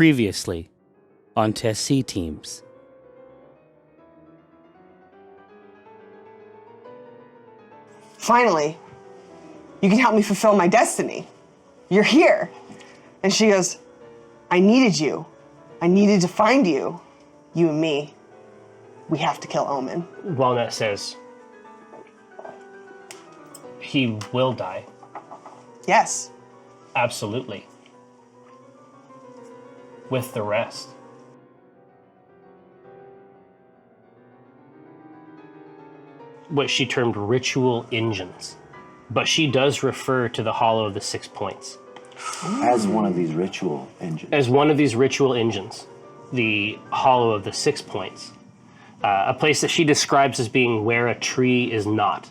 Previously on Test C Teams. Finally, you can help me fulfill my destiny. You're here. And she goes, I needed you. I needed to find you. You and me. We have to kill Omen. Walnut says, he will die. Yes. Absolutely. With the rest. What she termed ritual engines. But she does refer to the Hollow of the 6 Points. As one of these ritual engines. As one of these ritual engines. The Hollow of the 6 Points. A place that she describes as being where a tree is not.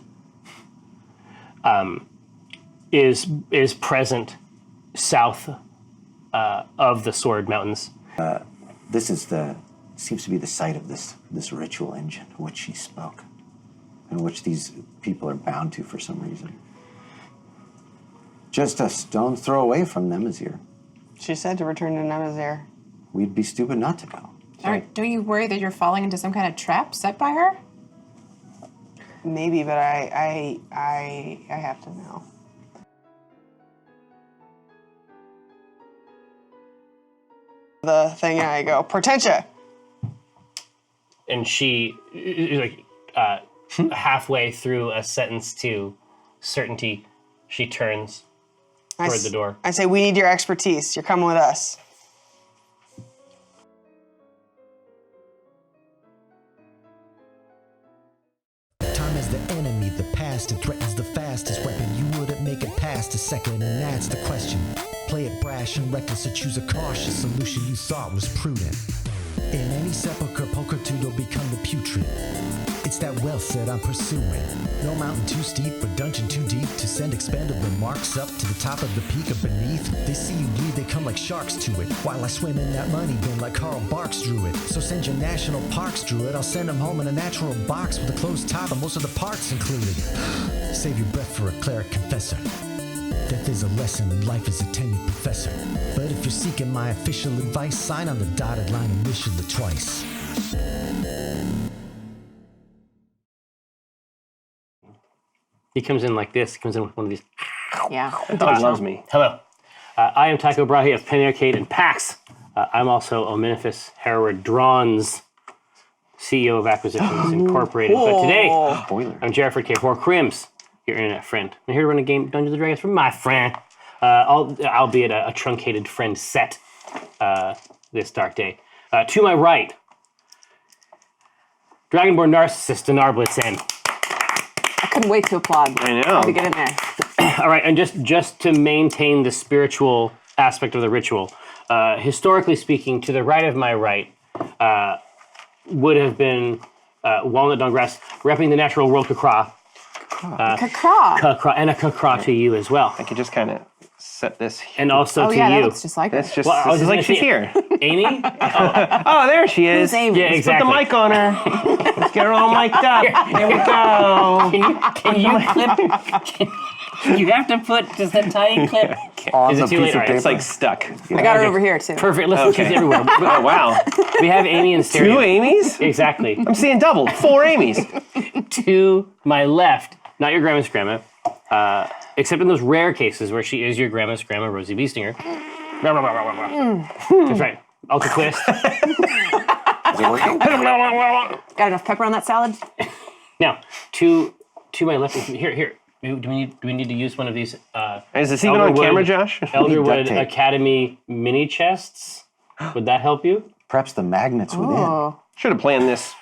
Is present south of the Sword Mountains. This seems to be the site of this ritual engine, which she spoke, and which these people are bound to for some reason. Just a stone's throw away from Nemazir. She said to return to Nemazir. We'd be stupid not to go. Don't you worry that you're falling into some kind of trap set by her? Maybe, but I have to know. The thing, I go, Portentia. And she, halfway through a sentence to certainty, she turns toward the door. I say, we need your expertise. You're coming with us. Time is the enemy, the past, it threatens the fastest weapon. You wouldn't make it past a second, and that's the question. Play it brash and reckless, or choose a cautious solution you thought was prudent. In any sepulcher, pulchritude will become the putrid. It's that wealth that I'm pursuing. No mountain too steep or dungeon too deep to send expendable marks up to the top of the peak or beneath. They see you bleed, they come like sharks to it, while I swim in that money bin like Carl Barks drew it. So send your national parks druid, I'll send them home in a natural box with a closed top and most of the parts included. Save your breath for a cleric confessor. Death is a lesson and life is a tenured professor. But if you're seeking my official advice, sign on the dotted line and initial it twice. He comes in like this. He comes in with one of these. Yeah. Dog loves me. Hello. I am Tycho Brahe of Penny Arcade and PAX. I'm also Ominiphus Hereward Drawn's CEO of Acquisitions Incorporated. But today, I'm Jerriford K. Horcrims, your internet friend. I'm here to run a game Dungeons & Dragons for my friend, albeit a truncated friend set this dark day. To my right, Dragonborn Narcissist Denarblitz N. I couldn't wait to applaud. I know. To get in there. All right, and just to maintain the spiritual aspect of the ritual, historically speaking, to the right of my right would have been Walnut Dongrass, repping the natural world Kakra. Kakra. Kakra, and a Kakra to you as well. I could just kind of set this here. And also to Yeah, that you. looks just like her. That's just, Well, I was this is just like gonna she's say- here. Amy? Oh, there she is. Who's Amy? Yeah, exactly. Put the mic on her. Let's get her all mic'd up. There we go. Can you clip? You have to put just that tiny clip. On Is it the too piece late? of All right, paper. It's like stuck. I got her over here, too. Perfect. Listen, she's everywhere. Oh, wow. We have Amy in stereo. 2 Amy's? Exactly. I'm seeing double. 4 Amy's. To my left, not your grandma's grandma, except in those rare cases where she is your grandma's grandma, Rosie Beestinger. That's right. Ultra twist. Is it working? Got enough pepper on that salad? Now, to my left, here. Do we need to use one of these? Is this even on camera, Josh? Elderwood tape. Academy mini chests. Would that help you? Perhaps the magnets within. Oh. Should have planned this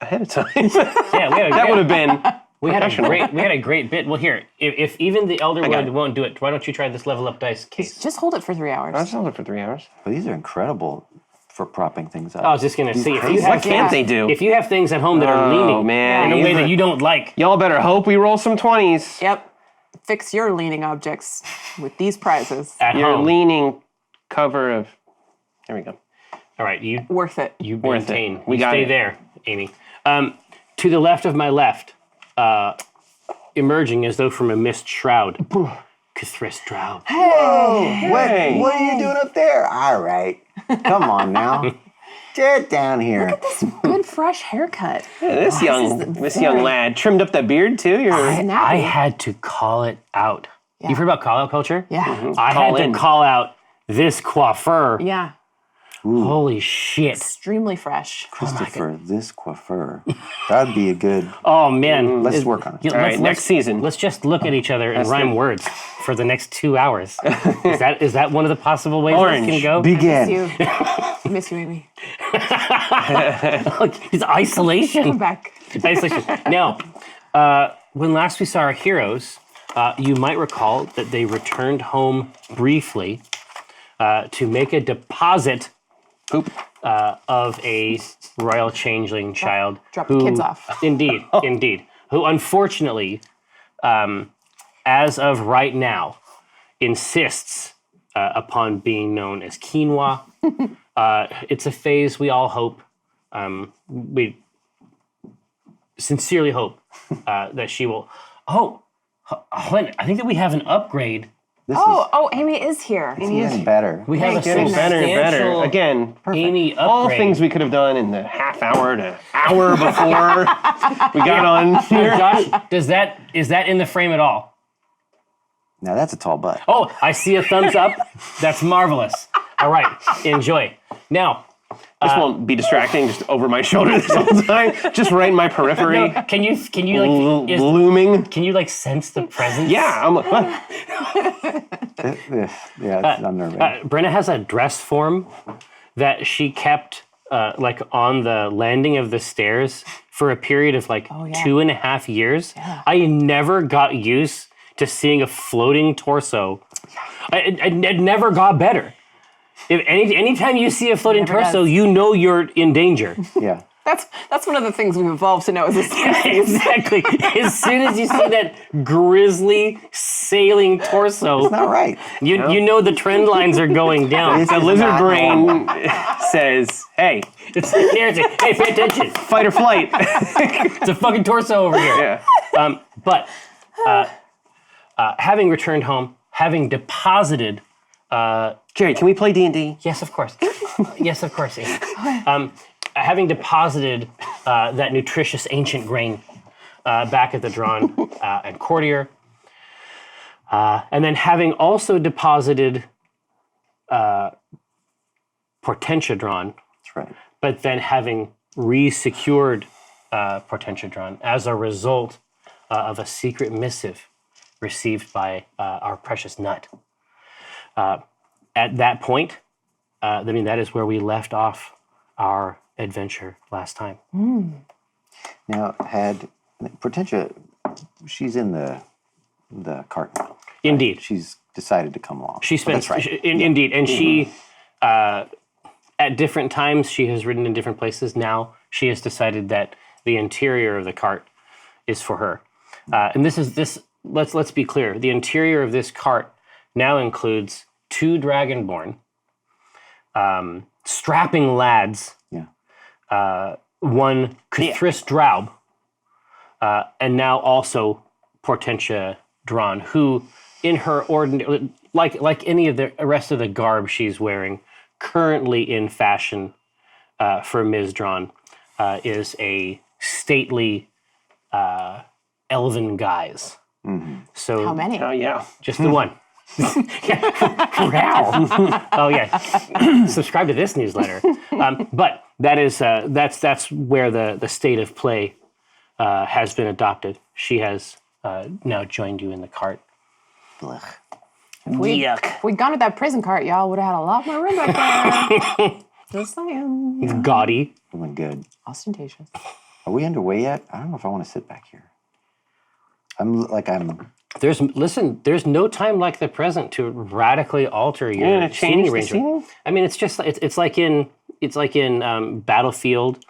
ahead of time. Yeah, That would have been. we had a great bit. Well, here, if even the got Elderwood it. won't do it, why don't you try this level up dice case? Just hold it for 3 hours. I've held it for 3 hours. But these are incredible for propping things up. I was just gonna say, if you crazy. have What can't they do? If you have things at home that are leaning Oh, man. in a way that you don't like, Y'all better hope we roll some 20s. Yep. Fix your leaning objects with these prizes. at Your home. leaning cover of. There we go. All right, you Worth it. maintain. it. We you got stay it. there, Amy. To the left of my left, emerging as though from a mist shroud, Cthulhu Drow. What are you doing up there? All right. Come on now. Get down here. Good fresh haircut. Yeah, this young lad trimmed up that beard too. I had to call it out. Yeah. You've heard about call out culture? Yeah. I Call had in. to call out this coiffeur. Yeah. Holy shit. Extremely fresh. Christopher, this coiffeur. That'd be a good. Oh, man. Let's work on it. All right, next season. Let's just look at each other and rhyme words for the next 2 hours. Is that one of the possible ways Orange. this can go? Begin. I miss you, Amy. Look, it's isolation. Come back. Isolation. Now, when last we saw our heroes, you might recall that they returned home briefly to make a deposit of a royal changeling child. Drop the kids off. Indeed, indeed. Who unfortunately, as of right now, insists upon being known as quinoa. It's a phase we all hope, we sincerely hope that she will. Oh, Helen, I think that we have an upgrade. Amy is here. Amy is better. We have a Getting better and better. substantial Again, Amy all upgrade. things we could have done in the half hour to hour before we got on here. Josh, is that in the frame at all? Now that's a tall butt. Oh, I see a thumbs up. That's marvelous. All right, enjoy. Now, This won't be distracting, just over my shoulder this whole time, just right in my periphery, can you like looming. can you like sense the presence? Yeah, I'm like, what? Yeah, it's unnerving. Brenna has a dress form that she kept like on the landing of the stairs for a period of like 2.5 years. I never got used to seeing a floating torso. It never got better. If anytime you see a floating torso, you know you're in danger. Yeah. That's one of the things we've evolved to know as a species. Exactly. As soon as you see that grisly sailing torso, Not right. you know the trend lines are going down. This The is lizard not brain normal. says, hey, It's there. It's hey, pay attention. fight or flight. It's a fucking torso over here. Yeah. But having returned home, having deposited. Jerry, can we play D&D? Yes, of course. Yes, of course. Having deposited that nutritious ancient grain back at the Drawn and Courtier, and then having also deposited Portentia Drawn, That's right. but then having re-secured Portentia Drawn as a result of a secret missive received by our precious nut. At that point, that is where we left off our adventure last time. Now, had Portentia, she's in the cart now. Indeed. She's decided to come along. She spends, That's right. indeed, and she, at different times, she has ridden in different places. Now she has decided that the interior of the cart is for her. And let's be clear, the interior of this cart now includes 2 Dragonborn, strapping lads, one Cthulhu Draub, and now also Portentia Drawn, who in her ordinary, like any of the rest of the garb she's wearing, currently in fashion for Ms. Drawn, is a stately elven guise. So How many? Oh, yeah. just the one. Wow. Oh yeah. Subscribe to this newsletter. But that's where the state of play has been adopted. She has now joined you in the cart. Blech. If we'd gone to that prison cart, y'all would have had a lot more room back there. Just saying. He's gaudy. Doing good. Ostentatious. Are we underway yet? I don't know if I want to sit back here. I'm. There's no time like the present to radically alter your gonna seating change the arrangement. seating? I mean, it's like in Battlefield.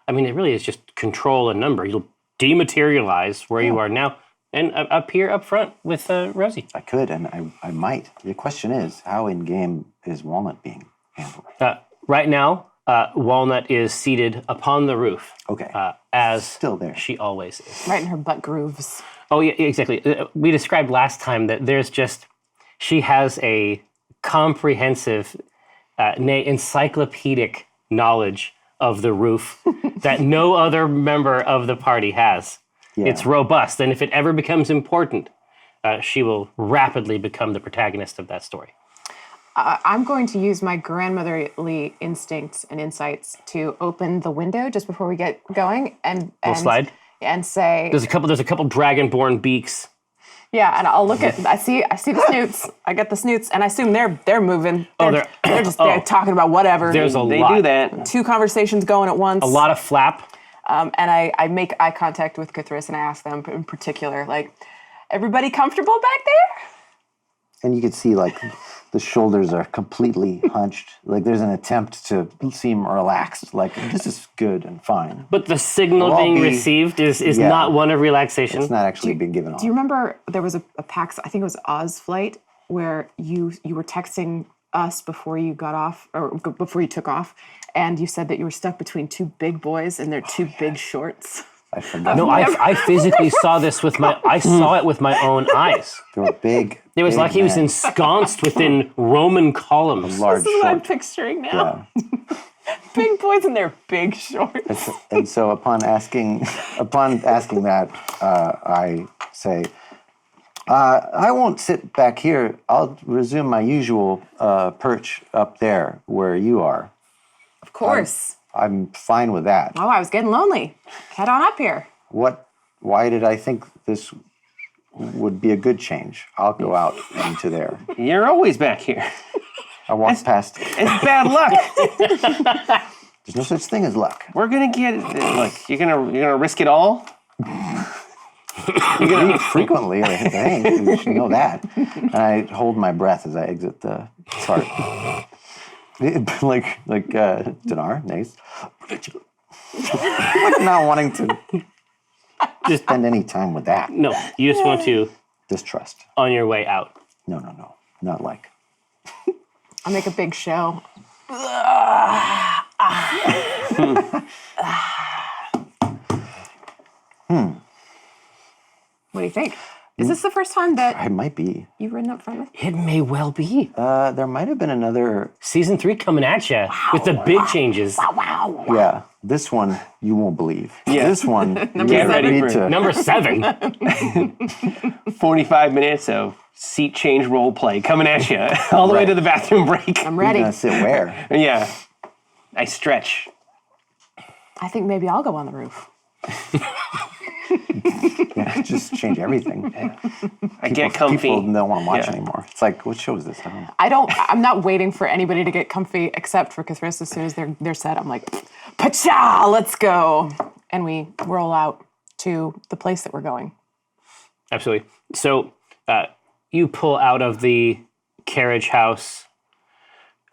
I mean, it really is just control a number. You'll dematerialize where you are now, and up here, up front with Rosie. I could, and I might. The question is, how in game is Walnut being handled? Right now, Walnut is seated upon the roof. Okay. As Still there. she always is. Right in her butt grooves. Oh, yeah, exactly. We described last time that she has a comprehensive encyclopedic knowledge of the roof that no other member of the party has. Yeah. It's robust, and if it ever becomes important, she will rapidly become the protagonist of that story. I'm going to use my grandmotherly instincts and insights to open the window just before we get going and slide? and say There's a couple dragonborn beaks. yeah, and I'll look at I see the snoots. I get the snoots, and I assume they're moving. They're just they're talking about whatever. There's They lot. do that. two conversations going at once. A lot of flap. And I make eye contact with Cthulhu and I ask them in particular, like, everybody comfortable back there? And you can see like the shoulders are completely hunched. Like there's an attempt to seem relaxed. Like this is good and fine. But the signal We'll all being be- received is Yeah. not one of relaxation. It's not actually been given off. Do you remember there was a PAX, I think it was Oz flight, where you were texting us before you got off, or before you took off, and you said that you were stuck between two big boys in their two big shorts? I forgot. No, I physically saw this with my own eyes. They were big. It was big like he was men. ensconced within Roman columns. Large This is what I'm short. picturing now. Yeah. Big boys in their big shorts. And so upon asking that, I say, I won't sit back here. I'll resume my usual perch up there where you are. Of course. I'm fine with that. Oh, I was getting lonely. Head on up here. Why did I think this would be a good change? I'll go out into there. You're always back here. I walk past. It's bad luck. There's no such thing as luck. We're gonna get like you're gonna risk it all. Frequently, I think you should know that. And I hold my breath as I exit the cart. like Dinar, nice. Like not wanting to Just spend any time with that. no, you just want to Distrust. on your way out. No, not like. I'll make a big show. What do you think? Is this the first time that I might be. you've ridden up front with me? It may well be. There might have been another. Season 3 coming at you with the big changes. Wow. Yeah, this one you won't believe. Yeah. This one. Get ready for it. Number 7. 45 minutes of seat change role play coming at you all the way to the bathroom break. I'm You're ready. gonna sit where? Yeah, I stretch. I think maybe I'll go on the roof. Yeah, just change everything. I get comfy. People don't want to watch Yeah. anymore. It's like, what show is this? I don't know. I'm not waiting for anybody to get comfy except for Cthulhu. As soon as they're set, I'm like, pacha, let's go. And we roll out to the place that we're going. Absolutely. So you pull out of the carriage house.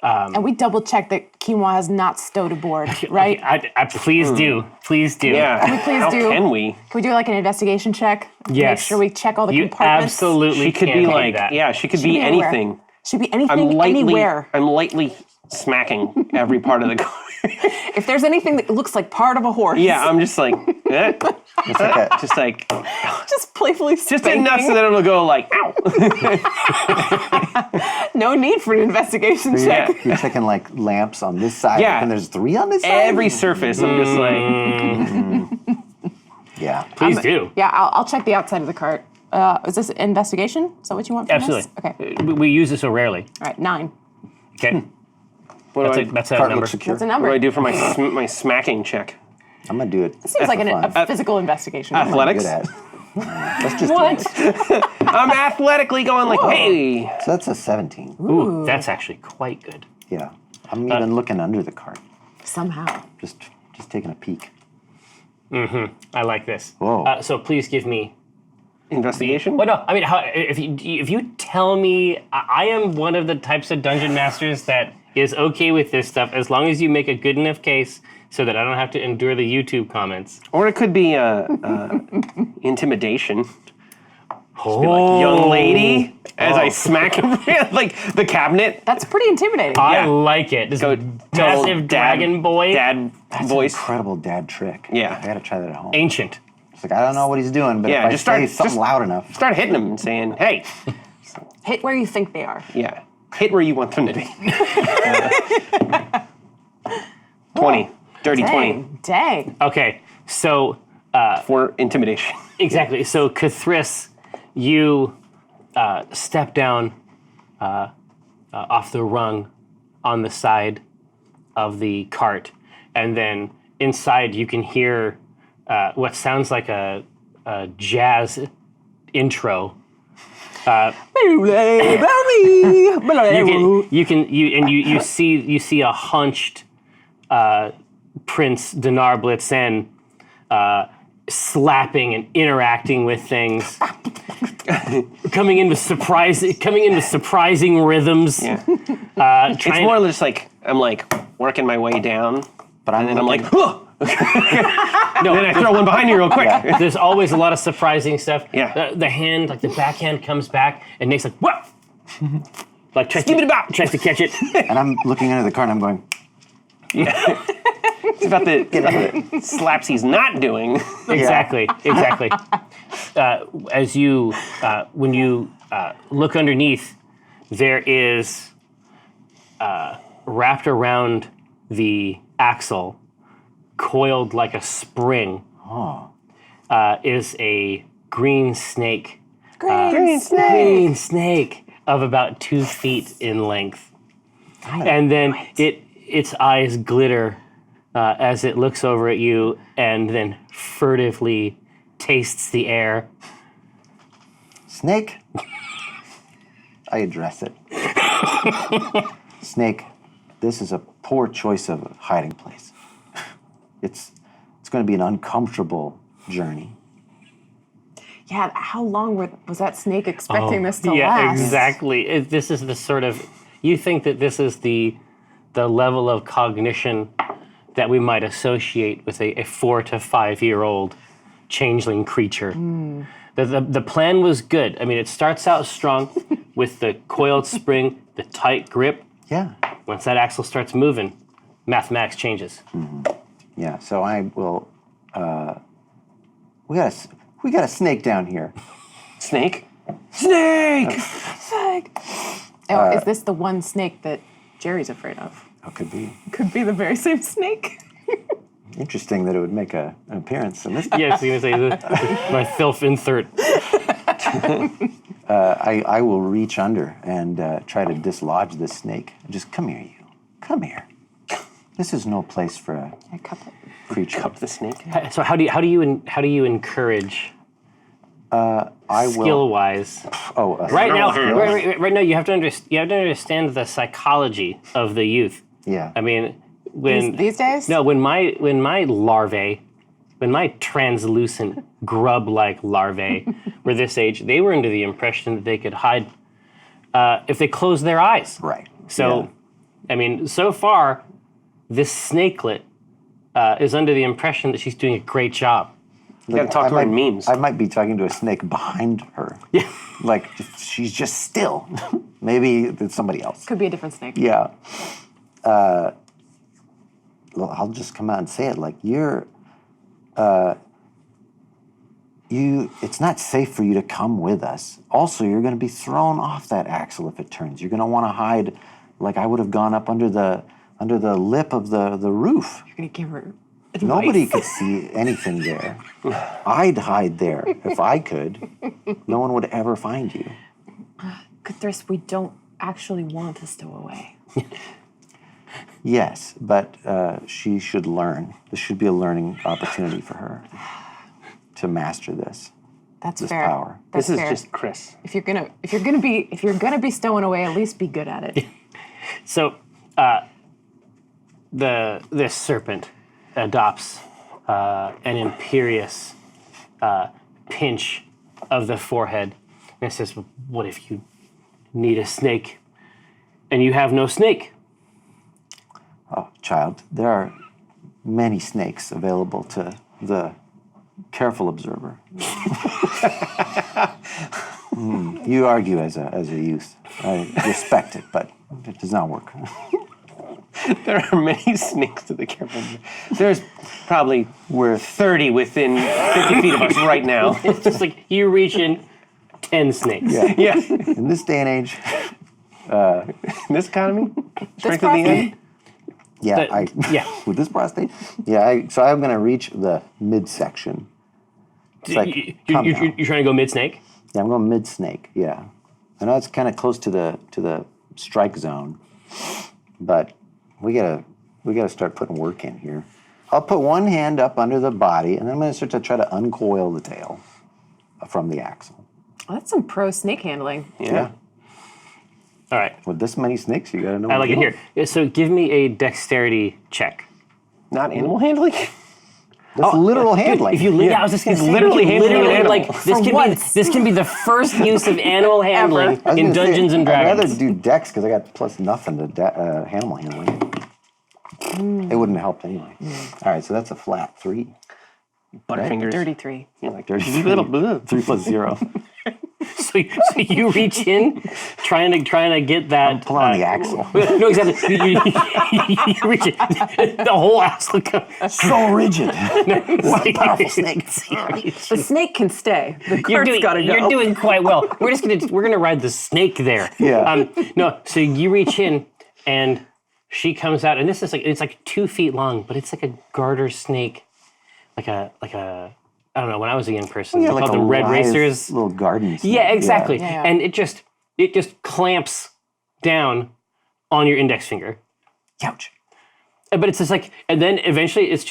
And we double check that quinoa has not stowed aboard, right? I please do. Please do. Yeah. please How do? can we? Can we do like an investigation check? Make Yes. sure we check all the You compartments. absolutely She could can't be do like, that. yeah, she could Should be anywhere. anything. Should be anything, anywhere. I'm lightly smacking every part of the car. If there's anything that looks like part of a horse, Yeah, I'm just like, It's like a, just playfully just spanking. enough so that it'll go like, ow. No need for an investigation check. Yeah. you're checking like lamps on this side, Yeah. and there's 3 on this side. Every surface, I'm just like, Yeah. Please do. Yeah, I'll check the outside of the cart. Is this investigation? Is that what you want from Absolutely. us? Okay. We use it so rarely. All right, 9. Okay. what do I, That's a Cart number. looks secure. That's a what number. do I do for my smacking check? I'm gonna do it. Seems like for fun. a physical investigation. Athletics? Good at. Let's just do What? it. I'm athletically going like, hey. So that's a 17. Ooh, that's actually quite good. Yeah. I'm even looking under the cart. Somehow. Just taking a peek. I like this. Whoa. So please give me. Investigation? Well, no. I mean, if you tell me, I am one of the types of dungeon masters that is okay with this stuff as long as you make a good enough case so that I don't have to endure the YouTube comments. Or it could be intimidation. Oh, Be like, young lady, as I smack him, like the cabinet. That's pretty intimidating. I Yeah. like it. This Go massive dragon boy. Dad That's voice. an incredible dad trick. Yeah. I gotta try that at home. Ancient. It's like, I don't know what he's doing, but Yeah, if I just say start- something just- loud enough. Start hitting him and saying, hey. Hit where you think they are. Yeah. Hit where you want them to be. 20. Dirty 20. Dang. Okay, so For intimidation. exactly. So Cathris, you step down off the rung on the side of the cart, and then inside you can hear what sounds like a jazz intro. You see a hunched Prince Dinar Blitzen slapping and interacting with things, coming in with surprising rhythms. Yeah. It's It's more just like, I'm like working my way down, and then I'm like, "Huh!" no, Then I throw one behind you real quick. there's always a lot of surprising stuff. Yeah. The hand, like the backhand, comes back, and Nate's like, "What?" Like tries to catch it. And I'm looking under the cart and I'm going, It's about the slaps he's not doing. Exactly. As you, when you look underneath, there is wrapped around the axle, coiled like a spring, is a green snake. Green snake of about 2 feet in length, and then its eyes glitter as it looks over at you and then furtively tastes the air. Snake? I address it. Snake, this is a poor choice of a hiding place. It's going to be an uncomfortable journey. Yeah, how long was that snake expecting this to Yeah, last? exactly. This is the sort of, you think that this is the level of cognition that we might associate with a 4 to 5 year old changeling creature. The plan was good. I mean, it starts out strong with the coiled spring, the tight grip. Yeah. Once that axle starts moving, mathematics changes. Yeah, so I will, we got a snake down here. Snake? Snake! Oh, is this the one snake that Jerry's afraid of? Oh, could be. Could be the very same snake. Interesting that it would make an appearance in this. Yes, you're going to say my filth insert. I will reach under and try to dislodge this snake. Just come here, you. Come here. This is no place for a I cup it. creature. Cup the snake? So how do you encourage I will. skill wise? Oh, Right now, hands. right now, you have to understand the psychology of the youth. Yeah. I mean, when These days? no, when my larvae, when my translucent grub-like larvae were this age, they were under the impression that they could hide if they closed their eyes. Right. So, I mean, so far, this snakelet is under the impression that she's doing a great job. You gotta talk to her in memes. I might be talking to a snake behind her. Yeah. Like, she's just still. Maybe it's somebody else. Could be a different snake. Yeah. I'll just come out and say it. Like, it's not safe for you to come with us. Also, you're going to be thrown off that axle if it turns. You're going to want to hide, like I would have gone up under the lip of the roof. You're going to give her advice. Nobody could see anything there. I'd hide there if I could. No one would ever find you. Cthulhu, we don't actually want a stowaway. Yes, but she should learn. This should be a learning opportunity for her to master this That's this fair. power. That's This is fair. just Chris. If you're gonna be stowing away, at least be good at it. So, this serpent adopts an imperious pinch of the forehead, and it says, "What if you need a snake, and you have no snake?" Oh, child, there are many snakes available to the careful observer. You argue as a youth. I respect it, but it does not work. There are many snakes to the careful. There's probably 30 within 50 feet of us right now. It's just like you reach in 10 snakes. Yeah. Yeah. In this day and age, This economy? Strength of the prostate? end? Yeah, yeah. with this prostate? Yeah, so I'm going to reach the midsection. It's like, come down. You're trying to go mid-snake? Yeah, I'm going mid-snake, yeah. I know it's kind of close to the strike zone, but we gotta start putting work in here. I'll put one hand up under the body, and then I'm going to start to try to uncoil the tail from the axle. Oh, that's some pro snake handling. Yeah. All right. With this many snakes, you got to know I what like to it do. here. So give me a dexterity check. Not animal handling? That's literal handling. If you, I was just going to say, literally if you handling an literally, animal. this can be the first use of animal handling I was in gonna say, Dungeons and Dragons. I'd rather do dex because I got plus nothing to animal handling. It wouldn't have helped anyway. All right, so that's a flat 3. Butterfingers. Dirty 3. Yeah, like 30. Little blue. 3 plus 0. So you reach in, trying to get that. Pull on the axle. No, exactly. You reach it. The whole axle comes. So rigid. What a powerful snake. The snake can stay. The cart's got to go. You're doing quite well. We're gonna ride the snake there. Yeah. No. So you reach in, and she comes out, and this is it's like 2 feet long, but it's like a garter snake, like a. I don't know. When I was a young person, Yeah, they like called a them red live racers. little garden snake. Yeah, exactly. Yeah. And it just clamps down on your index finger. Ouch. But it's just like, and then eventually there's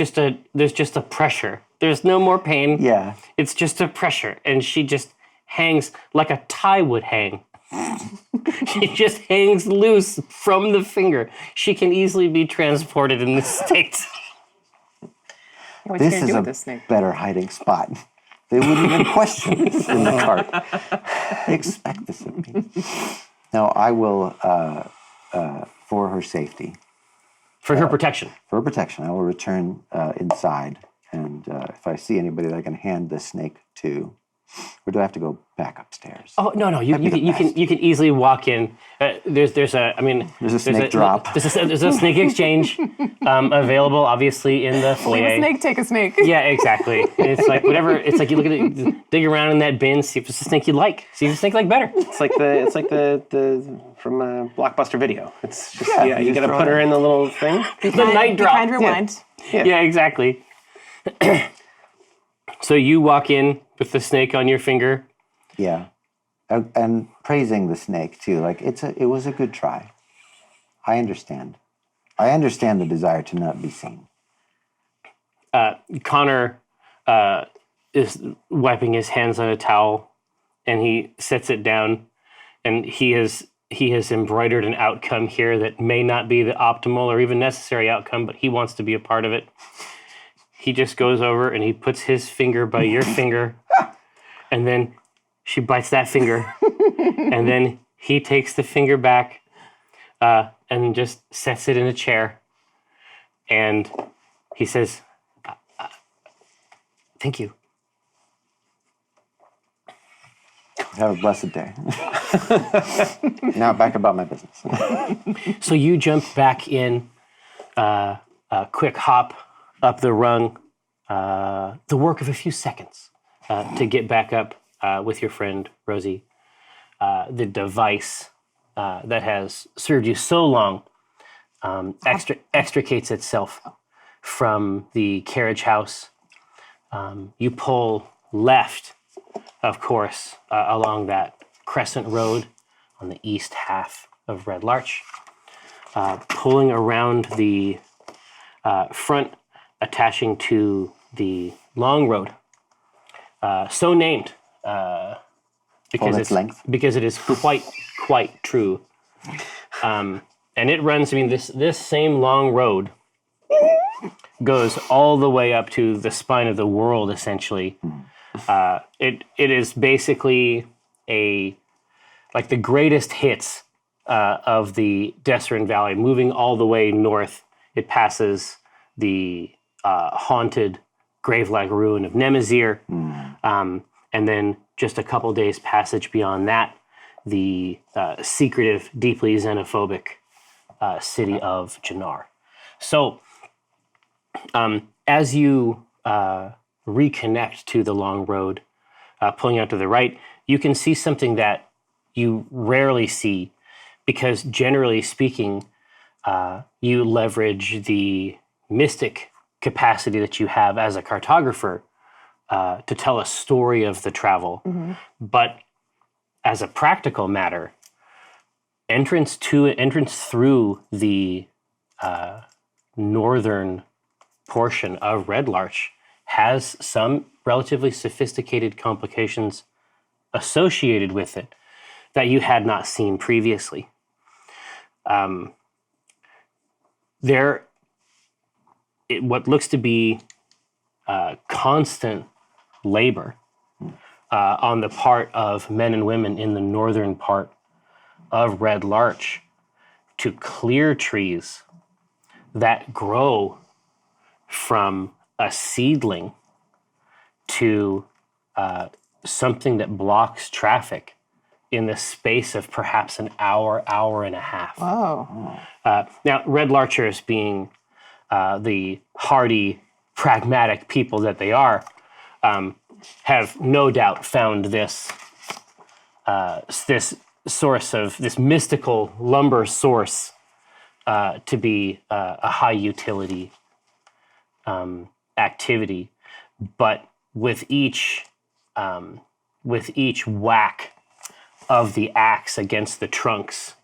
just a pressure. There's no more pain. Yeah. It's just a pressure. And she just hangs like a tie would hang. She just hangs loose from the finger. She can easily be transported in this state. What are you This going to is do a with this snake? better hiding spot. They wouldn't even question this in the cart. They expect this of me. Now, I will, for her safety, For her protection. for her protection, I will return inside. And if I see anybody that I can hand the snake to, or do I have to go back upstairs? Oh no! You That'd be the best. can easily walk in. There's a snake drop. There's a snake exchange available, obviously, in the foyer. Leave a snake, take a snake. Yeah, exactly. It's like whatever. It's like you look at it, dig around in that bin, see if it's a snake you like. See if it's a snake you like better. It's like the from Blockbuster Video. It's just Yeah, you you got to throw put it her in. in the little thing. The night drop. Kind rewind. Yeah, exactly. So you walk in with the snake on your finger. Yeah. And praising the snake, too. Like, it was a good try. I understand. I understand the desire to not be seen. Connor is wiping his hands on a towel, and he sets it down, and he has embroidered an outcome here that may not be the optimal or even necessary outcome, but he wants to be a part of it. He just goes over and he puts his finger by your finger, and then she bites that finger, and then he takes the finger back and just sets it in a chair, and he says, "Thank you." Have a blessed day. Now back about my business. So you jump back in, a quick hop up the rung, the work of a few seconds to get back up with your friend Rosie. The device that has served you so long extricates itself from the carriage house. You pull left, of course, along that crescent road on the east half of Red Larch, pulling around the front, attaching to the long road, so named because its length. because it is quite true, and it runs. I mean, this same long road goes all the way up to the spine of the world, essentially. It is basically like the greatest hits of the Desserin Valley, moving all the way north. It passes the haunted grave-like ruin of Nemazir, and then just a couple days passage beyond that, the secretive, deeply xenophobic city of Jannar. So, as you reconnect to the long road, pulling out to the right, you can see something that you rarely see because generally speaking, you leverage the mystic capacity that you have as a cartographer to tell a story of the travel. But as a practical matter, entrance through the northern portion of Red Larch has some relatively sophisticated complications associated with it that you had not seen previously. What looks to be constant labor on the part of men and women in the northern part of Red Larch to clear trees that grow from a seedling to something that blocks traffic in the space of perhaps an hour, hour and a half. Oh. Now, Red Larchers, being the hardy, pragmatic people that they are, have no doubt found this mystical lumber source to be a high utility activity. But with each whack of the axe against the trunks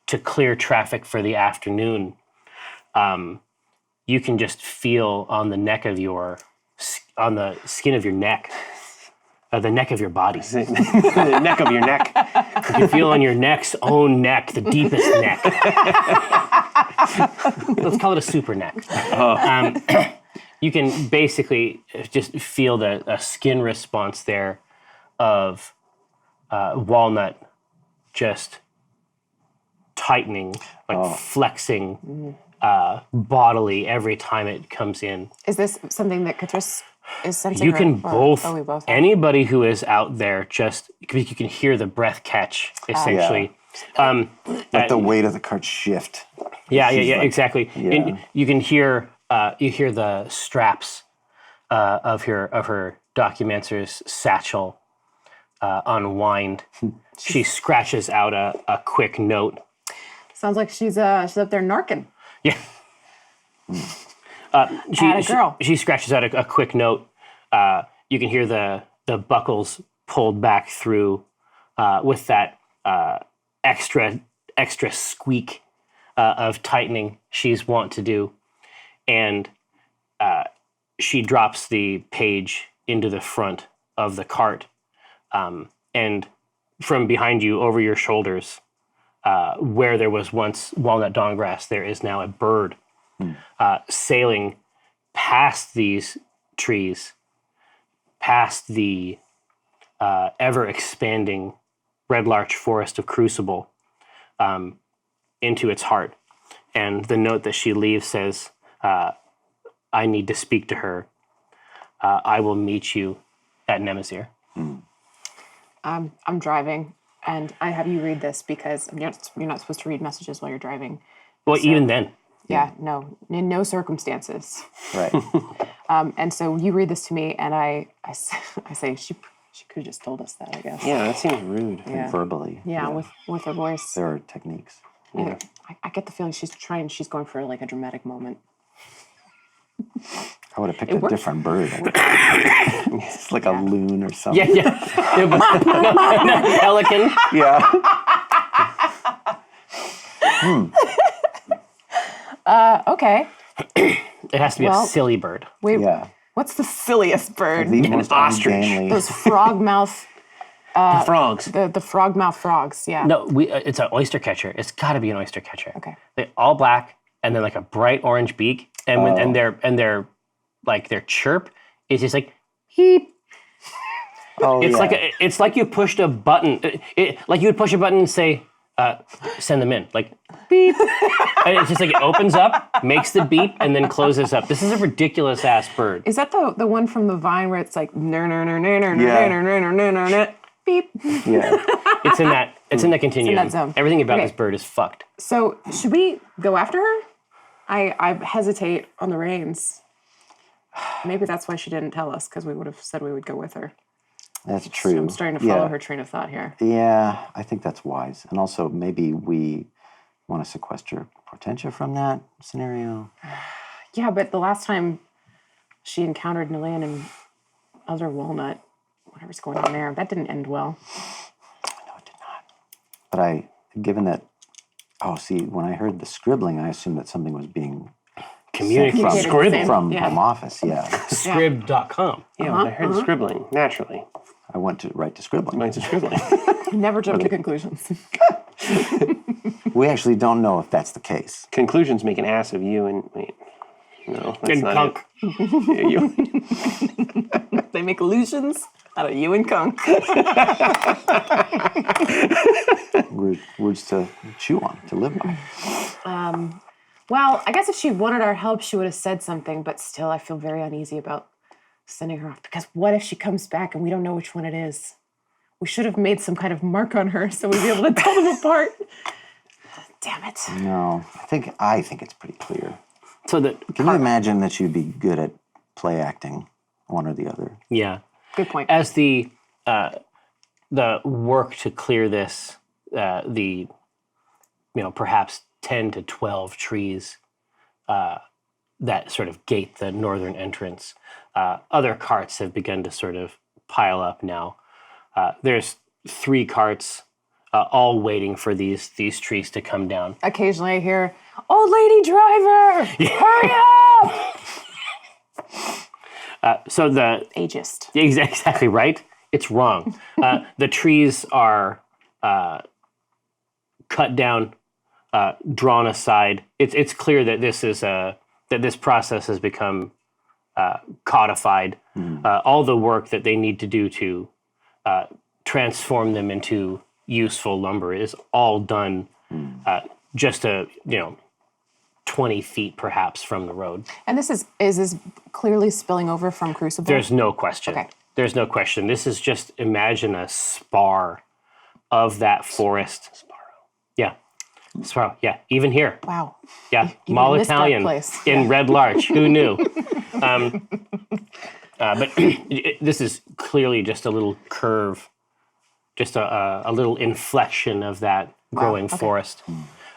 to clear traffic for the afternoon, you can just feel on the skin of your neck, the neck of your body. The neck of your neck. You can feel on your neck's own neck, the deepest neck. Let's call it a super neck. You can basically just feel a skin response there of walnut just tightening, flexing bodily every time it comes in. Is this something that Katris is sensing? You can both, we both have? anybody who is out there, just you can hear the breath catch, essentially. Let the weight of the cart shift. Yeah, exactly. And you can hear the straps of her Documenter's satchel unwind. She scratches out a quick note. Sounds like she's up there narking. Yeah. She scratches out a quick note. You can hear the buckles pulled back through with that extra squeak of tightening she's wont to do. And she drops the page into the front of the cart. And from behind you, over your shoulders, where there was once walnut donggrass, there is now a bird sailing past these trees, past the ever-expanding Red Larch forest of Crucible, into its heart. And the note that she leaves says, I need to speak to her. I will meet you at Nemazir. I'm driving, and I have you read this because you're not supposed to read messages while you're driving. Well, even then. Yeah, no, in no circumstances. Right. And so you read this to me, and I say she could have just told us that, I guess. Yeah, that seems rude. Yeah. Verbally. Yeah, with her voice. There are techniques. Yeah. I get the feeling she's going for like a dramatic moment. I would have picked a different bird. It's like a loon or something. Yeah. Pelican. Yeah. Okay. It has to be a silly bird. Wait, Yeah. what's the silliest bird? The most ostrich. ungainly. Those frog mouth, Frogs. the frog mouth frogs, yeah. No, it's an oyster catcher. It's got to be an oyster catcher. Okay. They're all black and then like a bright orange beak, and their chirp is just like heep. Oh, It's like you pushed a button. Like you would push a button and say, "Send them in." Like beep, and it's just like it opens up, makes the beep, and then closes up. This is a ridiculous ass bird. Is that the one from the Vine where it's like beep? Yeah. It's in that continuum. that zone. Everything about Okay. this bird is fucked. So should we go after her? I hesitate on the reins. Maybe that's why she didn't tell us, because we would have said we would go with her. That's true. I'm starting to follow her train of thought here. Yeah, I think that's wise. And also, maybe we want to sequester Portentia from that scenario. Yeah, but the last time she encountered Nilan and other Walnut, whatever's going on there, that didn't end well. No, it did not. But given that, when I heard the scribbling, I assumed that something was being Communicated from Yeah. home office, Scrib.com. Yeah, when I heard scribbling, naturally. I went right to scribbling. Went to scribbling. Never jump to conclusions. We actually don't know if that's the case. Conclusions make an ass of you and wait. No, that's And not Kunk. it. Yeah, you. They make illusions out of you and Kunk. Words to chew on, to live by. Well, I guess if she wanted our help, she would have said something, but still, I feel very uneasy about sending her off. Because what if she comes back and we don't know which one it is? We should have made some kind of mark on her so we'd be able to tell them apart. Damn it. No, I think it's pretty clear. So that Can you imagine that you'd be good at play acting, one or the other? yeah. Good point. As the work to clear this, perhaps 10 to 12 trees that sort of gate the northern entrance, other carts have begun to sort of pile up now. There's 3 carts all waiting for these trees to come down. Occasionally I hear, "Old lady driver, hurry up!" So the Ageist. exactly right. It's wrong. The trees are cut down, drawn aside. It's clear that this process has become codified. All the work that they need to do to transform them into useful lumber is all done just 20 feet perhaps from the road. And is this clearly spilling over from Crucible? There's no question. Okay. There's no question. This is just, imagine a spar of that forest. Yeah. Sparrow. Yeah. Even here. Wow. Yeah. You Mall missed that Italian place. in Red Larch. Who knew? But this is clearly just a little curve, just a little inflection of that growing okay. forest.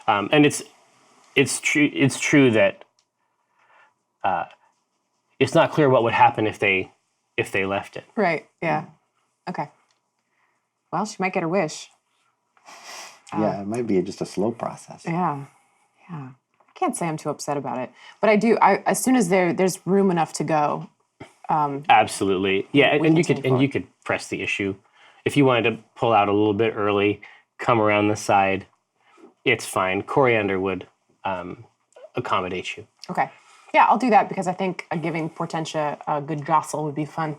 And it's true that it's not clear what would happen if they left it. Right. Yeah. Okay. Well, she might get her wish. Yeah, it might be just a slow process. Yeah. Yeah. I can't say I'm too upset about it, but I do. As soon as there's room enough to go. Absolutely. Yeah, and you continue forward. could press the issue if you wanted to pull out a little bit early, come around the side. It's fine. Coriander would accommodate you. Okay. Yeah, I'll do that because I think giving Portentia a good jostle would be fun.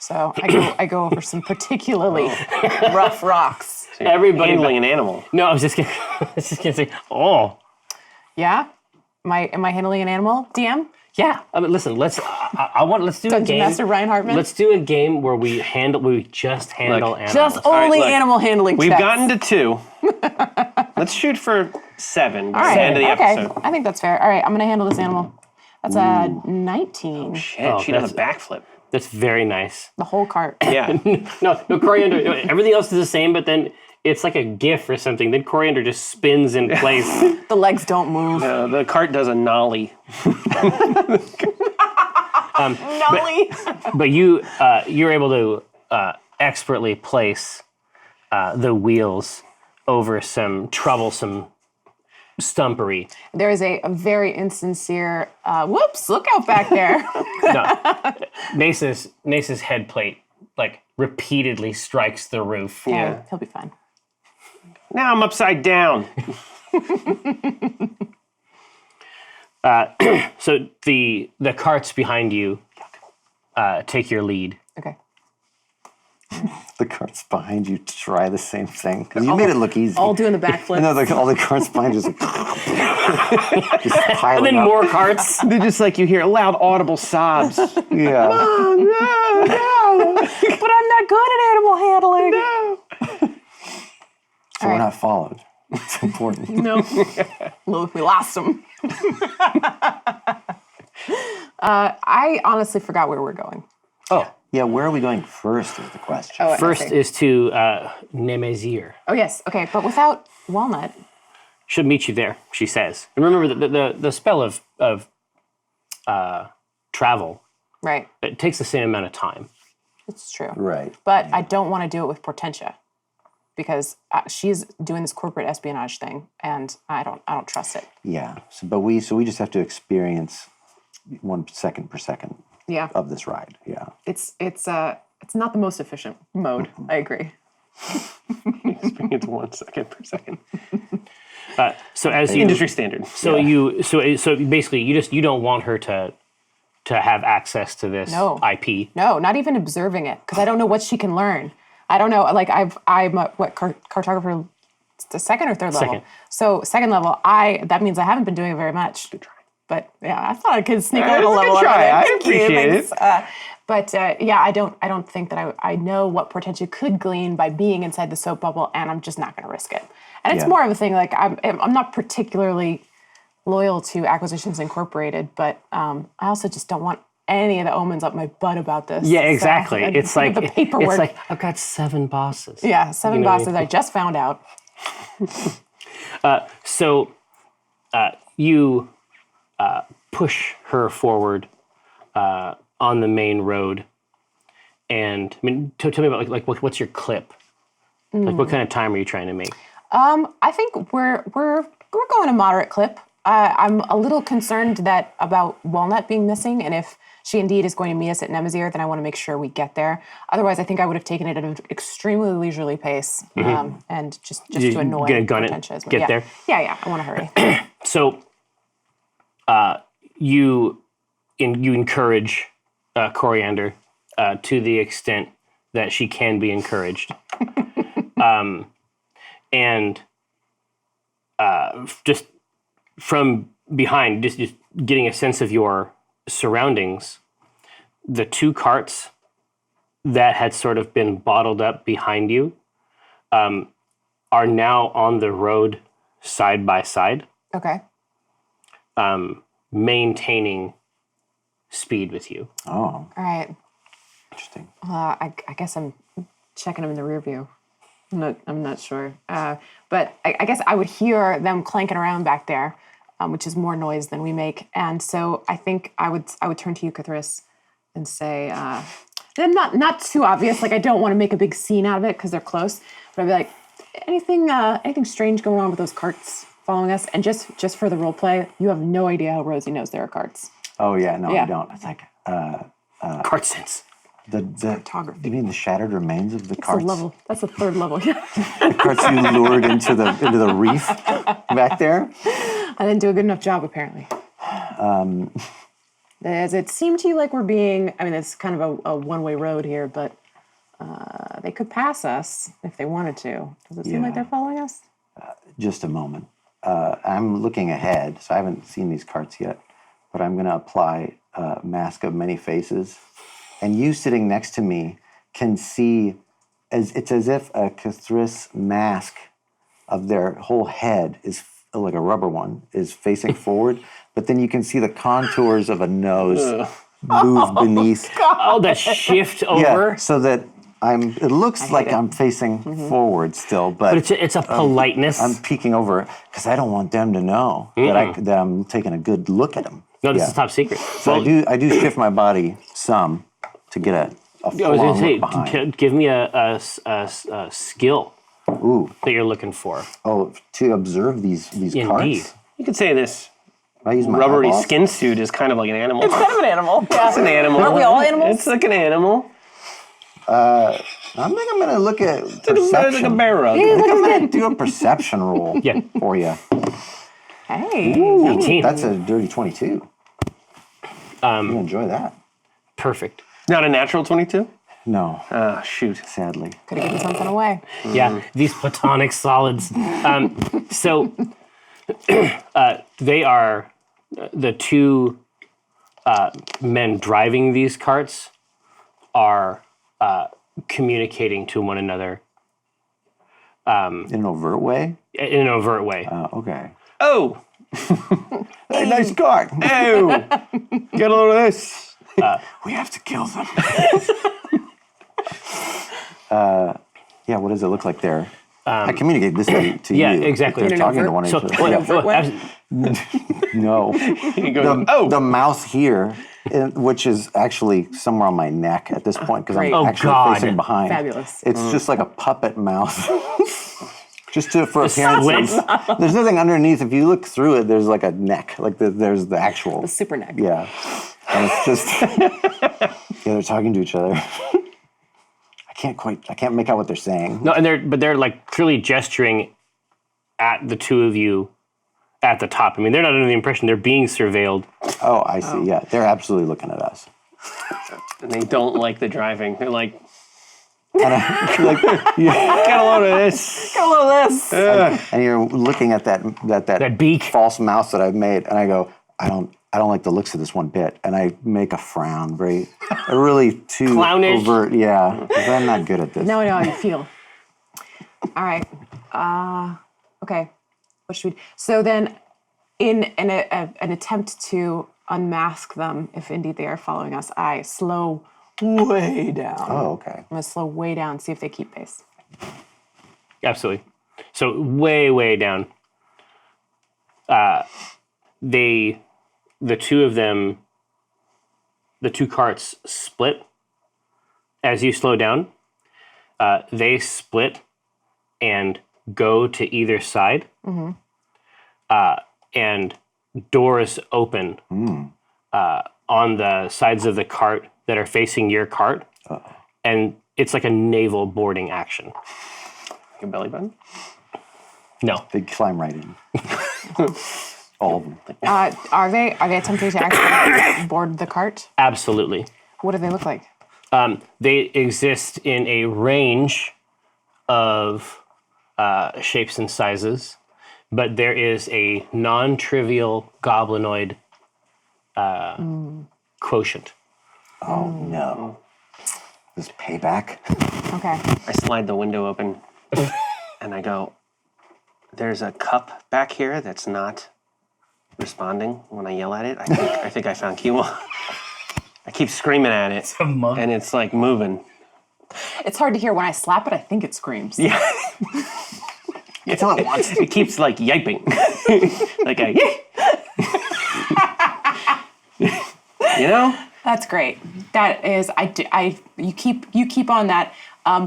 So I go over some particularly rough rocks. Everybody Handling an animal. No, I was just gonna say, oh, Yeah? Am I handling an animal, DM? yeah. I mean, listen, let's do a Dungeon game. Master Ryan Hartman? Let's do a game where we just handle animals. Just right, only look, animal handling We've checks. gotten to 2. Let's shoot for 7 by All the right. end of the Okay. episode. I think that's fair. All right, I'm going to handle this animal. That's a 19. Shit, Oh, she does a backflip. That's very nice. The whole cart. Yeah. No, Coriander. Everything else is the same, but then it's like a GIF or something. Then Coriander just spins in place. The legs don't move. The cart does a nollie. Nolly. But you're able to expertly place the wheels over some troublesome stumpery. There is a very insincere, whoops, look out back there. No, Nace's head plate like repeatedly strikes the roof. Yeah. He'll be fine. Now I'm upside down. So the carts behind you take your lead. Okay. The carts behind you to try the same thing. Because you made it look easy. All doing the backflip. No, all the carts behind you just And piling then up. more carts. They're just like you hear loud audible sobs. Yeah. But I'm not good at animal handling. So we're not followed. It's important. No. Look, we lost him. I honestly forgot where we're going. Oh, Yeah, where are we going first is the question. Oh, I First see. is to Nemezir. Oh, yes. Okay, but without Walnut. She'll meet you there, she says. And remember, the spell of travel, Right. it takes the same amount of time. It's true. Right. But I don't want to do it with Portentia because she's doing this corporate espionage thing, and I don't trust it. Yeah. So we just have to experience 1 second per second Yeah. of this ride. Yeah. It's not the most efficient mode. I agree. It's 1 second per second. So as you Industry standard. so basically you don't want her to have access to this No. IP. No, not even observing it because I don't know what she can learn. I don't know. Like I'm a, cartographer, the second or third level. Second. So second level, that means I haven't been doing it very much. Good try. But yeah, I thought I could sneak a little Good level over try. there. I Thank you. appreciate Thanks. But yeah, I don't think that I know what Portentia could glean by being inside the soap bubble, and I'm just not going to risk it. And it's Yeah. more of a thing like I'm not particularly loyal to Acquisitions Incorporated, but I also just don't want any of the omens up my butt about this. Yeah, exactly. So, It's like the paperwork. it's like I've got 7 bosses. Yeah, 7 You know what I bosses. mean? I just found out. So you push her forward on the main road, and I mean, tell me about like what's your clip? Like, what kind of time are you trying to make? I think we're going a moderate clip. I'm a little concerned about Walnut being missing, and if she indeed is going to meet us at Nemezir, then I want to make sure we get there. Otherwise, I think I would have taken it at an extremely leisurely pace, and just to annoy gonna gun it, Portentia as well. get Yeah. there? Yeah, I want to hurry. So you encourage Coriander to the extent that she can be encouraged, and just from behind, just getting a sense of your surroundings, the 2 carts that had sort of been bottled up behind you are now on the road side by side, Okay. maintaining speed with you. Oh, All right. interesting. I guess I'm checking them in the rear view. I'm not sure. But I guess I would hear them clanking around back there, which is more noise than we make. And so I think I would turn to you, Cthulhu, and say, then not too obvious. Like I don't want to make a big scene out of it because they're close. But I'd be like, anything strange going on with those carts following us? And just for the role play, you have no idea how Rosie knows there are carts. Oh yeah, no, Yeah. I don't. It's like Cart sense. the Cartography. You mean the shattered remains of the carts? That's the third level. The carts you lured into the reef back there. I didn't do a good enough job, apparently. Does it seem to you like we're being, I mean, it's kind of a one-way road here, but they could pass us if they wanted to. Does it seem like Yeah. they're following us? Just a moment. I'm looking ahead, so I haven't seen these carts yet, but I'm going to apply Mask of Many Faces. And you sitting next to me can see, it's as if a Cthulhu's mask of their whole head is like a rubber one, is facing forward, but then you can see the contours of a nose move beneath. Oh, that shift over. Yeah, so that it looks like I'm facing forward still, but It's a politeness. I'm peeking over because I don't want them to know that I'm taking a good look at them. No, this is top secret. So I do shift my body some to get a I was full-on going to say, look behind. give me a skill Ooh, that you're looking for. oh, to observe these Indeed. carts. You could say this I use my rubbery eyeballs. skin suit is kind of like an animal. Kind of an animal. Yeah. It's an animal. Aren't we all animals? It's like an animal. I think I'm going to look at It's like perception. a bear rug. I think I'm going to do a perception roll Yeah. for you. Hey. 18. That's a dirty 22. You enjoy that? Perfect. Not a natural 22? No, Ah, shoot. sadly. Could have given something away. Yeah, these platonic solids. So they are the 2 men driving these carts are communicating to one another In an overt way? in an overt way. Okay. Oh! Hey, nice cart. Oh! Get a load of this. We have to kill them. Yeah, what does it look like there? I communicate this to yeah, you. exactly. They're In an talking to overt- one So, another. No. He goes, The mouse here, which is actually somewhere on my neck at this point because I'm Great. Oh, actually God. facing behind. Fabulous. It's just like a puppet mouth. Just for slits. appearances. There's nothing underneath. If you look through it, there's like a neck. Like there's the actual. The super neck. Yeah. And it's just. Yeah, they're talking to each other. I can't make out what they're saying. No, and they're like clearly gesturing at the two of you at the top. I mean, they're not under the impression they're being surveilled. Oh, I see. Yeah, they're absolutely looking at us. and they don't like the driving. They're like, And get a load of this. Got a little of this. and you're looking at that beak. false mouse that I've made, and I go, I don't like the looks of this one bit, and I make a frown, really too Clownish. overt. Yeah, 'cause I'm not good at this. Now I know how you feel. All right. Okay. What should we do? So then, in an attempt to unmask them, if indeed they are following us, I slow way down. Oh, okay. I'm going to slow way down, see if they keep pace. Absolutely. So way down. The two of them, the two carts split as you slow down. They split and go to either side. Mm-hmm. And doors open on the sides of the cart that are facing your cart. And it's like a naval boarding action. Your belly button? No. They climb right in. All of them. Are they attempting to actually board the cart? Absolutely. What do they look like? They exist in a range of shapes and sizes, but there is a non-trivial goblinoid quotient. Oh no. This payback. Okay. I slide the window open and I go, there's a cup back here that's not responding when I yell at it. I think I found Kiwa. I keep screaming at it and it's like moving. It's hard to hear when I slap it. I think it screams. Yeah. Until it wants to. It keeps like yiping. Like a you know? That's great. That is, you keep on that.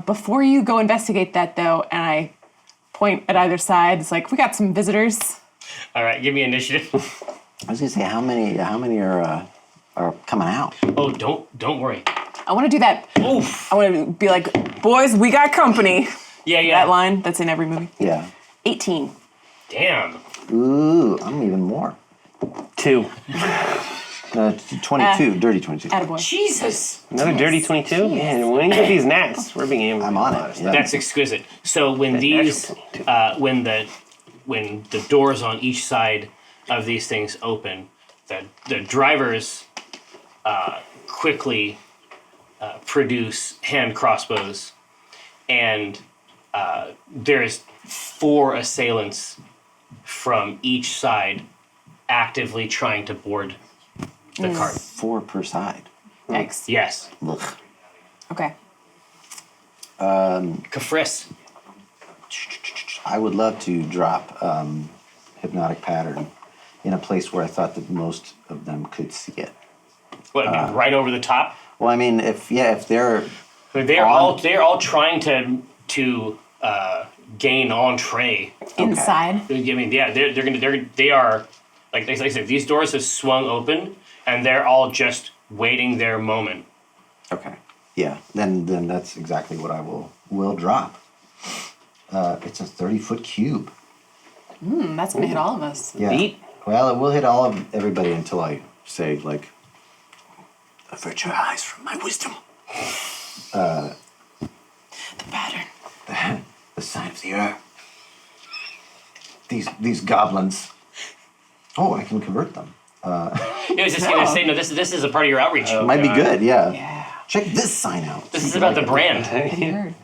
Before you go investigate that though, and I point at either side, it's like, we got some visitors. All right, give me initiative. I was gonna say how many are coming out? Oh, don't worry. I want to do that. Oof. I want to be like, boys, we got company. Yeah. That line that's in every movie. Yeah. 18. Damn. Ooh, I'm even more. 2. 22, dirty 22. Attaboy. Jesus. Another dirty 22? Man, when you get these nats, we're being able I'm on it. Yeah. That's exquisite. So when these, when the doors on each side of these things open, the drivers quickly produce hand crossbows, and there's 4 assailants from each side actively trying to board the cart. 4 per side. Yikes. Yes. Ugh. Okay. Kafris. I would love to drop hypnotic pattern in a place where I thought that most of them could see it. What, right over the top? Well, I mean, if they're They're all trying to gain entree. Inside. I mean, yeah, they are like I said, these doors have swung open and they're all just waiting their moment. okay, yeah, then that's exactly what I will drop. It's a 30-foot cube. That's going to hit all of us. Yeah. Neat. Well, it will hit all of everybody until I say like, avert your eyes from my wisdom. The pattern. The sign of the earth. These goblins. Oh, I can convert them. I was just gonna say, no, this is a part of your outreach. Might be good, yeah. Yeah. Check this sign out. This is about the brand. Weird.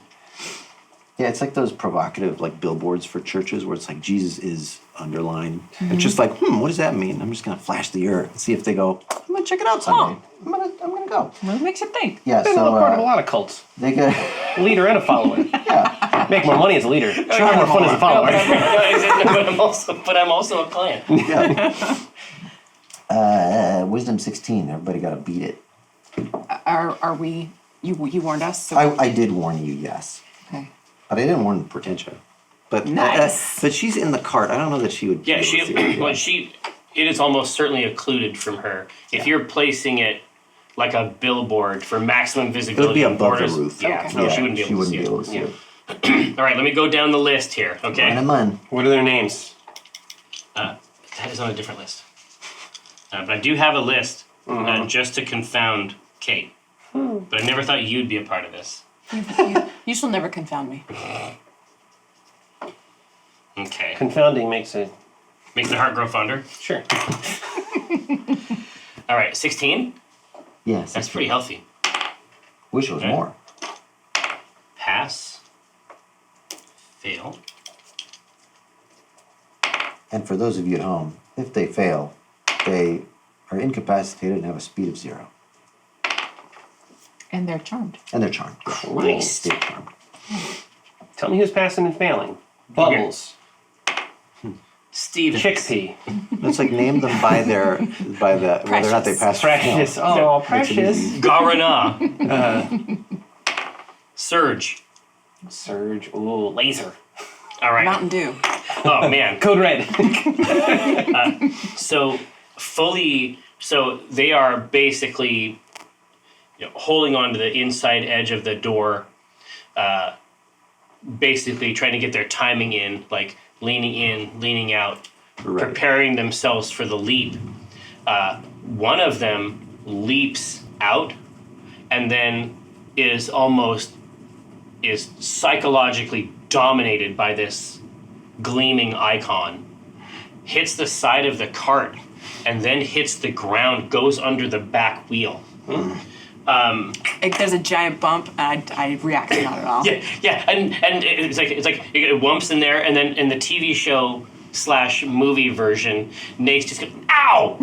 Yeah, it's like those provocative like billboards for churches where it's like Jesus is underlined. It's just like, what does that mean? I'm just gonna flash the earth and see if they go, I'm gonna check it out someday. I'm gonna go. What makes you think? Yeah, Been so a part of a lot of cults. they get Leader and a follower. yeah. Make more money as a leader. Sure, have more fun as a follower. But I'm also a client. Yeah. Wisdom 16. Everybody got to beat it. Are we? You warned us. So I did warn you, yes, okay. but I didn't warn Portentia. But Nice. but she's in the cart. I don't know that she would. Yeah, be able to see it. well, it is almost certainly occluded from her. If you're placing it like a billboard for maximum It visibility, would be on above borders, the roof. Yeah, Okay. no, she wouldn't be able to see it. All right, let me go down the list here. Okay, And I'm What are their names? that is on a different list. But I do have a list just to confound Kate. But I never thought you'd be a part of this. You shall never confound me. Okay, Confounding makes it. makes the heart grow fonder. Sure. All right, 16. Yes, That's pretty healthy. Wish it was Okay. more. Pass. Fail. And for those of you at home, if they fail, they are incapacitated and have a speed of 0. And they're charmed. And they're charmed. Nice. They're charmed. Tell me who's passing and failing. Bubbles. Steven. Chickpea. It's like name them by the whether or not they pass. or fail. Precious. Oh, Makes it precious. easy. Garana. Surge. Surge. Ooh, laser. All right. Mountain Dew. Oh man. Code red. So they are basically holding on to the inside edge of the door, basically trying to get their timing in, like leaning in, leaning out, Right. preparing themselves for the leap. One of them leaps out and then is psychologically dominated by this gleaming icon, hits the side of the cart, and then hits the ground, goes under the back wheel. There's a giant bump, and I reacted not at all. Yeah, and it's like it whumps in there, and then in the TV show / movie version, Nate's just goes, ow!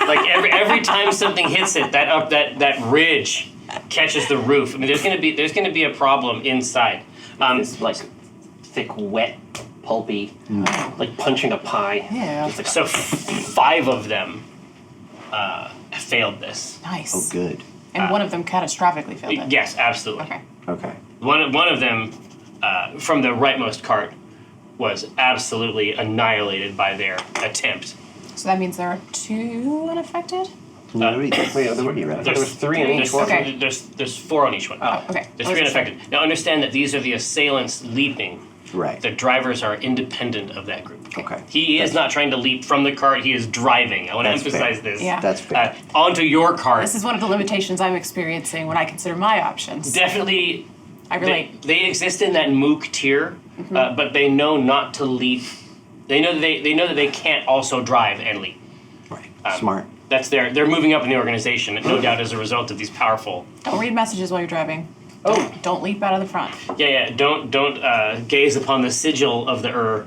Like every time something hits it, that ridge catches the roof. I mean, there's gonna be a problem inside. It's like thick, wet, pulpy, like punching a pie. Yeah. Just like So 5 of them failed this. Nice. Oh, good. And one of them catastrophically failed it. Yes, absolutely. Okay. Okay. One of them from the rightmost cart was absolutely annihilated by their attempt. So that means there are 2 unaffected? Wait, there were 3 in each one. Okay. There's 4 on each one. Oh, okay. There's 3 unaffected. Now understand that these are the assailants leaping. Right. The drivers are independent of that group. Okay. He is not trying to leap from the cart. He is driving. I want to That's emphasize fair. this. Yeah. That's fair. Onto your cart. This is one of the limitations I'm experiencing when I consider my options. Definitely. I relate. They exist in that mook tier, but they know not to leap. They know that they can't also drive and leap. Right. Smart. That's they're moving up in the organization, no doubt as a result of these powerful. Don't read messages while you're driving. Oh. Don't leap out of the front. Yeah. Don't gaze upon the sigil of the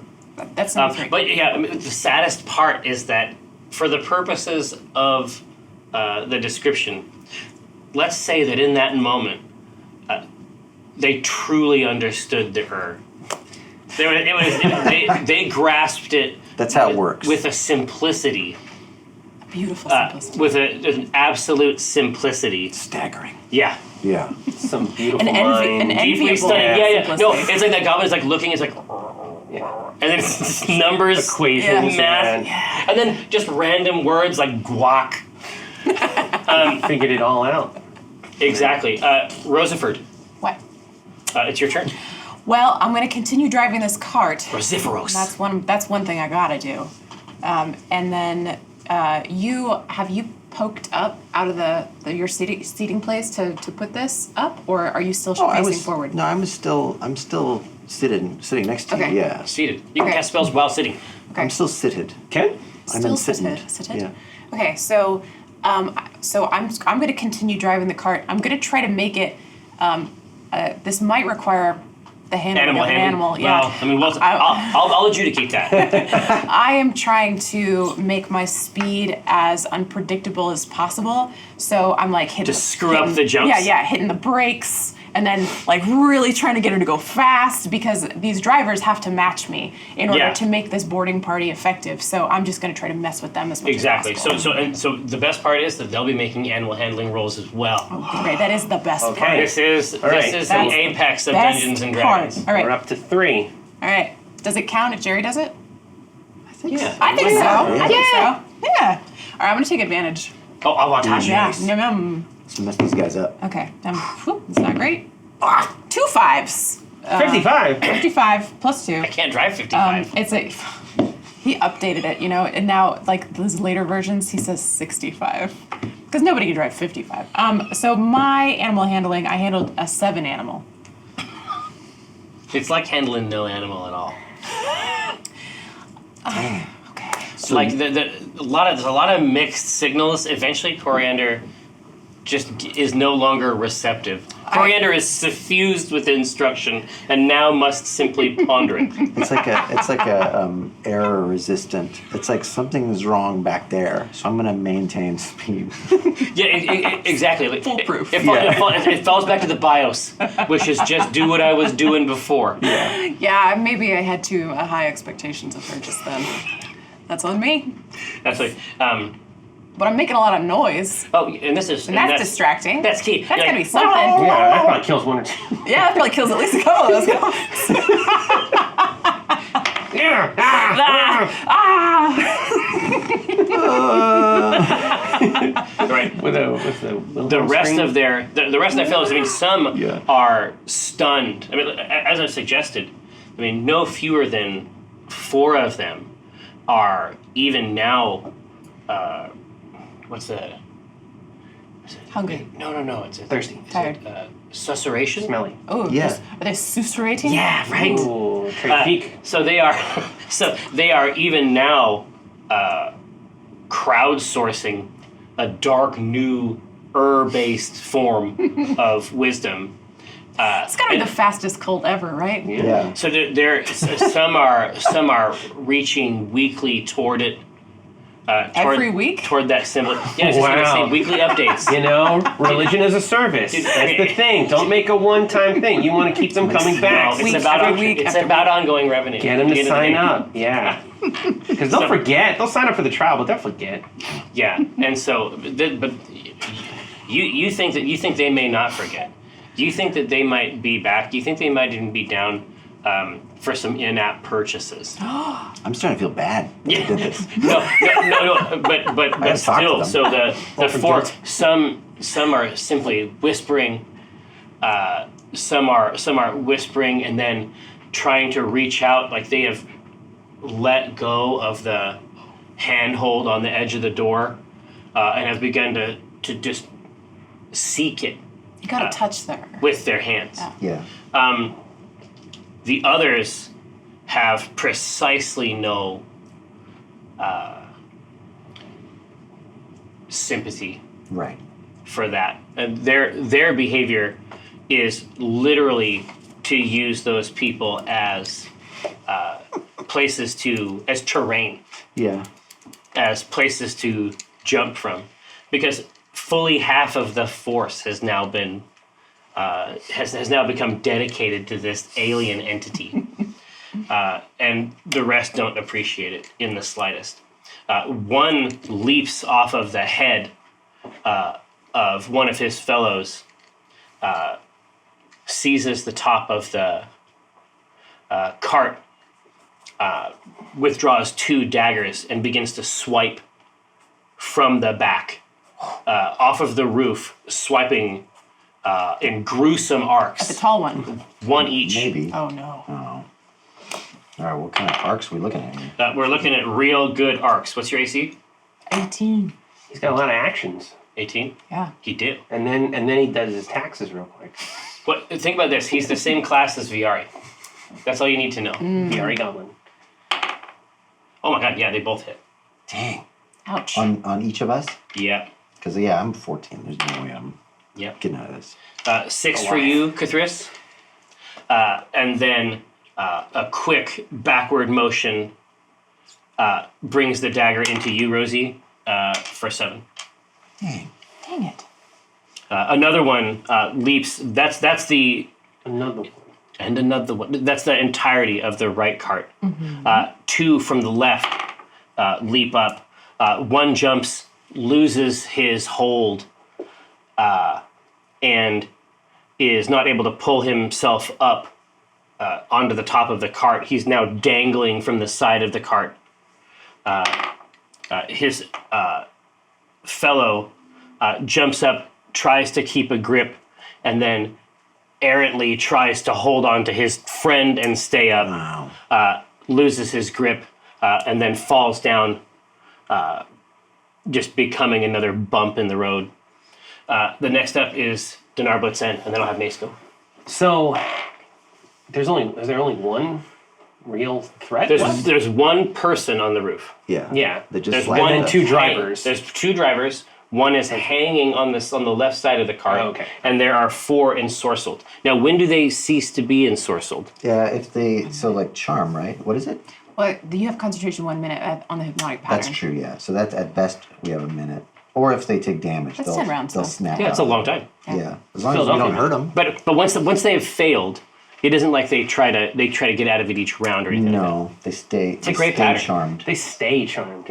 That's number 3. But yeah, I mean, the saddest part is that for the purposes of the description, let's say that in that moment, they truly understood the They grasped it. That's how it works. With a simplicity. Beautiful simplicity. With an absolute simplicity. Staggering. Yeah. Yeah. Some beautiful An mind. Deeply enviable stunning. Yeah. No, simplicity. it's like that goblin's like looking. It's like. Yeah. And then it's just numbers, Equations, math, yeah. and then just random words like guac. Figured it all out. Exactly. Rosiford, What? it's your turn. Well, I'm going to continue driving this cart. Rosiferos. That's one thing I gotta do. And then have you poked up out of your seating place to put this up, or are you still facing forward? No, I'm still sitting next to Okay. you. Yeah. Seated. You can Okay. cast spells while sitting. Okay. I'm still seated. Ken? I'm Still in sitting. seated. Yeah. Okay, so I'm going to continue driving the cart. I'm going to try to make it. This might require The handling Animal of an handling? animal, yeah. Well, I mean, I'll adjudicate that. I am trying to make my speed as unpredictable as possible. So I'm like hitting Just screw up the jumps? Yeah, hitting the brakes and then like really trying to get her to go fast because these drivers have to match me in order to make this boarding party effective. So I'm just going to try to mess with them as much Exactly. as possible. So the best part is that they'll be making animal handling rolls as well. Okay, that is the best part. This is right. the That's apex of best Dungeons and part. Dragons. All right, We're up to 3. all right. Does it count if Jerry does it? Yeah. I think so. I think so. Yeah. All right, I'm going to take advantage. Oh, avantage. Yeah. Yum. Let's mess these guys up. Okay. It's not great. 2 5s. 55. 55 plus 2. I can't drive 55. It's a. He updated it, and now like those later versions, he says 65 because nobody can drive 55. So my animal handling, I handled a 7 animal. It's like handling no animal at all. Okay. Like there's a lot of mixed signals. Eventually, Coriander just is no longer receptive. Coriander is suffused with instruction and now must simply ponder it. It's like a error resistant. It's like something's wrong back there, so I'm gonna maintain speed. Yeah, exactly. Foolproof. It falls back to the BIOS, which is just do what I was doing before. Yeah, maybe I had too high expectations of her just then. That's on me. That's like, But I'm making a lot of noise. oh, and this is And that's distracting. That's key. That's You're gonna be like, something. Yeah, that probably kills 1 or 2. Yeah, that probably kills at least a couple of those guys. right. With The rest of their fellows. I mean, some Yeah. are stunned. I mean, as I suggested, I mean, no fewer than 4 of them are even now. What's the? Hungry. No. It's Thirsty. Tired. Susurration. Smelly. Oh, Yeah. Are they susurrating? Yeah, right. Ooh, trade peak. So they are even now crowdsourcing a dark new based form of wisdom. It's gotta be the fastest cult ever, right? Yeah. So some are reaching weekly toward it. Every week? Toward that symbol. Yeah, it's just gonna say Wow. weekly updates. You know, religion is a service. That's the thing. Don't make a one-time thing. You want to keep them coming back. It's Week about after week it's after about ongoing revenue. Get them At the to end of the sign day. up. Yeah. Because they'll forget. They'll sign up for the trial, but they'll forget. Yeah, and so, but you think they may not forget. Do you think that they might be back? Do you think they might even be down for some in-app purchases? I'm starting to feel bad that I did this. No. But gotta talk to still, them. so the 4 some are simply whispering. Some are whispering and then trying to reach out, like they have let go of the handhold on the edge of the door and have begun to just seek it You gotta touch there. with their hands. Yeah. Yeah. The others have precisely no sympathy Right. for that. And their behavior is literally to use those people as places as terrain, Yeah. as places to jump from, because fully half of the force has now been has now become dedicated to this alien entity, and the rest don't appreciate it in the slightest. One leaps off of the head of one of his fellows, seizes the top of the cart, withdraws 2 daggers, and begins to swipe from the back, off of the roof, swiping in gruesome arcs, The tall one. 1 each. Maybe. Oh no. Oh. All right. What kind of arcs are we looking at here? We're looking at real good arcs. What's your AC? 18. He's got a lot of actions. 18? Yeah. He did. And then he does his taxes real quick. But think about this. He's the same class as Viari. That's all you need to know. Viari Goblin. Oh my god, yeah, they both hit. Dang. Ouch. On each of us? Yeah. Because yeah, I'm 14. There's no way I'm Yep. getting out of this. 6 for you, Cathris. and then a quick backward motion brings the dagger into you, Rosie, for 7. Dang it. Another one leaps. That's the Another one. and another one. That's the entirety of the right cart. 2 from the left leap up. One jumps, loses his hold, and is not able to pull himself up onto the top of the cart. He's now dangling from the side of the cart. His fellow jumps up, tries to keep a grip, and then errantly tries to hold on to his friend and stay up. Loses his grip, and then falls down, just becoming another bump in the road. The next up is Dinar Blitzen, and then I'll have Mace go. So, is there only one real threat? There's one person on the roof. Yeah. Yeah. They just There's slide one and up. 2 drivers. There's 2 drivers. One is hanging on the left side of the cart. Oh, okay. And there are 4 ensorcelled. Now, when do they cease to be ensorcelled? Yeah, if they like charm, right? What is it? Well, you have concentration 1 minute on the hypnotic pattern. That's true. Yeah. So that's at best we have a minute. Or if they take damage, That's they'll 10 rounds, they'll though. snap. Yeah, it's a out. long time. Yeah. As long as we don't Philadelphia. hurt them. But once they have failed, it isn't like they try to get out of it each round or anything. No, they stay. It's a great pattern. Charmed. They stay charmed.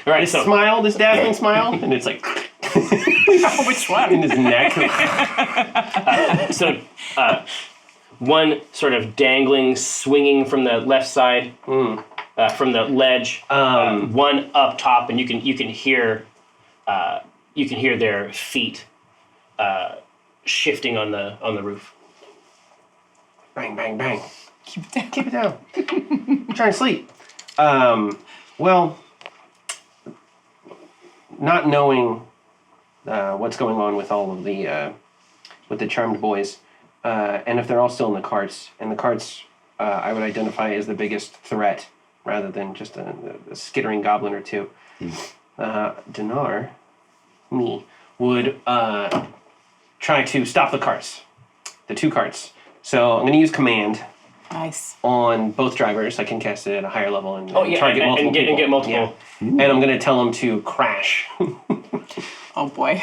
All right, so Smile, this dazzling smile, and it's like Which one? in his neck. So, one sort of dangling, swinging from the left side, from the ledge. One up top, and you can hear their feet shifting on the roof. Bang, bang, bang. Keep it down. Keep it down. I'm trying to sleep. Well, not knowing what's going on with all of the charmed boys, and if they're all still in the carts, and the carts I would identify as the biggest threat rather than just a skittering goblin or 2. Dinar, me, would try to stop the carts, the 2 carts. So I'm going to use command Nice. on both drivers. I can cast it at a higher level and Oh yeah, target multiple and people. get multiple. Yeah. And I'm going to tell them to crash. Oh boy.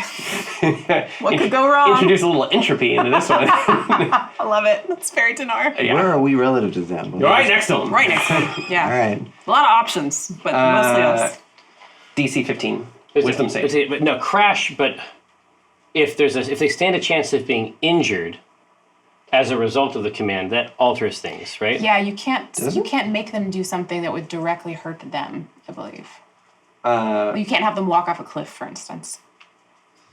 What could go wrong? Introduce a little entropy into this one. I love it. That's very Dinar. Yeah. Where are we relative to them? You're right next to them. Right next to him. Yeah. All right. A lot of options, but mostly us. DC 15. Is Wisdom it- save. is it- but no, crash. But if they stand a chance of being injured as a result of the command, that alters things, right? Yeah, you can't make them do something that would directly hurt them, I believe. You can't have them walk off a cliff, for instance.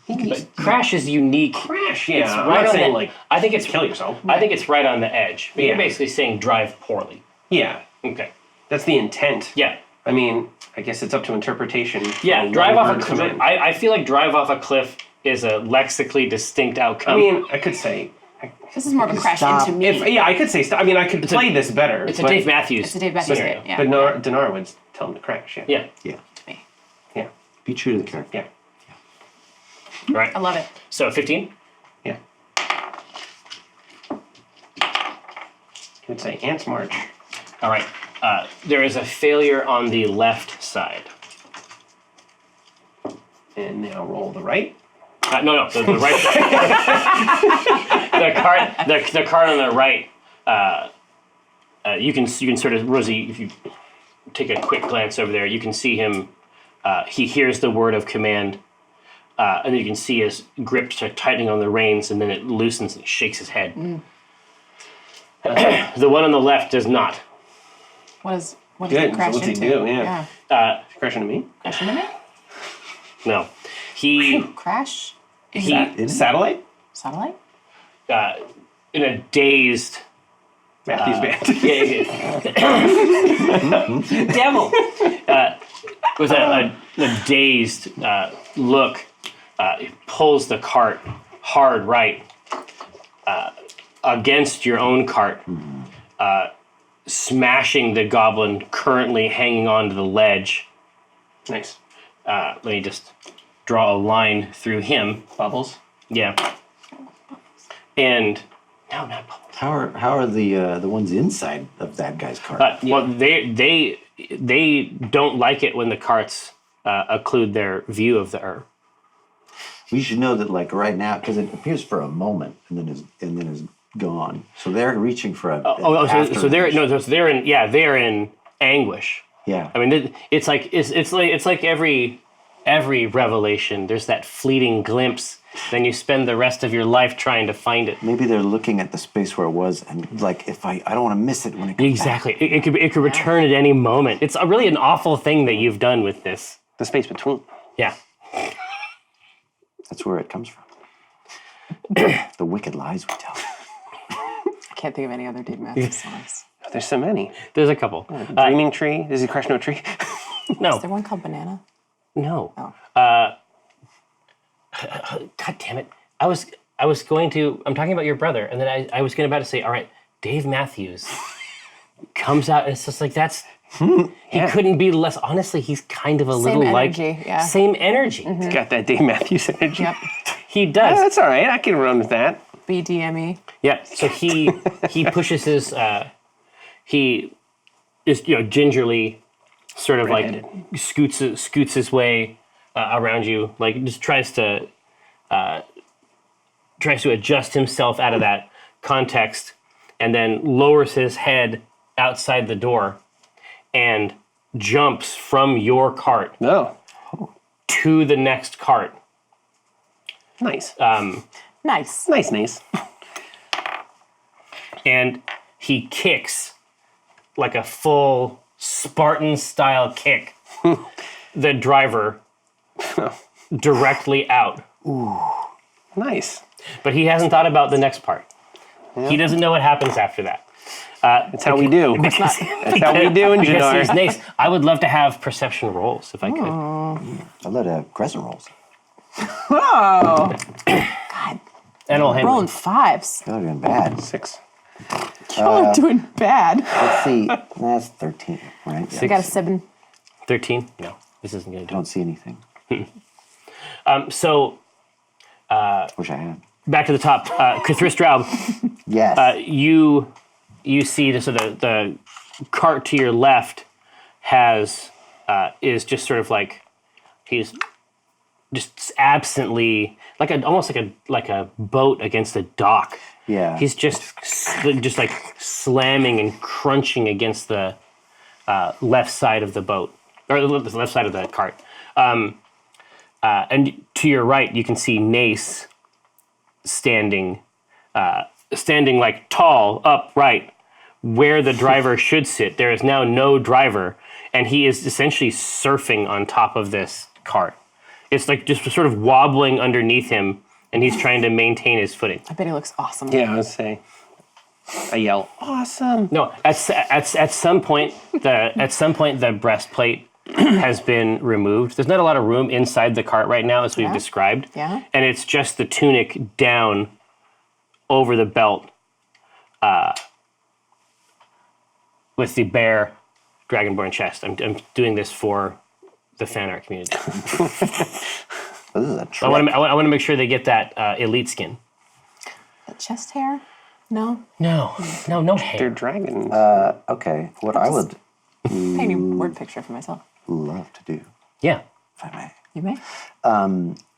But crash is unique. Crash, yeah. It's I'm right not on saying, the, like, I think it's kill yourself. I think it's right on the edge. But Yeah. You're basically saying drive poorly. Yeah. Okay. That's the intent. Yeah. I mean, I guess it's up to interpretation. Yeah. for Drive one off a word cliff. command. I feel like drive off a cliff is a lexically distinct outcome. I mean, I could say... This is more of a crash Stop. into me. I could say... I mean, I could play this better. it's a but- Dave Matthews. It's a Dave Matthews scenario. bit, yeah. But Dinar would tell him to crash, yeah. Yeah. Yeah. Me. Yeah. Be true to the character. Yeah. Right. I love it. So 15. Yeah. He would say ants march. All right. There is a failure on the left side. And now roll the right. No, the right side. the card on the right. You can sort of, Rosie, if you take a quick glance over there, you can see him. He hears the word of command, and then you can see his grip start tightening on the reins, and then it loosens and shakes his head. The one on the left does not. What does Good, it crash so what's he into? do? Yeah. Crash into me? Crash into me? No, he Crash? Satellite? Satellite? in a dazed. Matthew's band. Devil. With a dazed look, he pulls the cart hard right against your own cart, smashing the goblin currently hanging onto the ledge. Nice. Let me just draw a line through him. Bubbles. Yeah. And No, not bubbles. How are the ones inside of that guy's cart? Well, they don't like it when the carts occlude their view of the Ur. We should know that, like right now, because it appears for a moment and then is gone. So they're reaching for a. So they're in anguish. Yeah. I mean, it's like every revelation. There's that fleeting glimpse. Then you spend the rest of your life trying to find it. Maybe they're looking at the space where it was, and like, if I don't want to miss it when it comes Exactly. It could return at any moment. It's really an awful thing that you've done with this. The space between. Yeah. That's where it comes from. The wicked lies we tell. I can't think of any other Dave Matthews songs. There's so many. There's a couple. Dreaming Tree. Does he crush no tree? No. Is there one called Banana? No. Oh. God damn it. I was going to, I'm talking about your brother, and then I was about to say, all right, Dave Matthews comes out, and it's just like, he couldn't be less, honestly, he's kind of a little energy, like, yeah. same energy. He's got that Dave Matthews energy. Yep. He does. Yeah, that's all right. I can run with that. BDME. Yeah, so he pushes his, he is, gingerly sort of like scoots his way around you, like just tries to adjust himself out of that context, and then lowers his head outside the door and jumps from your cart No. to the next cart. Nice. Nice. Nice. And he kicks like a full Spartan-style kick the driver directly out. Nice. But he hasn't thought about the next part. Yeah. He doesn't know what happens after that. That's how we do. That's how we do in Because Jadar. he's nice. I would love to have perception rolls if I could. I'd let a crescent rolls. Whoa. God. And I'll hand Rolling fives. That would have been bad. 6. You're doing bad. Let's see. That's 13, right? Yeah. I got a 7. 13? No, this isn't going I to do don't see anything. So, Wish I had. back to the top. Cthulhu, Yes. you see the cart to your left is just sort of like, he's just absently, almost like a boat against a dock. Yeah. He's just like slamming and crunching against the left side of the boat, or the left side of the cart. And to your right, you can see Nace standing like tall, upright, where the driver should sit. There is now no driver, and he is essentially surfing on top of this cart. It's like just sort of wobbling underneath him, and he's trying to maintain his footing. I bet he looks awesome. Yeah, I would say. I yell, awesome. No, at some point the breastplate has been removed. There's not a lot of room inside the cart right now, as we've described. Yeah. And it's just the tunic down over the belt, with the bare dragonborn chest. I'm doing this for the fan art community. This is a trick. I want to make sure they get that elite skin. The chest hair? No. No They're hair. dragons. Okay, what I would Paint a word picture for myself. love to do, Yeah. if I may. You may.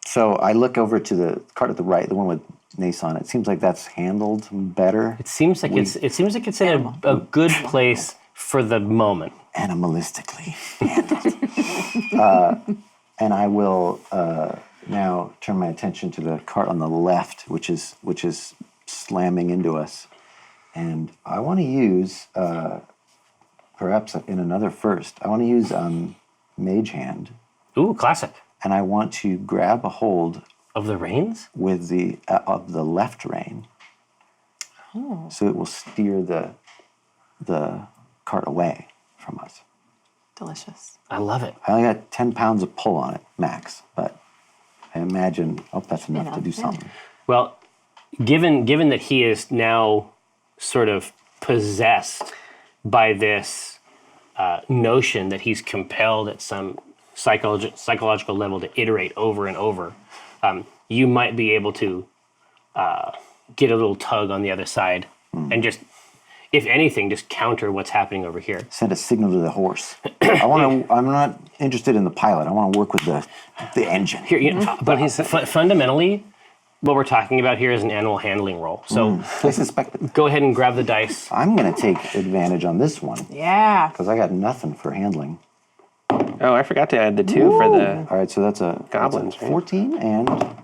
So I look over to the cart at the right, the one with Nace on it. Seems like that's handled better. It seems like it's in a good place for the moment. Animalistically handled. And I will now turn my attention to the cart on the left, which is slamming into us. And I want to use, perhaps in another first, I want to use Mage Hand. Ooh, classic. And I want to grab a hold Of the reins? with the of the left rein, so it will steer the cart away from us. Delicious. I love it. I only got 10 pounds of pull on it, max, but I imagine that's enough to do something. Well, given that he is now sort of possessed by this notion that he's compelled at some psychological level to iterate over and over, you might be able to get a little tug on the other side and just, if anything, just counter what's happening over here. Send a signal to the horse. I'm not interested in the pilot. I want to work with the engine. Here, but fundamentally, what we're talking about here is an animal handling roll. So I suspect that. go ahead and grab the dice. I'm going to take advantage on this one Yeah. because I got nothing for handling. Oh, I forgot to add the 2 for the. All right, so that's a Goblins, that's a right? 14 and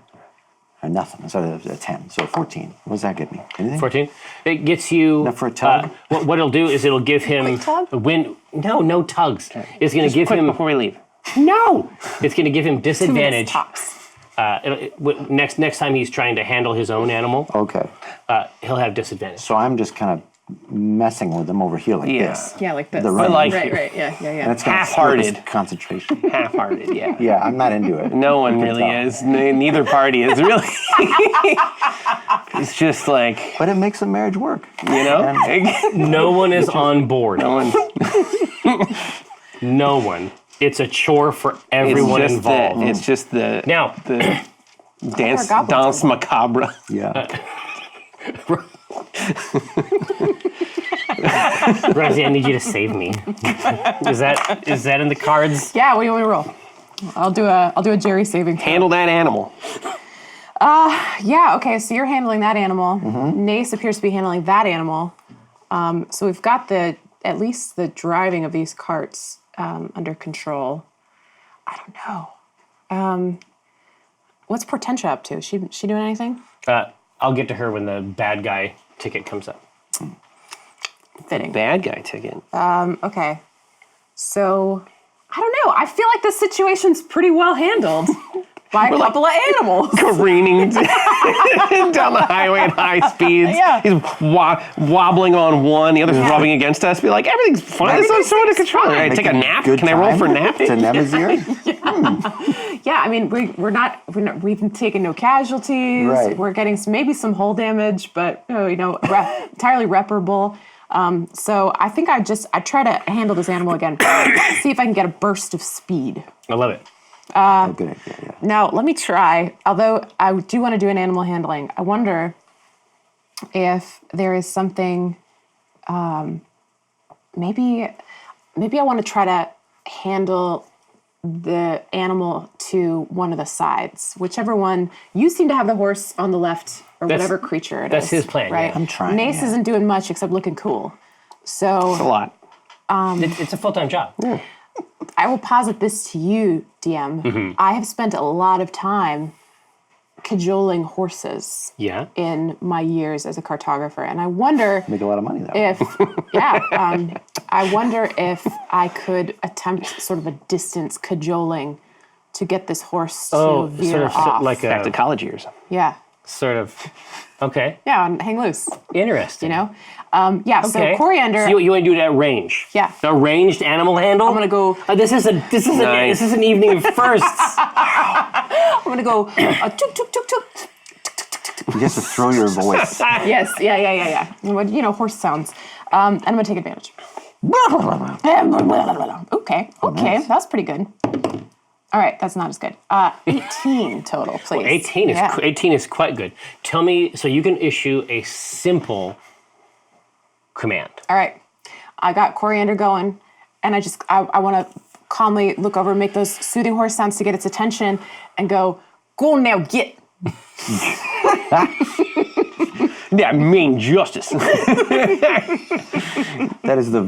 nothing. So a 10. So 14. What does that get me? Anything? 14. It gets you. Enough for a tug? What it'll do is it'll give him a win. No tugs. It's going to give Quick him. before we leave. No! It's going to give him 2 minutes disadvantage. tops. Next time he's trying to handle his own animal, Okay. he'll have disadvantage. So I'm just kind of messing with them over here like Yeah. this. Yeah, like this. The right- like right, you. right. Yeah. And it's gonna Half-hearted. slow his concentration. Half-hearted, yeah. Yeah, I'm not into it. No one You can really tell. is. Neither party is really. It's just like, But it makes the marriage work. you know? No one is on board. No one. No one. It's a chore for everyone it's just involved. It's just the Now, the dance goblins macabre. Yeah. Rosie, I need you to save me. Is that in the cards? Yeah, what do you want me to roll? I'll do a Jerry saving throw. Handle that animal. Yeah, okay, so you're handling that animal. Nace appears to be handling that animal. So we've got at least the driving of these carts under control. I don't know. What's Portentia up to? She doing anything? I'll get to her when the bad guy ticket comes up. Fitting. Bad guy ticket. Okay. So, I don't know. I feel like this situation's pretty well handled by a couple of animals. Careening down the highway at high speeds. Yeah. He's wobbling on one, the other's rubbing against us. Be like, everything's fine. It's so under control. All right, take a nap. Good Can I roll time for nap? to Nemazir? Yeah, I mean, we've taken no casualties. Right. We're getting maybe some hull damage, but entirely reparable. So I think I try to handle this animal again. See if I can get a burst of speed. I love it. Oh, good idea, yeah. Now, let me try. Although I do want to do an animal handling, I wonder if there is something. Maybe I want to try to handle the animal to one of the sides, whichever one. You seem to have the horse on the left, or whatever creature it is. that's his plan, right? yeah. I'm trying, Nace yeah. isn't doing much except looking cool. So A lot. It's a full-time job. I will posit this to you, DM. I have spent a lot of time cajoling horses Yeah. in my years as a cartographer, and I wonder Make a lot of money that way. if, I wonder if I could attempt sort of a distance cajoling to get this horse to veer sort of off. like Back to a college years. yeah, sort of. Okay. yeah, and hang loose, Interesting. you know. Yeah, Okay. so coriander. So you want to do it at range? Yeah. A ranged animal handle. I'm gonna go. This is Nice. an evening of firsts. I'm gonna go. Tuk tuk tuk tuk. You have to throw your voice. Yes, yeah. You know, horse sounds. And I'm gonna take advantage. Okay, nice. that's pretty good. All right, that's not as good. 18 total, please. 18 is quite good. Tell me, so you can issue a simple command. All right, I got coriander going, and I want to calmly look over and make those soothing horse sounds to get its attention, and go now, get. Yeah, mean justice. That is the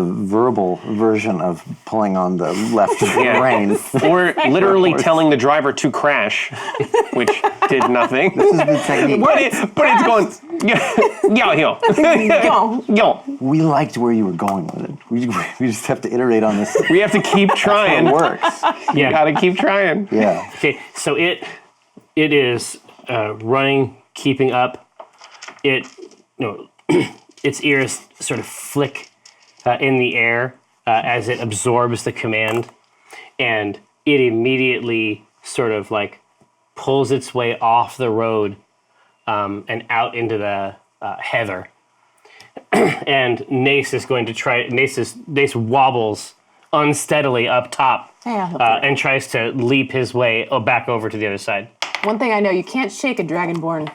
verbal version of pulling on the left rein. Or literally telling the driver to crash, which did nothing. This is the technique. But it's going, yo. We liked where you were going with it. We just have to iterate on this. We have to keep trying. It works. Yeah. Gotta keep trying. Yeah. Okay, so it is running, keeping up. Its ears sort of flick in the air as it absorbs the command, and it immediately sort of like pulls its way off the road and out into the heather. And Nace is going to try. Nace wobbles unsteadily up top and tries to leap his way back over to the other side. One thing I know, you can't shake a dragonborn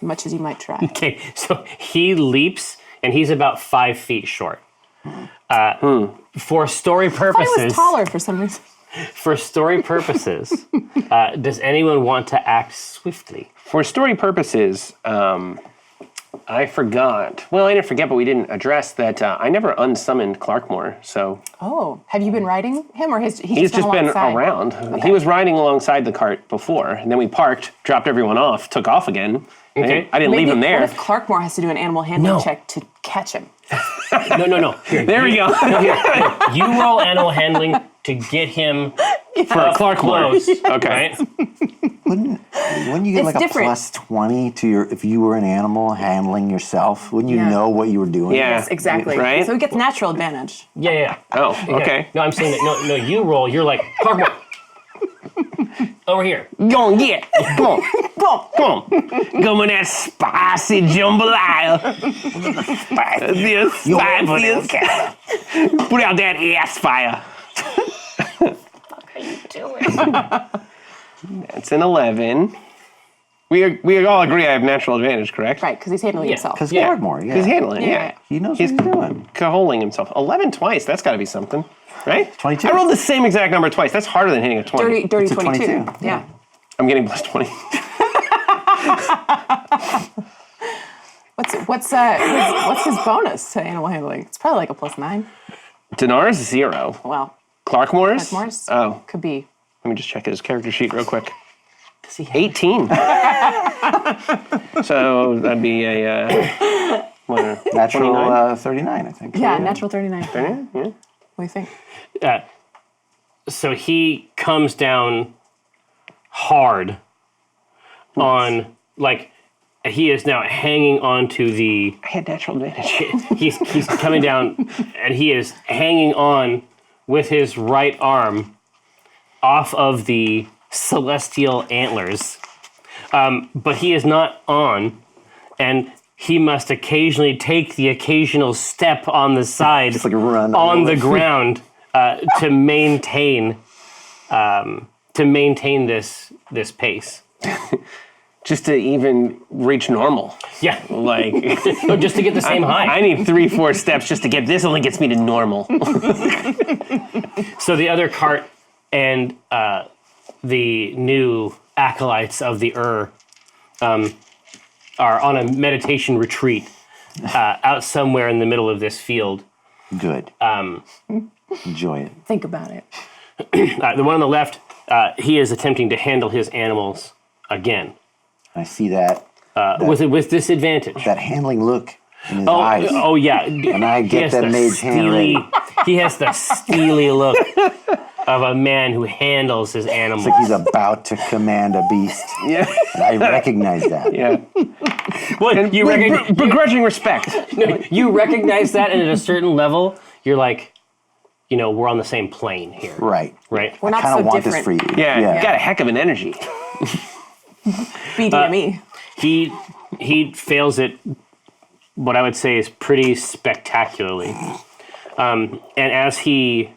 much as you might try. Okay, so he leaps, and he's about 5 feet short. For story I purposes, was taller for some reason. for story purposes, does anyone want to act swiftly? For story purposes, I forgot. Well, I didn't forget, but we didn't address that I never unsummoned Clarkmore, so Oh, have you been riding him, or he's he's just been around. He was riding alongside the cart before, and then we parked, dropped everyone off, took off again. Okay. I didn't leave him there. What if Clarkmore has to do an animal handling check to catch him? No. Here, There we go. you roll animal handling to get him For Clarkmore. close. Okay. Right? Wouldn't you get It's like different. a plus 20 to your if you were an animal handling yourself? Wouldn't you Yeah. know what you were doing? Yeah. Yes, exactly. Right? So he gets natural advantage. Yeah. Oh, okay. No, I'm saying that. No. You roll. You're like Clarkmore. Over here. Go on, get. Come on. Come on. Come on that spicy jambalaya. This spicy. Put out that ass fire. It's an 11. We all agree I have natural advantage, correct? Right, because he's handling himself. Because Yeah. Clarkmore, yeah. He's handling it, yeah. He knows He's what he's doing. cajoling himself. 11 twice, that's got to be something, right? 22. I rolled the same exact number twice. That's harder than hitting a 20. Dirty It's a 22. 22. Yeah. I'm getting plus 20. What's his bonus to animal handling? It's probably like a +9. Dinar's 0. Well, Clarkmore's? Morris Oh, could be. let me just check his character sheet real quick. 18. So that'd be a Natural 39, I think. Yeah, natural 39. Yeah. What do you think? So he comes down hard on, like, he is now hanging onto the. I had natural advantage. He's coming down, and he is hanging on with his right arm off of the celestial antlers. But he is not on, and he must occasionally take the occasional step on the side Just like a run on over. the ground to maintain this pace. Just to even reach normal. Yeah, Like, no, just to get the same height. I need 3-4 steps just to get this. Only gets me to normal. So the other cart and the new acolytes of the are on a meditation retreat out somewhere in the middle of this field. Good. Enjoy it. Think about it. The one on the left, he is attempting to handle his animals again I see that with disadvantage. that handling look in his eyes. Oh yeah, And I He get has that the mage hand ready. He has the steely look of a man who handles his animals. It's like he's about to command a beast. Yeah. And I recognize that. Yeah. What, you recognize? Begrudging respect. You recognize that, and at a certain level, you're like, we're on the same plane here, Right. right? We're not Kind so of want different. this for you. Yeah, got a heck of an energy. BDME. He fails it. What I would say is pretty spectacularly, and as he,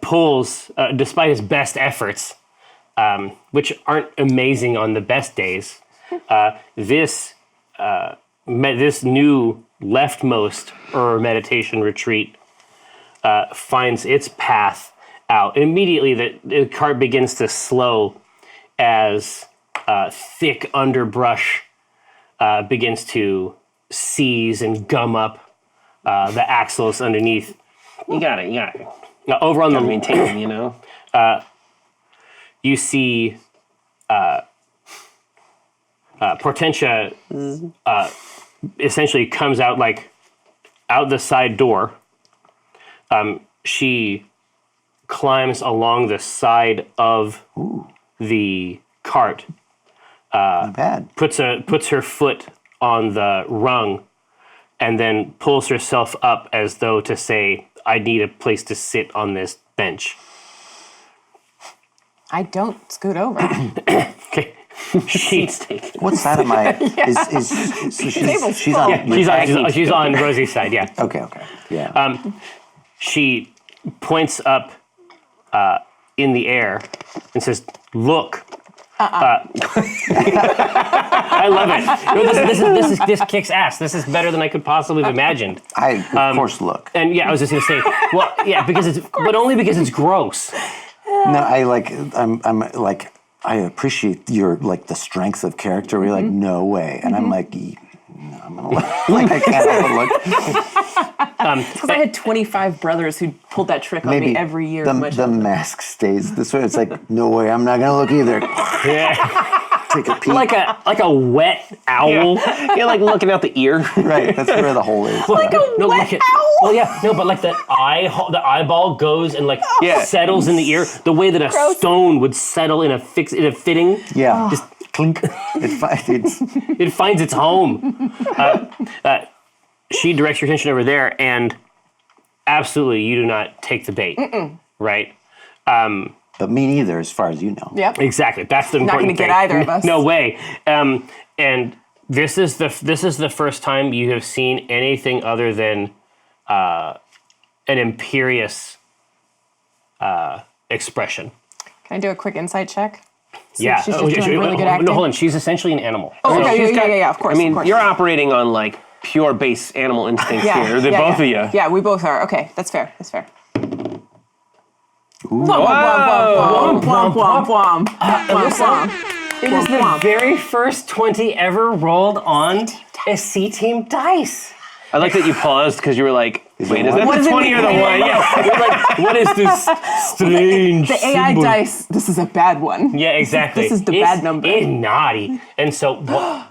pulls, despite his best efforts, which aren't amazing on the best days, this new leftmost meditation retreat finds its path out. Immediately, the cart begins to slow as thick underbrush begins to seize and gum up the axles underneath. You got it. Now, over on the Maintain, you see Portentia essentially comes out out the side door. She climbs along the side of the cart, Not bad. puts her foot on the rung, and then pulls herself up as though to say, I need a place to sit on this bench. I don't scoot over. Okay. What side am I? So she's on. She's on Rosie's side, yeah. Okay. Yeah. She points up in the air and says, look. I love it. No, this kicks ass. This is better than I could possibly have imagined. I of course look. And yeah, I was just gonna say, well, yeah, but only because it's gross. No, I'm like, I appreciate your like the strength of character. You're like, no way, and I'm like, no, I'm gonna look. Like I can't help but look. Because I had 25 brothers who pulled that trick on me every year. The mask stays this way. It's like, no way, I'm not gonna look either. Yeah. Take a peek. Like a wet owl. Yeah. You're like looking out the ear. Right, that's where the hole is. Like a wet owl? Well, yeah, no, but like the eyeball goes and like settles in the ear the way that a stone would settle in a fitting. Yeah. Just clink. It finds its home. She directs your attention over there, and absolutely, you do not take the bait, right? But me neither, as far as you know. Yep. Exactly. That's the Not important going to thing. get either of us. No way. And this is the first time you have seen anything other than an imperious expression. Can I do a quick insight check? See Yeah. if she's just doing really good acting. No, hold on. She's essentially an animal. Oh, okay, she's yeah, of course. I mean, of course. you're operating on like pure base animal instincts here. Both of you. Yeah, we both are. Okay, that's fair. That's fair. It is the very first 20 ever rolled on a C-team dice. I like that you paused because you were like, wait, is that What the does it 20 or the mean? 1? Yeah. You're like, what is this strange The AI symbol? dice, this is a bad one. Yeah, exactly. This is the bad number. It's naughty. And so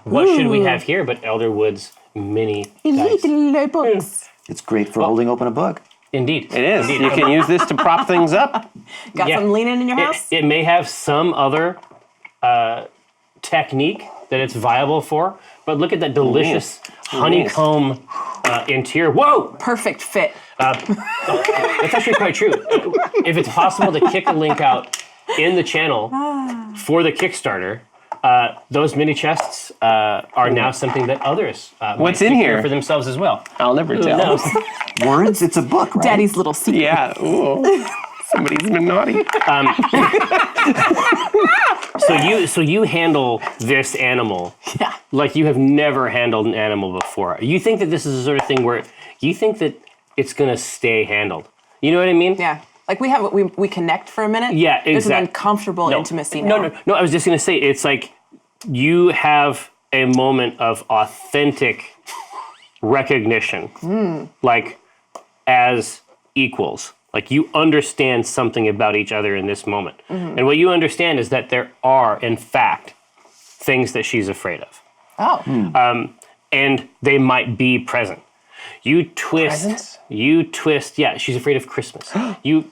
what should we have here but Elderwood's mini dice? Little books. It's great for holding open a book. Indeed. It is. You can use this to prop things up. Got Yeah. some leaning in your house? It may have some other technique that it's viable for, but look at that delicious honeycomb interior. Whoa! Perfect fit. That's actually quite true. If it's possible to kick a link out in the channel for the Kickstarter, those mini chests are now something that others What's might in secure here? for themselves as well. I'll never Who tell. knows? Words? It's a book, right? Daddy's little secret. Yeah. Ooh. Somebody's been naughty. So you handle this animal Yeah. like you have never handled an animal before. You think that this is the sort of thing where you think that it's gonna stay handled. You know what I mean? Yeah. Like we connect for a minute. Yeah, There's an exactly. uncomfortable intimacy now. No. I was just gonna say it's like you have a moment of authentic recognition, like as equals. Like you understand something about each other in this moment, and what you understand is that there are, in fact, things that she's afraid of, Oh. and they might be present. You twist. Presents? You twist. Yeah, she's afraid of Christmas. you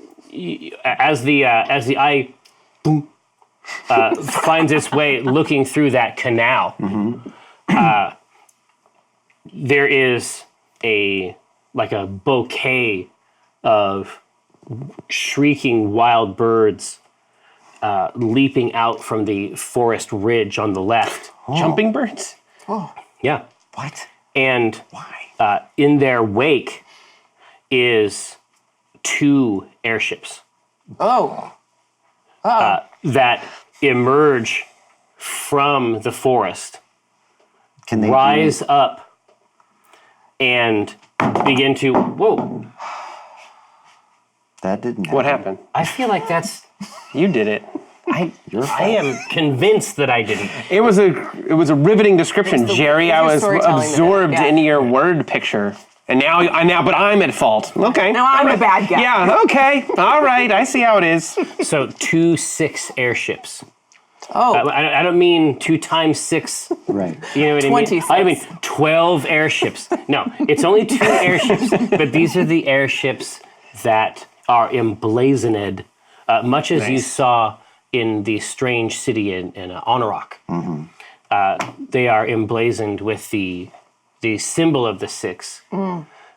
as the eye finds its way looking through that canal, there is a bouquet of shrieking wild birds leaping out from the forest ridge on the left. Jumping birds? Yeah. What? And Why? in their wake is 2 airships Oh. that emerge from the forest, Can they rise up, and begin to, whoa. That didn't happen. What happened? I feel like that's, You did it. I am convinced that I didn't. It was a riveting description, Jerry. I it was was storytelling that- absorbed yeah. into your word picture. And but I'm at fault. Okay. Now I'm a bad guy. Yeah, okay. All right, I see how it is. So 2 6 airships. Oh. I don't mean 2 times 6. Right. You know what I mean? 26. I mean 12 airships. No, it's only 2 airships, but these are the airships that are emblazoned, much as you saw in the strange city in Honorok. They are emblazoned with the symbol of the 6,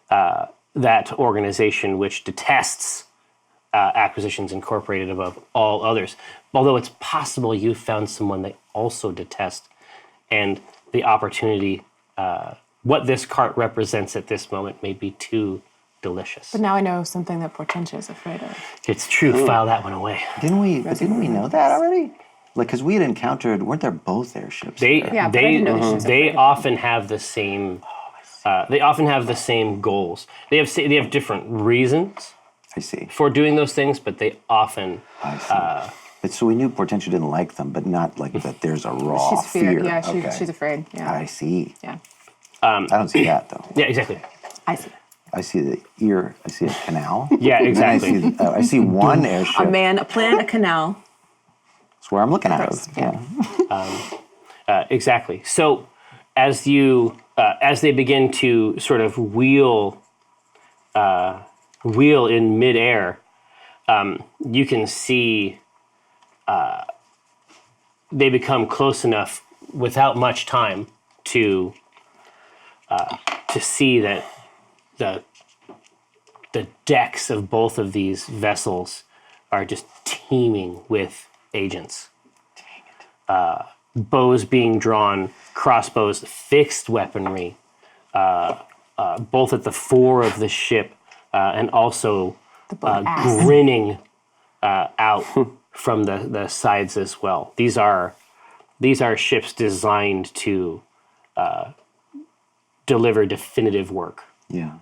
that organization which detests Acquisitions Incorporated above all others. Although it's possible you found someone they also detest, and the opportunity, what this cart represents at this moment may be too delicious. But now I know something that Portentia is afraid of. It's true. File that one away. Didn't we know that already? Like, because we had encountered, weren't there both airships? They there? Yeah, but I didn't know that she was they afraid of often have the same. They often have the same goals. They have different reasons I see. for doing those things, but they often. I see. But so we knew Portentia didn't like them, but not like that there's a raw She's fear. Yeah, Okay. she's afraid. Yeah. I see. Yeah. I don't see that, though. Yeah, exactly. I see. I see the ear. I see a canal. Yeah, And then exactly. I see one airship. A plan, a canal. That's where I'm looking at it. Yeah. Exactly. So, as they begin to sort of wheel in midair, you can see they become close enough without much time to see that the decks of both of these vessels are just teeming with agents. Bows being drawn, crossbows, fixed weaponry, both at the fore of the ship and also grinning out from the sides as well. These are ships designed to deliver definitive work. Yeah.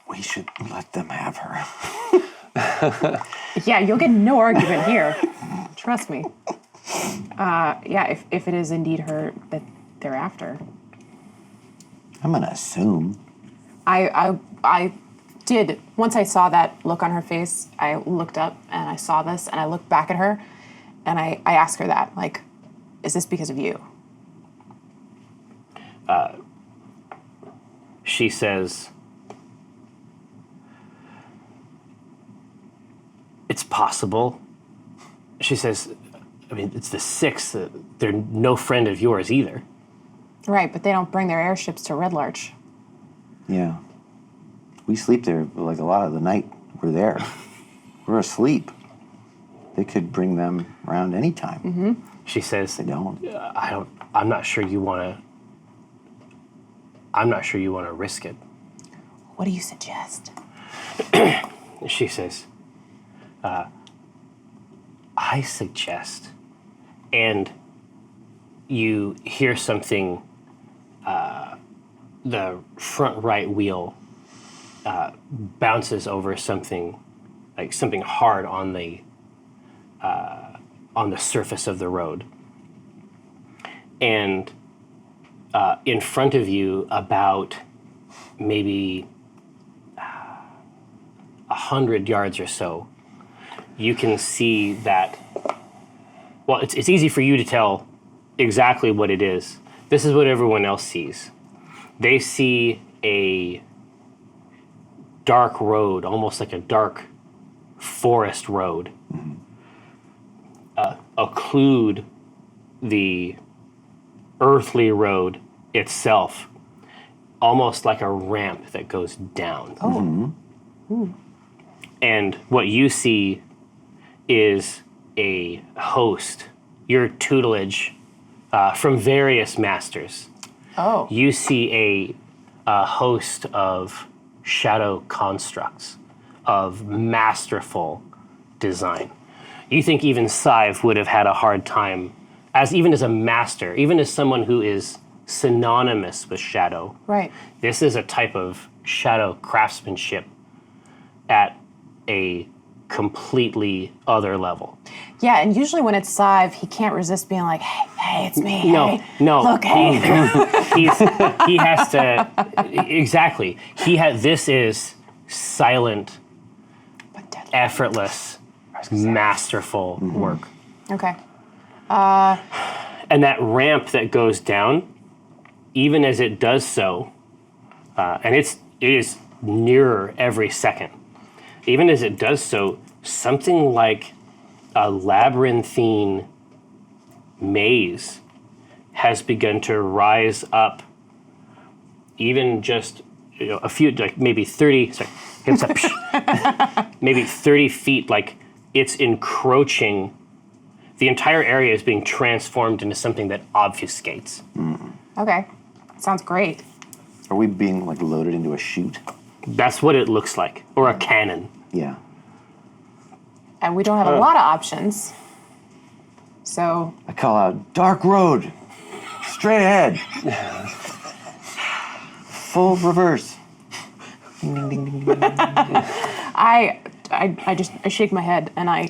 We should let them have her. Yeah, you'll get no argument here. Trust me. Yeah, if it is indeed her that they're after. I'm gonna assume. I did, once I saw that look on her face, I looked up and I saw this and I looked back at her and I asked her that, like, is this because of you? She says, "It's possible." She says, "I mean, it's the Sixth. They're no friend of yours either." Right, but they don't bring their airships to Red Larch. Yeah. We sleep there like a lot of the night we're there. We're asleep. They could bring them around anytime. Mm-hmm. She says, They don't. I'm not sure you want to risk it." What do you suggest? She says, "I suggest," and you hear something. The front right wheel bounces over something hard on the surface of the road, and in front of you, about maybe 100 yards or so, you can see that. Well, it's easy for you to tell exactly what it is. This is what everyone else sees. They see a dark road, almost like a dark forest road, occlude the earthly road itself, almost like a ramp that goes down. Oh. And what you see is a host, your tutelage from various masters. Oh. You see a host of shadow constructs of masterful design. You think even Sive would have had a hard time, even as a master, even as someone who is synonymous with shadow. Right. This is a type of shadow craftsmanship at a completely other level. Yeah, and usually when it's Sive, he can't resist being like, hey, it's me. No, hey, no. Look, hey. He has to, exactly. This is silent, effortless, masterful work. Okay. And that ramp that goes down, even as it does so, and it is nearer every second, even as it does so, something like a labyrinthine maze has begun to rise up, even just a few, like maybe 30, maybe 30 feet, like it's encroaching. The entire area is being transformed into something that obfuscates. Okay. Sounds great. Are we being like loaded into a chute? That's what it looks like, or a cannon. Yeah. and we don't have a lot of options. So I call out, dark road, straight ahead. Full reverse. Ding, ding, ding, ding, ding. I shake my head and I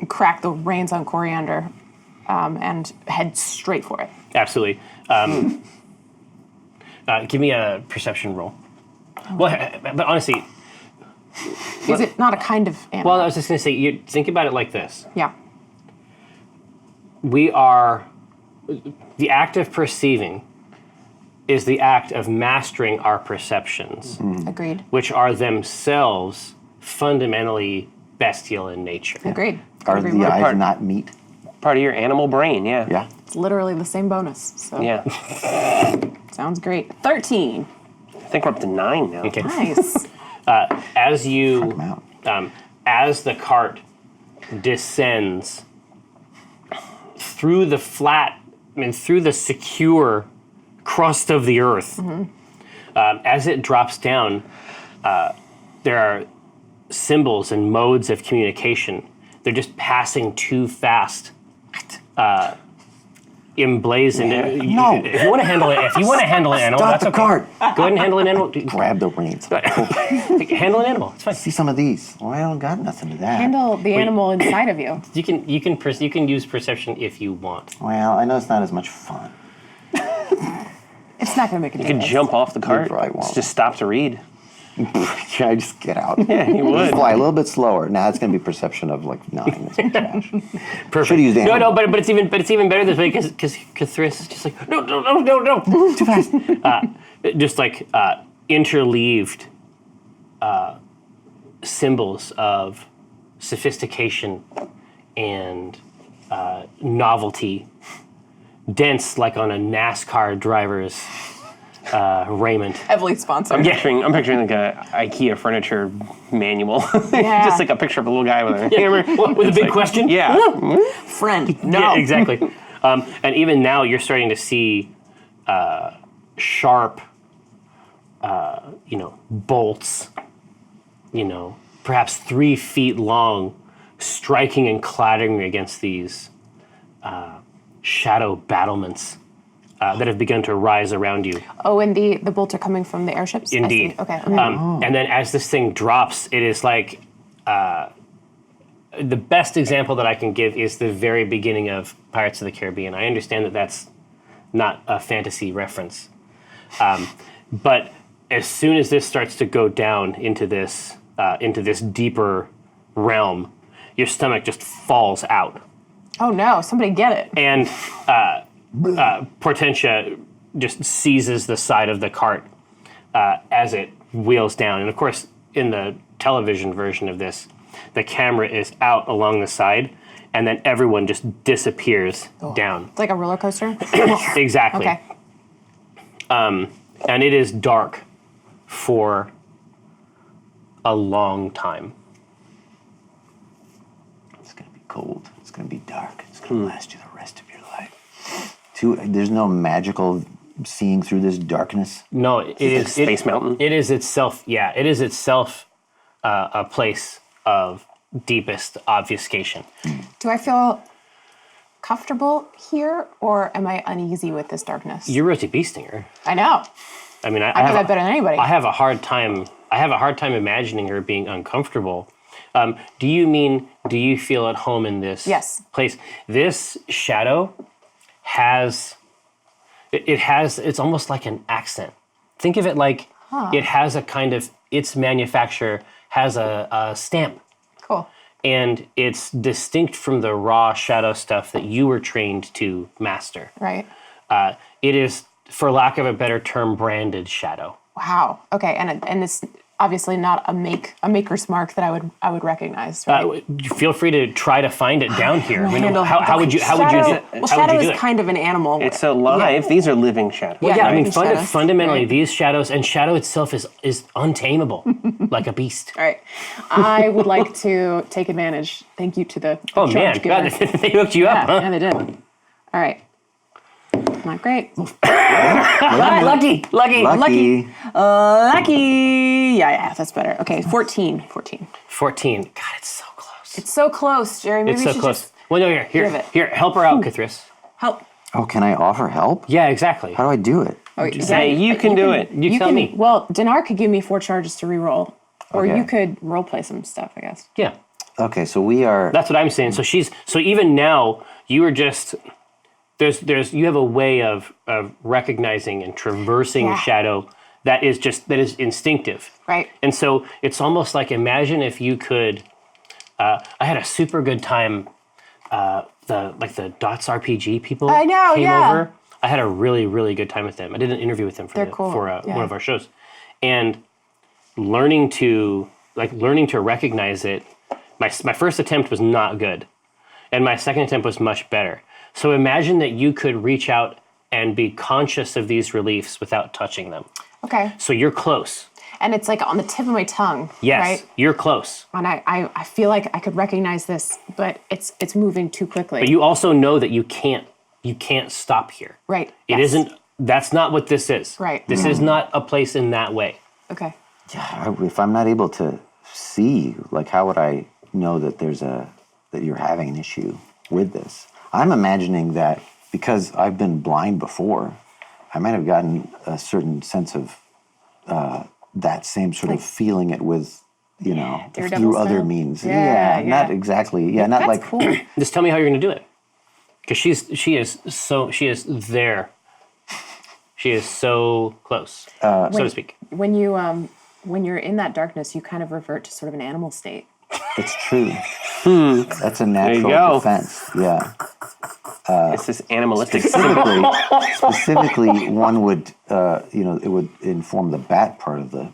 crack the reins on Coriander and head straight for it. Absolutely. Give me a perception roll. Well, but honestly, Is it not a kind of animal? well, I was just going to say, you think about it like this. Yeah. The act of perceiving is the act of mastering our perceptions, Agreed. which are themselves fundamentally bestial in nature. Agreed. Are Agree the with eyes that. not meat? Part of your animal brain, yeah. Yeah. It's literally the same bonus. So Yeah. sounds great. 13. I think we're up to 9 now. Okay. Nice. As you, Come out. as the cart descends through the through the secure crust of the earth, as it drops down, there are symbols and modes of communication. They're just passing too fast. Emblazoned. No. If you want to handle it, animal, Stop that's the okay. cart. Go ahead and handle an animal. Grab the reins. Handle an animal. It's fine. See some of these. Well, I don't got nothing to that. Handle the animal inside of you. You can use perception if you want. Well, I know it's not as much fun. It's not going to make a You could difference. jump off the cart. probably won't. Just stop to read. Can I just get out? Yeah, you would. Just fly a little bit slower. Now it's going to be perception of like 9. It's trash. Perfect. Should've used no, animal. but it's even better this way because Cthulhu is just like no, Too fast. just like interleaved symbols of sophistication and novelty, dense like on a NASCAR driver's raiment. Heavily sponsored. I'm picturing like a IKEA furniture manual. Yeah. Just like a picture of a little guy with a hammer. With a big question. Yeah. Friend. No. Yeah, exactly. And even now, you're starting to see sharp, bolts, perhaps 3 feet long, striking and clattering against these shadow battlements that have begun to rise around you. Oh, and the bolts are coming from the airships? I see. Indeed. Okay. And then as this thing drops, it is like the best example that I can give is the very beginning of Pirates of the Caribbean. I understand that that's not a fantasy reference. But as soon as this starts to go down into this deeper realm, your stomach just falls out. Oh no, somebody get it. And Portentia just seizes the side of the cart as it wheels down. And of course, in the television version of this, the camera is out along the side, and then everyone just disappears down. It's like a roller coaster? Exactly. Okay. And it is dark for a long time. It's going to be cold. It's going to be dark. It's going to last you the rest of your life. There's no magical seeing through this darkness. No, it is Space Mountain. It is itself. Yeah, it is itself a place of deepest obfuscation. Do I feel comfortable here, or am I uneasy with this darkness? You're Rosie Beestinger. I know. I mean, I know that better than anybody. I have a hard time imagining her being uncomfortable. Do you feel at home in this Yes. place? This shadow has, it's almost like an accent. Think of it like it has a kind of, its manufacturer has a stamp. Cool. And it's distinct from the raw shadow stuff that you were trained to master. Right. It is, for lack of a better term, branded shadow. Wow. Okay. And it's obviously not a maker's mark that I would recognize. Right? Feel free to try to find it down here. I mean, Handle- how would you do it? Well, How would shadow you do is it? kind of an animal. It's alive. Yeah. These are living shadows. Yeah. I mean, living shadows. fundamentally, Right. these shadows and shadow itself is untamable, like a beast. All right. I would like to take advantage. Thank you to the Oh man, charge giver. God, they hooked you up, huh? Yeah, they did. All right. Not great. Lucky. Lucky. Yeah, that's better. Okay, 14. 14. God, it's so close. close. It's so close, Jerry. Maybe It's we so should close. just Well, no, give it. here, help her out, Kithris. help. Oh, can I offer help? Yeah, exactly. How do I do it? Oh, Say, you can do it. You tell me. Well, Dinar could give me 4 charges to re-roll, or Okay. you could role play some stuff, I guess. Yeah, Okay, so we are. that's what I'm saying. So even now, you are just you have a way of recognizing and traversing Yeah. shadow that is instinctive. Right. And so it's almost like, imagine if you could. I had a super good time. The Dots RPG people I know, came yeah. over. I had a really, really good time with them. I did an interview with them They're cool, for yeah. one of our shows, and learning to recognize it. My first attempt was not good, and my second attempt was much better. So imagine that you could reach out and be conscious of these reliefs without touching them. Okay. So you're close. And it's like on the tip of my tongue. Yes, Right? you're close. And I feel like I could recognize this, but it's moving too quickly. But you also know that you can't stop here. Right. It yes. isn't. That's not what this is. Right. This is not a place in that way. Okay. If I'm not able to see, like, how would I know that that you're having an issue with this? I'm imagining that because I've been blind before, I might have gotten a certain sense of that same sort of feeling it with, Daredevil through other style? means. Yeah, Not exactly. Yeah, not That's like. cool. Just tell me how you're going to do it. Because she is there. She is so close, so to speak. When you're in that darkness, you kind of revert to sort of an animal state. It's true. That's a natural go. defense. Yeah. It's this animalistic. Specifically, one would, it would inform the bat part of the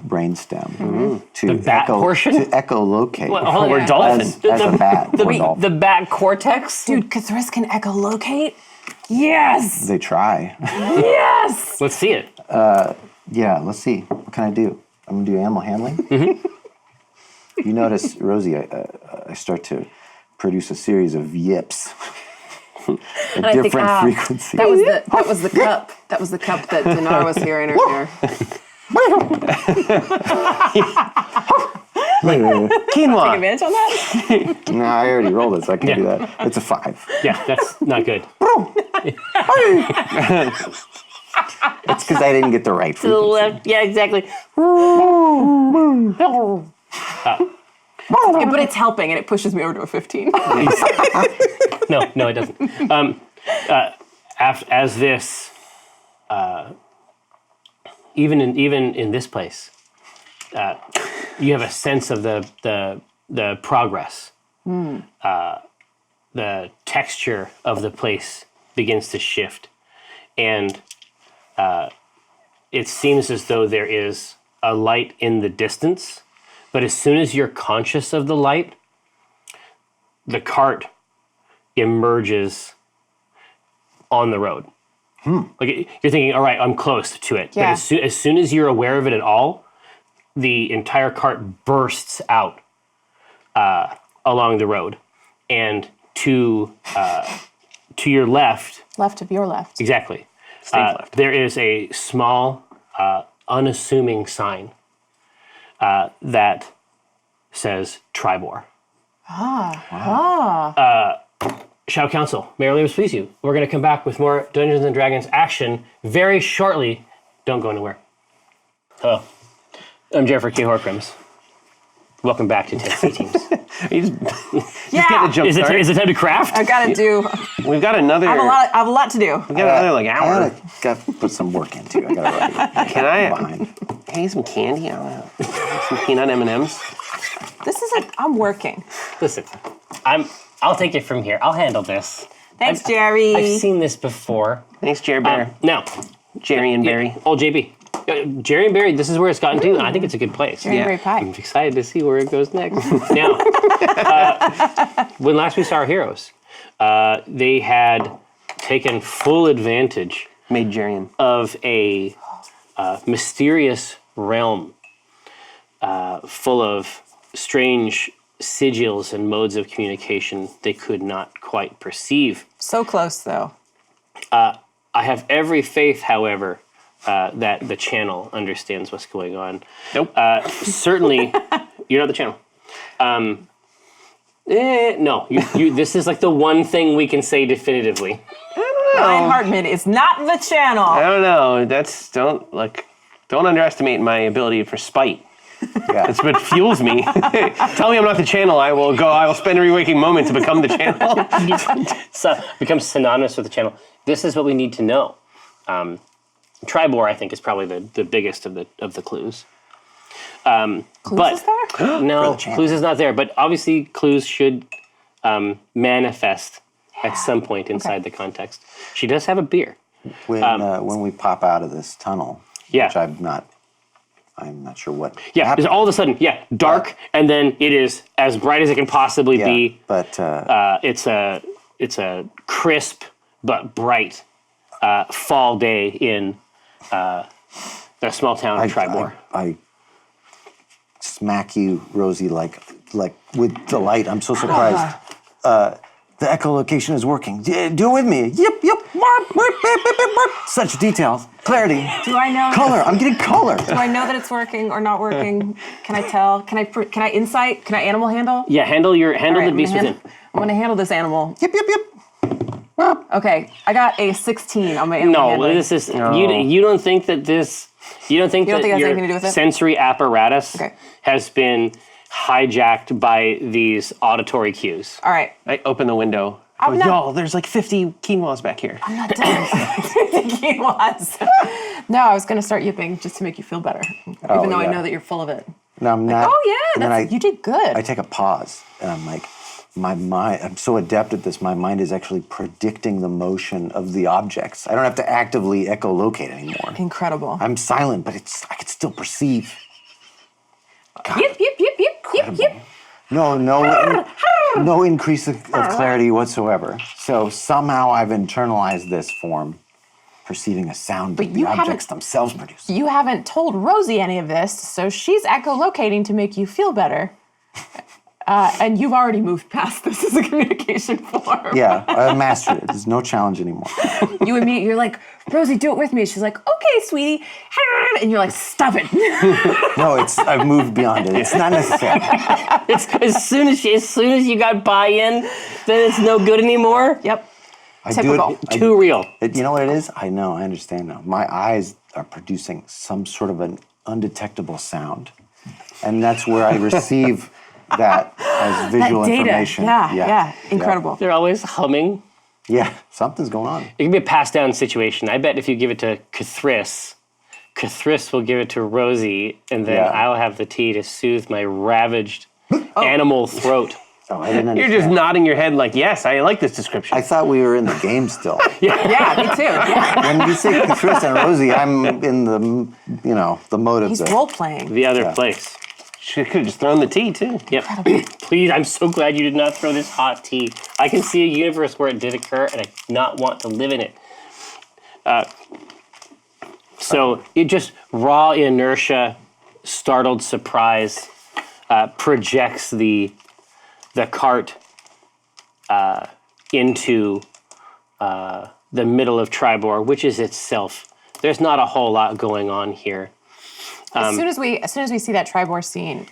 brainstem to The bat portion? to echolocate Or dolphin. as a bat. or dolphin. The back cortex. Dude, Kithris can echolocate? Yes! They try. Yes! Let's see it. Yeah, let's see. What can I do? I'm gonna do animal handling. You notice, Rosie, I start to produce a series of yips. At I think, different frequencies. That was the cup. That was the cup that Dinar was hearing earlier. Quinoa. Advantage on that? No, I already rolled it, so I can't do that. It's a 5. Yeah, that's not good. It's because I didn't get the right frequency. Yeah, exactly. Yeah, but it's helping, and it pushes me over to a 15. No, it doesn't. As this, even in this place, you have a sense of the progress. The texture of the place begins to shift, and it seems as though there is a light in the distance. But as soon as you're conscious of the light, the cart emerges on the road. Like you're thinking, all right, I'm close to it. Yeah. But as soon as you're aware of it at all, the entire cart bursts out along the road, and to your left, Left of your left. exactly, left. there is a small, unassuming sign that says Tribor. Shadow Council, may our labors please you. We're going to come back with more Dungeons & Dragons action very shortly. Don't go anywhere. Hello, I'm Jeffrey K. Horcrims. Welcome back to Tennessee Teams. Yeah! Jump Is it time to craft? I gotta do. We've got another. I have a lot to do. We've got another hour. Got to put some work into. I gotta Can I behind. can I get some candy? I don't know. Some peanut M&Ms. I'm working. Listen, I'll take it from here. I'll handle this. Thanks, Jerry. I've seen this before. Thanks, Jerry Bear. Now, Jerry and Barry. old JB. Jerry and Barry, this is where it's gotten to, and I think it's a good place. Jerry and Barry I'm pie. excited to see where it goes next. Now, when last we saw our heroes, they had taken full advantage Made Jerry of a mysterious realm full of strange sigils and modes of communication they could not quite perceive. So close, though. I have every faith, however, that the channel understands what's going on. Nope. Certainly, you're not the channel. No, you. This is like the one thing we can say definitively. Ryan Hartman is not the channel. I don't know. Don't underestimate my ability for spite. Yeah. That's what fuels me. Tell me I'm not the channel. I will spend every waking moment to become the channel. So becomes synonymous with the channel. This is what we need to know. Tribor, I think, is probably the biggest of the clues. Clues is there? No, clues is not there. But obviously, clues should manifest at some point inside the context. She does have a beer. When we pop out of this tunnel, Yeah. which I'm not sure what. Yeah, happened. it's all of a sudden, dark, and then it is as bright as it can possibly be. But It's a crisp but bright fall day in the small town of Tribor. I smack you, Rosie, like with delight. I'm so surprised. The echolocation is working. Do it with me. Yep. Such detail, clarity, Do I know? color. I'm getting color. Do I know that it's working or not working? Can I tell? Can I insight? Can I animal handle? Yeah, handle All the right, beast within. I'm gonna handle this animal. Yep. Okay, I got a 16 on my animal No, handling. this is you don't think that this you don't think You don't that think it has your anything to do with it? sensory apparatus Okay. has been hijacked by these auditory cues. All right, I open the window. I'm not- Y'all, there's like 50 quinoas back here. I'm not done. He was. No, I was gonna start yipping just to make you feel better, even though I yeah. know that you're full of it. No, I'm not. Oh yeah, and then you did good. I take a pause, and I'm like, my mind. I'm so adept at this. My mind is actually predicting the motion of the objects. I don't have to actively echolocate anymore. Incredible. I'm silent, but I can still perceive. Yip. No increase of clarity whatsoever. So somehow I've internalized this form, perceiving a sound that the you objects haven't- themselves produce. You haven't told Rosie any of this, so she's echolocating to make you feel better. And you've already moved past this as a communication form. Yeah, I mastered it. There's no challenge anymore. You're like, Rosie, do it with me. She's like, okay, sweetie. And you're like, stop it. No, I've moved beyond it. It's not necessary. It's as soon as you got buy-in, then it's no good anymore. Yep. I Typical. do it. Too real. You know what it is? I know. I understand now. My eyes are producing some sort of an undetectable sound, and that's where I receive that as visual That data. information. Yeah. Incredible. They're always humming. Yeah, something's going on. It can be a passed down situation. I bet if you give it to Cathris will give it to Rosie, and then Yeah. I'll have the tea to soothe my ravaged animal throat. Oh, I didn't You're understand. just nodding your head like, yes, I like this description. I thought we were in the game still. Yeah, me too. Yeah. When you say Chris and Rosie, I'm in the mode of He's the. role playing. The other place. She could have just thrown the tea, too. Yep. Please, I'm so glad you did not throw this hot tea. I can see a universe where it did occur, and I do not want to live in it. So it just raw inertia, startled surprise, projects the cart into the middle of Tribor, which is itself. There's not a whole lot going on here. As soon as we see that Tribor sign,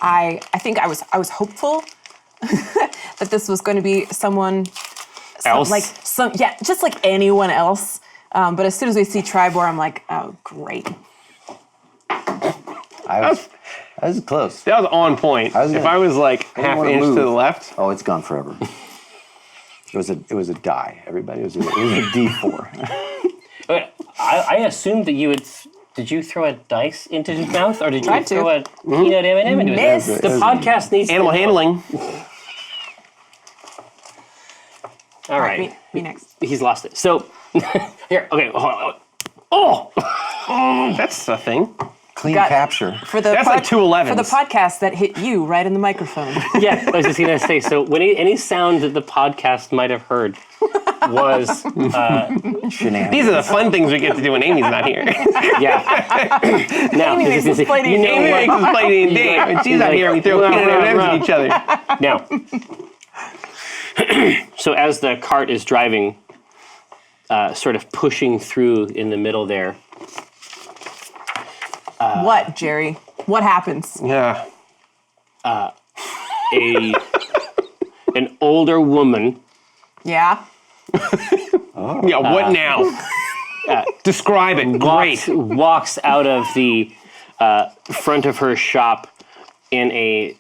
I think I was hopeful that this was going to be someone Else? just like anyone else. But as soon as we see Tribor, I'm like, oh great. I was close. That was on point. If I was like half wanna inch move. to the left, Oh, it's gone forever. It was a die, everybody. It was a D4. Okay, I assumed that you would. Did you throw a dice into his mouth, or did you Tried to. throw a peanut M&M into his Missed. mouth? The podcast needs animal to know. handling. All right. Me next. He's lost it. So, here, okay. Oh! That's a thing. Clean Got- capture. For the That's like 2 11s. For the podcast that hit you right in the microphone. Yeah, I was just going to say, so when any sound that the podcast might have heard was, Shenanigans. These are the fun things we get to do when Amy's not here. yeah. Now, Amy I makes was just us gonna play say, you D&D. know Amy what? makes us play D&D. When she's not here, we throw Rah, peanut rah, M&Ms rah. at each other. Now, so as the cart is driving, sort of pushing through in the middle there, What, Jerry? What happens? Yeah. a an older woman Yeah. Yeah, what now? Describe it. Great. walks out of the front of her shop in a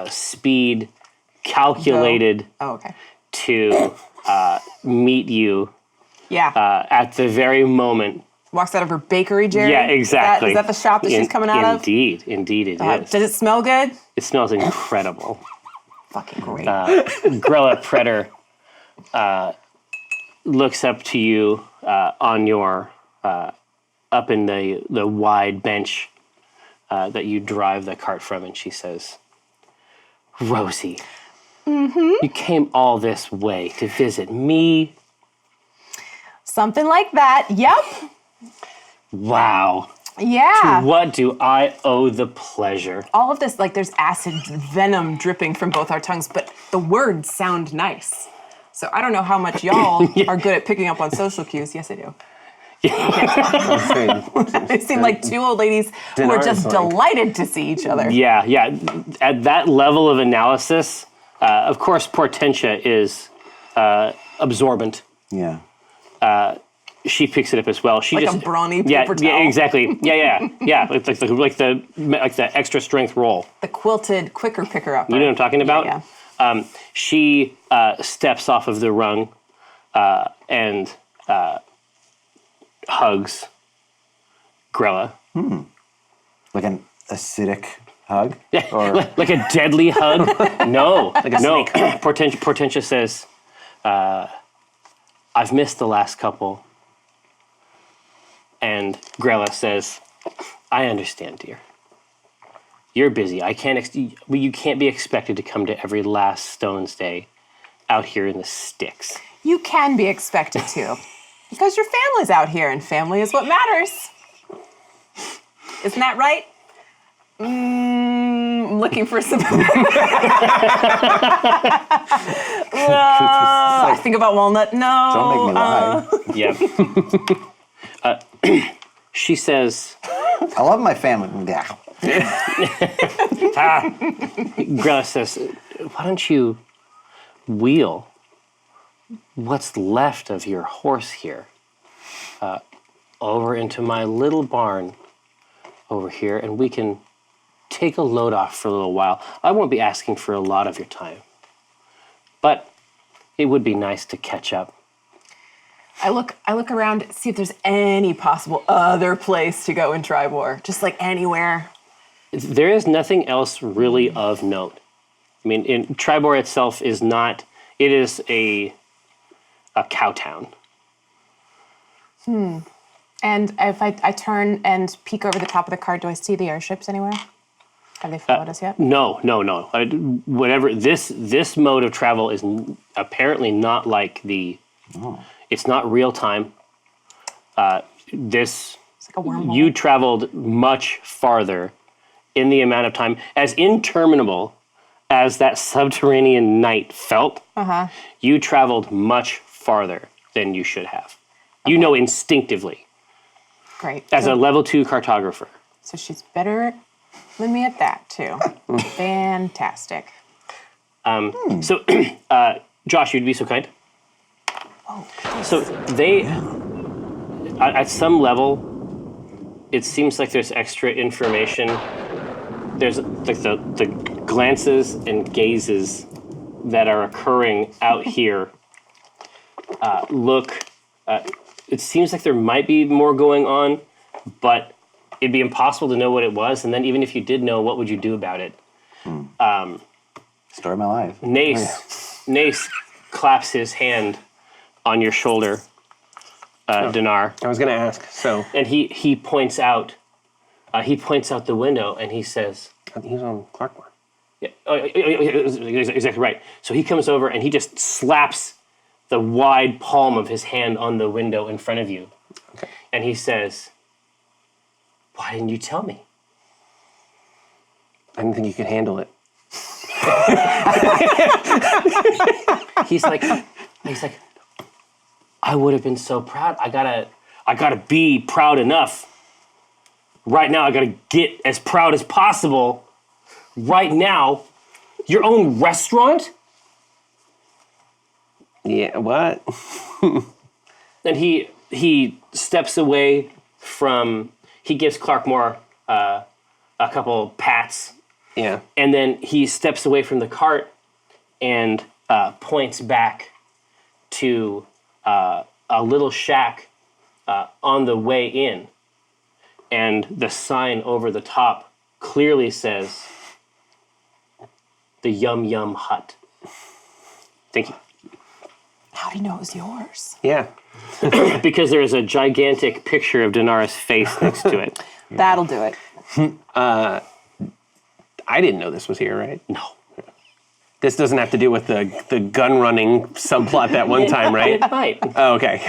speed calculated Oh, okay. to meet you Yeah. at the very moment. Walks out of her bakery, Jerry. Yeah, exactly. Is that the shop that she's coming out of? Indeed it is. Does it smell good? It smells incredible. Fucking great. Grella Predator looks up to you on your up in the wide bench that you drive the cart from, and she says, "Rosie, you came all this way to visit me? Something like that. Yep. Wow. Yeah. What do I owe the pleasure?" All of this, like there's acid venom dripping from both our tongues, but the words sound nice. So I don't know how much y'all are good at picking up on social cues. Yes, I do. They seem like two old ladies who are just delighted to see each other. Yeah. At that level of analysis, of course, Portentia is absorbent. Yeah. She picks it up as well. She Like just a brawny paper yeah, towel. exactly. Yeah. Like the extra strength roll. The quilted quicker picker up. You know what I'm talking about? Yeah. She steps off of the rung and hugs Grella. Like an acidic hug? Or like a deadly hug? No, no. Portentia says, "I've missed the last couple." And Grella says, "I understand, dear. You're busy. You can't be expected to come to every last Stone's Day out here in the sticks." You can be expected to. Because your family's out here, and family is what matters. Isn't that right? I'm looking for some. I think about walnut. No. Don't make me lie. Yeah. She says, I love my family. Yeah. Grella says, "Why don't you wheel what's left of your horse here over into my little barn over here, and we can take a load off for a little while. I won't be asking for a lot of your time, but it would be nice to catch up." I look around, see if there's any possible other place to go in Tribor. Just like anywhere. There is nothing else really of note. I mean, Tribor itself is not. It is a cow town. And if I turn and peek over the top of the cart, do I see the airships anywhere? Have they followed us yet? No. Whatever this mode of travel is apparently not like the. It's not real time. This It's like a wormhole. you traveled much farther in the amount of time, as interminable as that subterranean night felt. You traveled much farther than you should have. You know instinctively, Great. as a level 2 cartographer. So she's better than me at that, too. Fantastic. So, Josh, you'd be so kind. So they, at some level, it seems like there's extra information. There's like the glances and gazes that are occurring out here. It seems like there might be more going on, but it'd be impossible to know what it was. And then even if you did know, what would you do about it? Story of my life. Nace claps his hand on your shoulder, Dinar, I was going to ask. So and he points out the window, and he says, he's on Clarkmore. "Yeah, exactly right." So he comes over and he just slaps the wide palm of his hand on the window in front of you, Okay. and he says, "Why didn't you tell me?" I didn't think you could handle it. He's like, "I would have been so proud. I gotta be proud enough. Right now, I gotta get as proud as possible. Right now, your own restaurant? Yeah, what? And he steps away from. He gives Clark Moore a couple pats, Yeah. and then he steps away from the cart and points back to a little shack on the way in, and the sign over the top clearly says the Yum Yum Hut. Thank you. How do you know it was yours? Yeah. Because there is a gigantic picture of Dinara's face next to it. That'll do it. I didn't know this was here, right? No. This doesn't have to do with the gun running subplot that one time, right? It might. Oh, okay.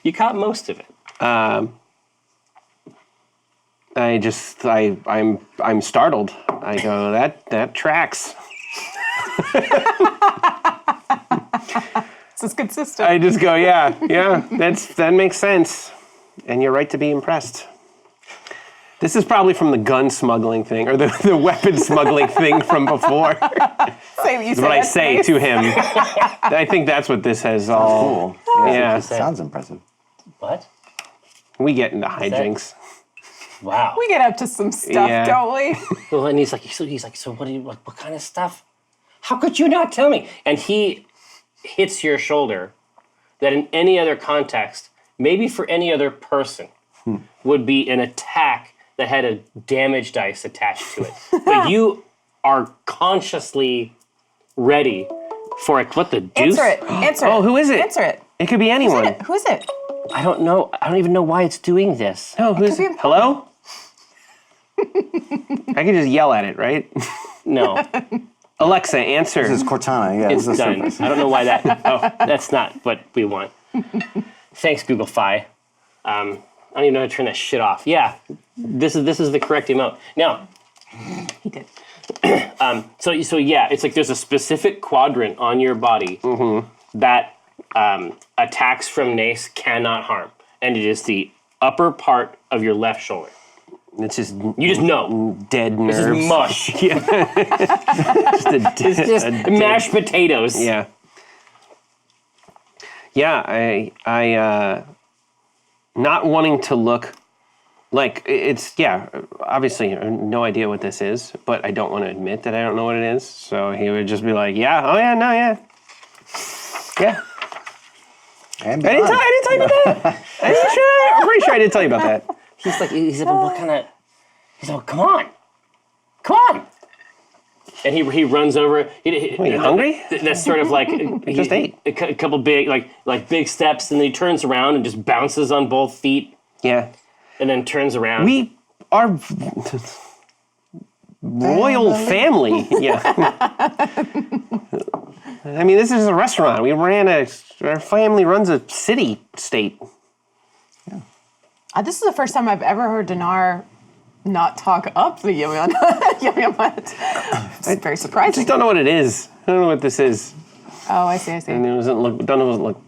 You caught most of it. I'm startled. I go, that tracks. This is consistent. I just go, yeah, that makes sense. And you're right to be impressed. This is probably from the gun smuggling thing, or the weapon smuggling thing from before. Say what you Is what I that's say nice. to him. I think that's what this has all. Cool. Yeah. Sounds impressive. What? We get into hijinks. Wow. We get up to some stuff, Yeah. don't we? Well, and he's like, so what kind of stuff? How could you not tell me? And he hits your shoulder that in any other context, maybe for any other person, would be an attack that had a damage dice attached to it. But you are consciously ready for it. What the deuce? Answer it. Answer it. Oh, who is it? Answer it. It could be anyone. Who is it? I don't know. I don't even know why it's doing this. Oh, who's could be it? Hello? I can just yell at it, right? No, Alexa, answer. This is Cortana, yeah. it's this is done. surprise. I don't know why that. Oh, that's not what we want. Thanks, Google Fi. I don't even know how to turn that shit off. Yeah, this is the correct emote. Now, He did. so yeah, it's like there's a specific quadrant on your body that attacks from Nace cannot harm, and it is the upper part of your left shoulder. It's just You just know. dead nerves. This is mush. It's It's just mashed potatoes. Yeah. Yeah, I not wanting to look like it's, obviously no idea what this is, but I don't want to admit that I don't know what it is. So he would just be like, yeah, oh yeah, no, yeah. Yeah. And I didn't tell you about that. I'm pretty sure I didn't tell you about that. He's like, well, what kind of? He's like, come on. And he runs over. You hungry? That's sort of like just ate. a couple big like big steps, and then he turns around and just bounces on both feet, Yeah. and then turns around. We are royal family. Yeah. I mean, this is a restaurant. Our family runs a city state. This is the first time I've ever heard Dinar not talk up the Yum Yum Hut. It's very I surprising. just don't know what it is. I don't know what this is. Oh, I see. And it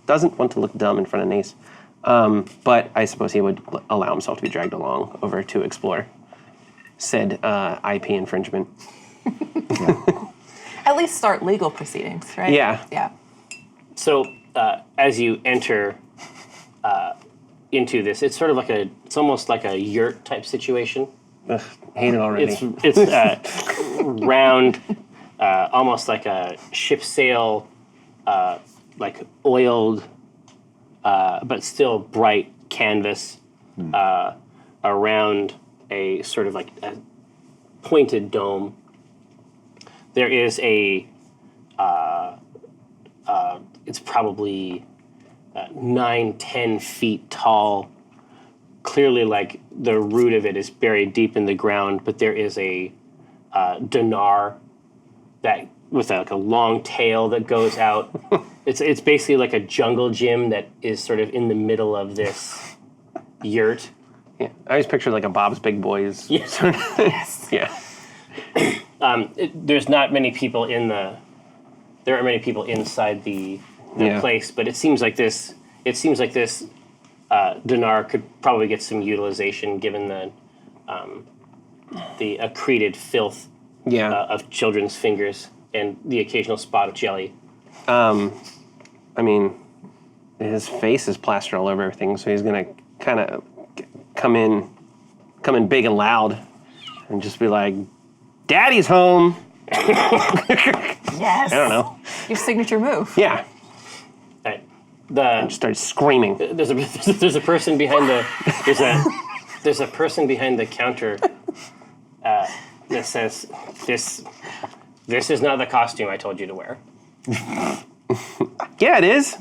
doesn't want to look dumb in front of Nace. But I suppose he would allow himself to be dragged along over to explore said IP infringement. At least start legal proceedings, right? Yeah. Yeah. So as you enter into this, it's sort of like it's almost like a yurt type situation. Ugh, hate it already. It's round, almost like a ship sail, like oiled, but still bright canvas around a sort of like a pointed dome. There is it's probably 9-10 feet tall. Clearly, like the root of it is buried deep in the ground, but there is a dinar that with like a long tail that goes out. It's basically like a jungle gym that is sort of in the middle of this yurt. Yeah. I always picture like a Bob's Big Boys. Yeah. Sort of. Yes. Yeah. There's not many people there aren't many people inside the place, but it seems like this dinar could probably get some utilization given the accreted filth Yeah. of children's fingers and the occasional spot of jelly I mean, his face is plastered all over everything, so he's gonna kind of come in big and loud, and just be like, "Daddy's home." Yes. I don't know. Your signature move. Yeah, Right. The just started screaming. there's a person behind the there's a person behind the counter that says this is not the costume I told you to wear. Yeah, it is.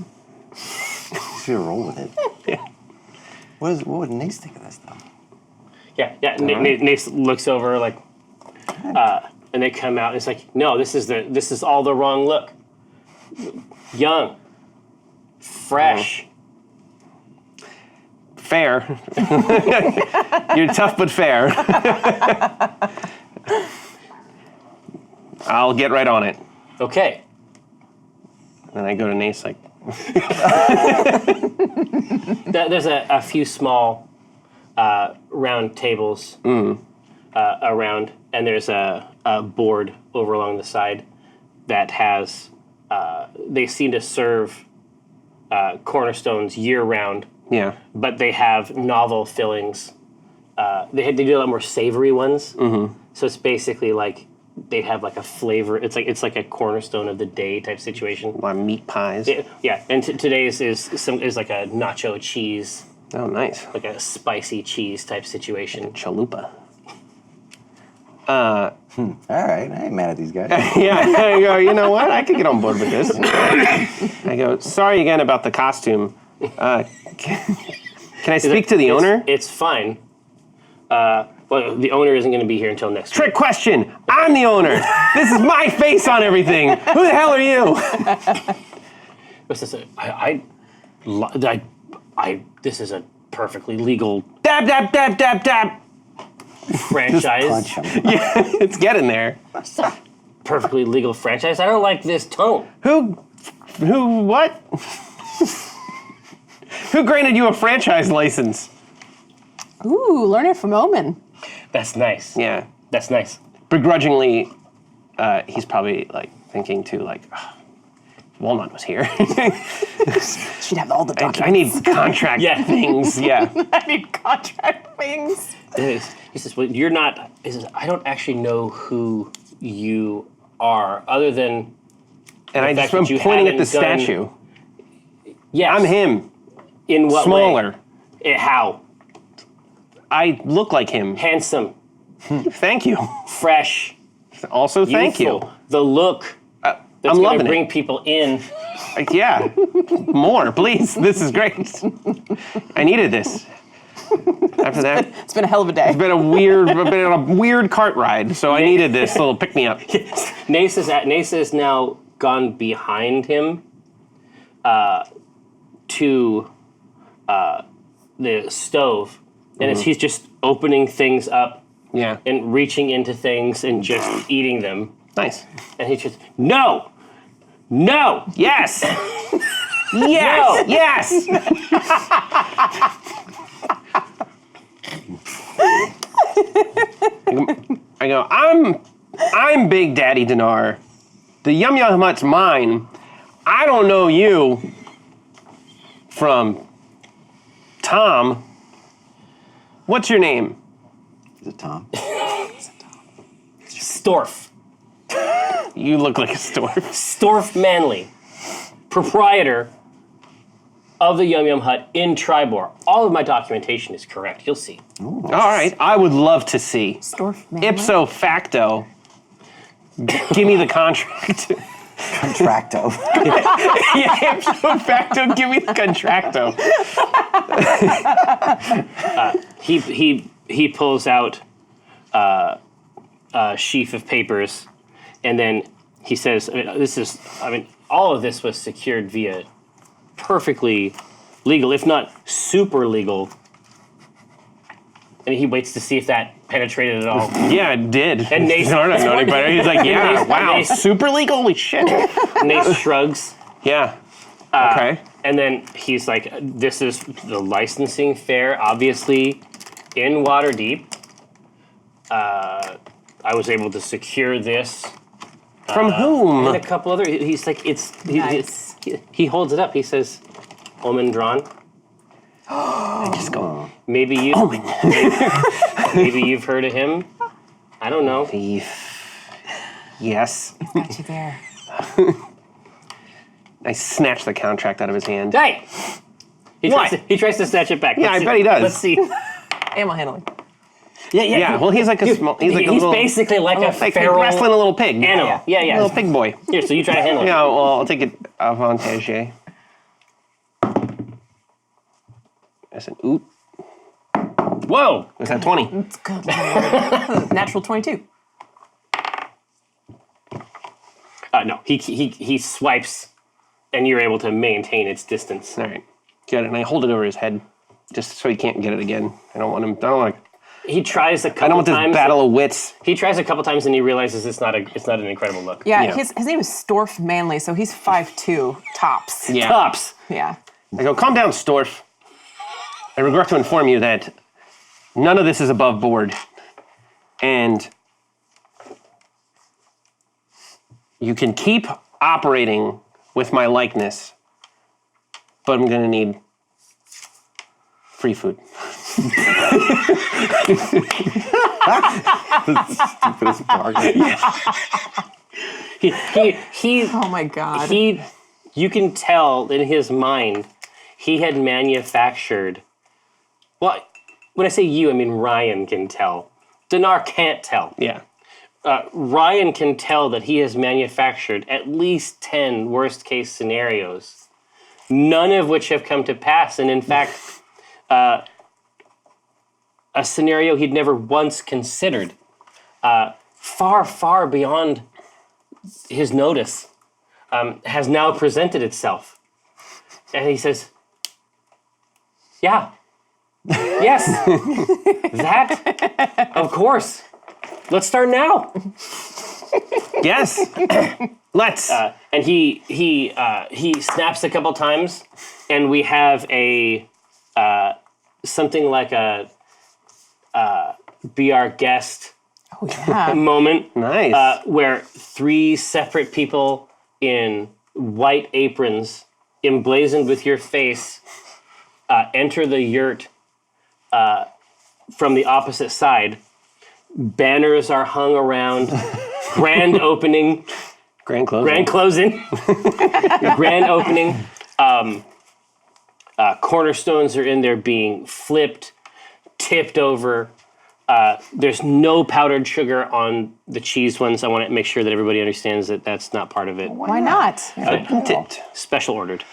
Should roll with it. Yeah. What would Nace think of this, though? Yeah. Nace looks over like, and they come out. And it's like, no, this is all the wrong look. Young, fresh. Fair. You're tough but fair. I'll get right on it. Okay. And I go to Nace like, There's a few small round tables around, and there's a board over along the side that has. They seem to serve cornerstones year round, yeah. but they have novel fillings. They do a lot more savory ones. Mm-hmm. So it's basically like they'd have like a flavor. It's like a cornerstone of the day type situation. A lot of meat pies. Yeah, and today's is like a nacho cheese, Oh, nice. like a spicy cheese type situation. Chalupa. All right, I ain't mad at these guys. Yeah, I go, you know what? I could get on board with this. I go, sorry again about the costume. Can I speak to the owner? It's fine. Well, the owner isn't going to be here until next week. Trick question. I'm the owner. This is my face on everything. Who the hell are you? This is a perfectly legal Dab, dab, dab, dab, dab. franchise. Punch him. Yeah, it's getting there. Perfectly legal franchise. I don't like this tone. Who, what? Who granted you a franchise license? Ooh, learn it from Omen. That's nice. Yeah. That's nice. Begrudgingly, he's probably like thinking too, like, oh, Walnut was here. She'd have all the documents. I need contract Yeah. things. Yeah. I need contract things. He says, well, you're not, he says, I don't actually know who you are, other than, And I fact just am that you pointing at the haven't done- statue. yes. I'm him. In what Smaller. way? How? I look like him. Handsome, Thank you. fresh, Also, thank youthful. The look that's I'm going loving to bring it. people in. Yeah. More, please. This is great. I needed this. After that, It's been a hell of a day. been a weird cart ride, so I needed this little pick me up. Nace has now gone behind him to the stove, and as he's just opening things up Yeah. and reaching into things and just eating them. Nice. And he's just, no! Yes. Yes. No. Yes. I go, I'm Big Daddy Dinar. The Yum Yum Hut's mine. I don't know you from Tom. What's your name? Is it Tom? Storf. You look like a storm. Storf Manley, proprietor of the Yum Yum Hut in Tribor. All of my documentation is correct. You'll see. All right, I would love to see. Storf man. Ipso facto, give me the contract. Contracto. Yeah, ipso facto, give me the contracto. He pulls out a sheaf of papers, and then he says, all of this was secured via perfectly legal, if not super legal. And he waits to see if that penetrated at all. Yeah, it did. And Nace- I don't know anybody. He's like, yeah, Nace- wow, Nace- super legal? Holy shit. Nace shrugs. Yeah. Okay. And then he's like, this is the licensing fair, obviously, in Waterdeep. I was able to secure this From whom? And a couple other. He's like, Nice. he holds it up. He says, "Omen drawn." I just go, Maybe you. Omen. Maybe you've heard of him. I don't know. Yes. Got you there. I snatch the contract out of his hand. Hey! He What? tries to snatch it back. Yeah, Let's I bet he does. Let's see. Animal handling. Yeah, well, he's like a small. He's like a He's little. basically like a Like feral wrestling a little pig. animal. Yeah, yeah. Little pig boy. Here, so you try to handle it. Yeah, well, I'll take it avantage. That's an oop. Whoa! Was that 20? It's good. Lord. Natural 22. No, he swipes, and you're able to maintain its distance. All right. Good. And I hold it over his head just so he can't get it again. I don't want him. I don't want. He tries a I don't couple want this times. battle of wits. He tries a couple times, and he realizes it's not an incredible look. Yeah, Yeah. his name is Storf Manley, so he's 5'2", tops. Yeah. Tops. Yeah. I go, calm down, Storf. I regret to inform you that none of this is above board. And you can keep operating with my likeness, but I'm going to need free food. Stupidest bargain. He Oh my God. you can tell in his mind he had manufactured. Well, when I say you, I mean Ryan can tell. Dinar can't tell. Yeah. Ryan can tell that he has manufactured at least 10 worst case scenarios, none of which have come to pass. And in fact, a scenario he'd never once considered, far, far beyond his notice, has now presented itself. And he says, yeah, yes, that, of course. Let's start now. Yes. Let's. And he snaps a couple times, and we have a something like a be our guest Oh, yeah. moment. Nice. Where 3 separate people in white aprons, emblazoned with your face, enter the yurt from the opposite side. Banners are hung around. Grand opening. Grand closing. Grand closing. Grand opening. Cornerstones are in there being flipped, tipped over. There's no powdered sugar on the cheese ones. I want to make sure that everybody understands that that's not part of it. Why not? Special ordered.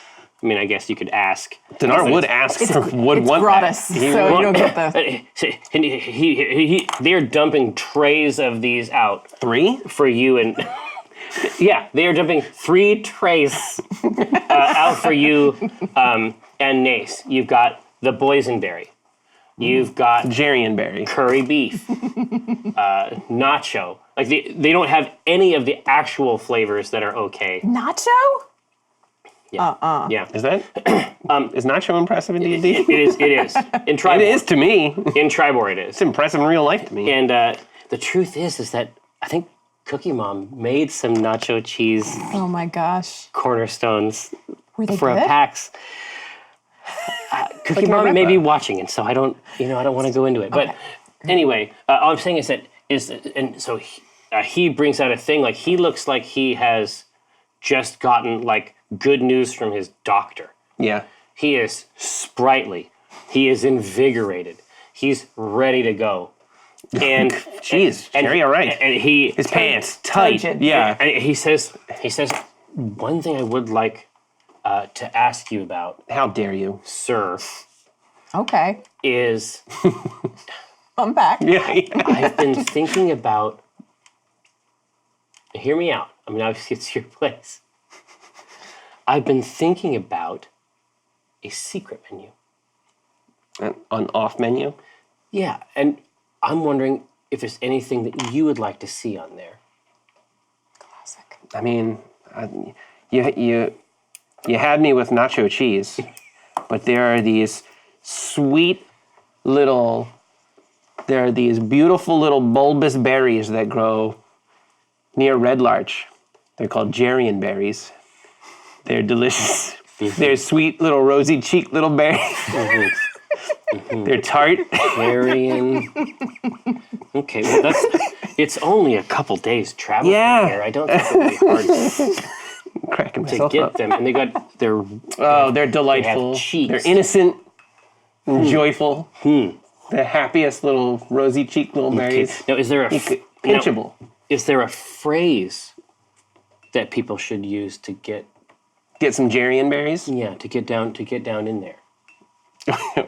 I mean, I guess you could ask. Dinar would ask for would It's want gratis, that. so you don't get the... They're dumping trays of these out 3? for you and yeah, they are dumping 3 trays out for you and Nace. You've got the boysenberry. You've got Jerry Berry. curry beef, nacho. Like they don't have any of the actual flavors that are okay. Nacho? Yeah. Yeah. Is that? Is Nacho impressive in D&D? It is. In Tribor. It is to me. In Tribor it is. It's impressive in real life to me. And the truth is that I think Cookie Mom made some nacho cheese Oh my gosh. cornerstones Were they for good? a PAX. Cookie Mom may be watching it, so I don't want to go into it. But anyway, all I'm saying and so he brings out a thing, like he looks like he has just gotten like good news from his doctor. Yeah. He is sprightly. He is invigorated. He's ready to go. And Jeez, Jerry, all right. And he His pants tight. Turgid. Yeah. and he says one thing I would like to ask you about, How dare you? sir, Okay. is I'm back. Yeah. I've been thinking about. Hear me out. I mean, obviously it's your place. I've been thinking about a secret menu. An off menu. Yeah, and I'm wondering if there's anything that you would like to see on there. Classic. I mean, you had me with nacho cheese, but there are these beautiful little bulbous berries that grow near Red Larch They're called Jarian berries. They're delicious. They're sweet little rosy cheeked little berries. They're tart. Arian. Okay, well it's only a couple days travel Yeah. here. I don't think it'll be hard Cracking to myself get up. them. And they're Oh, they're delightful. cheeks. They're innocent and joyful. The happiest little rosy cheeked little berries. now is there a Pinchable. is there a phrase that people should use to get Get some Jarian berries. to get down in there?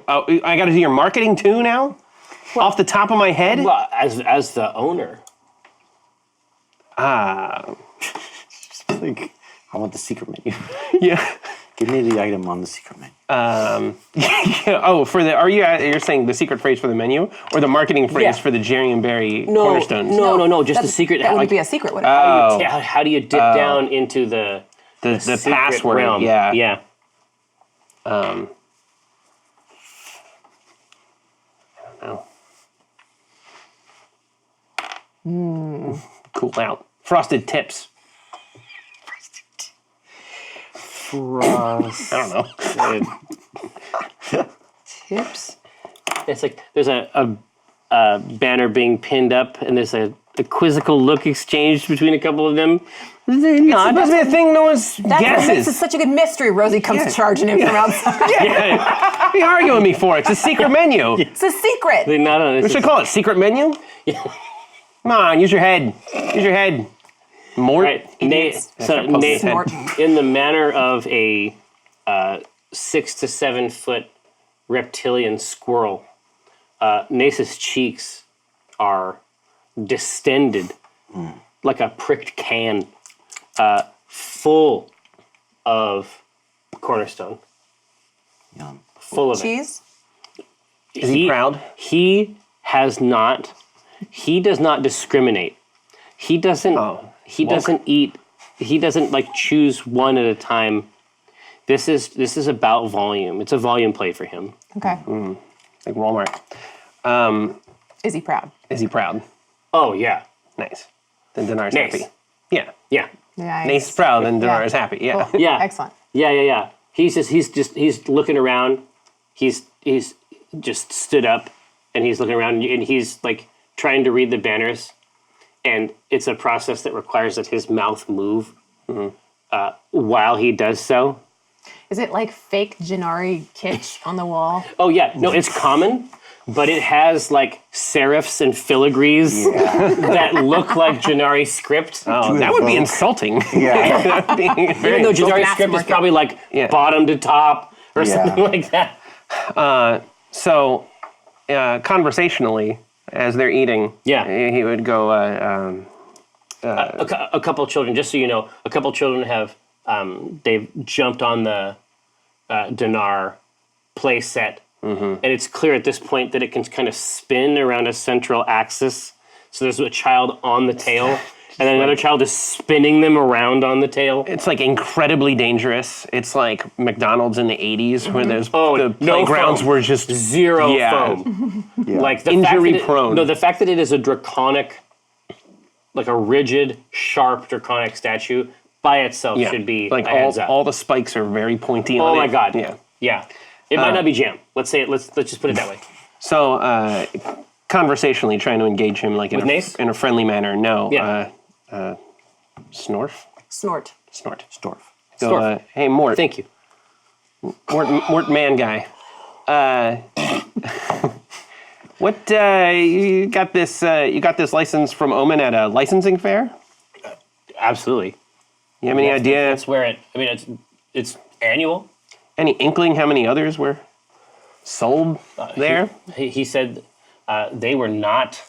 Oh, I got to do your marketing too now? Off the top of my head? Well, as the owner. Like, I want the secret menu. Yeah. Give me the item on the secret menu. Oh, you're saying the secret phrase for the menu or the marketing phrase Yeah. for the Jarian berry cornerstones? No, just the secret. That like, wouldn't be a secret, would it? how do you dip down into the The secret password. realm? Yeah. Yeah. Cool out. Frosted tips. Frost. I don't know. Tips. It's like there's a banner being pinned up, and there's a quizzical look exchanged between a couple of them. They're not. It's supposed to be a thing no one guesses. This is such a good mystery. Rosie comes charging in from outside. What are you arguing with me for? It's a secret menu. It's a secret. They're not on. We should call it secret menu. Come on, use your head. Use your head. Mort. Right. Snort. In the manner of a 6 to 7 foot reptilian squirrel, Nace's cheeks are distended like a pricked can, full of cornerstone. Yum. Full of Cheese. it. Is he proud? He does not discriminate. He doesn't. He doesn't eat. He doesn't like choose one at a time. This is about volume. It's a volume play for him. Okay. Like Walmart. Is he proud? Is he proud? Oh yeah. Nice. Then Dinar's Nice. happy. Yeah. Yeah. Yeah. Nace is proud, then Dinar is happy. Yeah. Cool. Yeah. Excellent. Yeah. He's looking around. He's just stood up and he's looking around and he's like trying to read the banners, and it's a process that requires that his mouth move while he does so. Is it like fake Janari kitsch on the wall? Oh yeah, no, it's common, but it has like serifs and filigrees that look like Janari script. Oh, that would be insulting. Yeah. Even though Janari mass script is market. probably like bottom to top or something like that. So, conversationally, as they're eating, he would go, A couple children, just so you know, a couple children have they've jumped on the Dinar play set, and it's clear at this point that it can kind of spin around a central axis. So there's a child on the tail, and then another child is spinning them around on the tail. it's like incredibly dangerous. It's like McDonald's in the 80s where there's the no playgrounds foam. were just Zero Yeah. foam. Yeah. Like the Injury fact that prone. No, the fact that it is a draconic, like a rigid, sharp draconic statue by itself should be like a heads up. all the spikes are very pointy. Oh on my it. god. Yeah. Yeah. It might not be jam. Let's say it. Let's just put it that way. So, conversationally, trying to engage him like With Nace? in a friendly manner. No. Yeah. Snorf. Snort. Snort. Storf. Go, Storf. hey, Mort. Thank you. Mort man guy. What you got this? You got this license from Omen at a licensing fair? Absolutely. You have any idea? That's where it. I mean, it's annual. Any inkling how many others were sold there? He said they were not.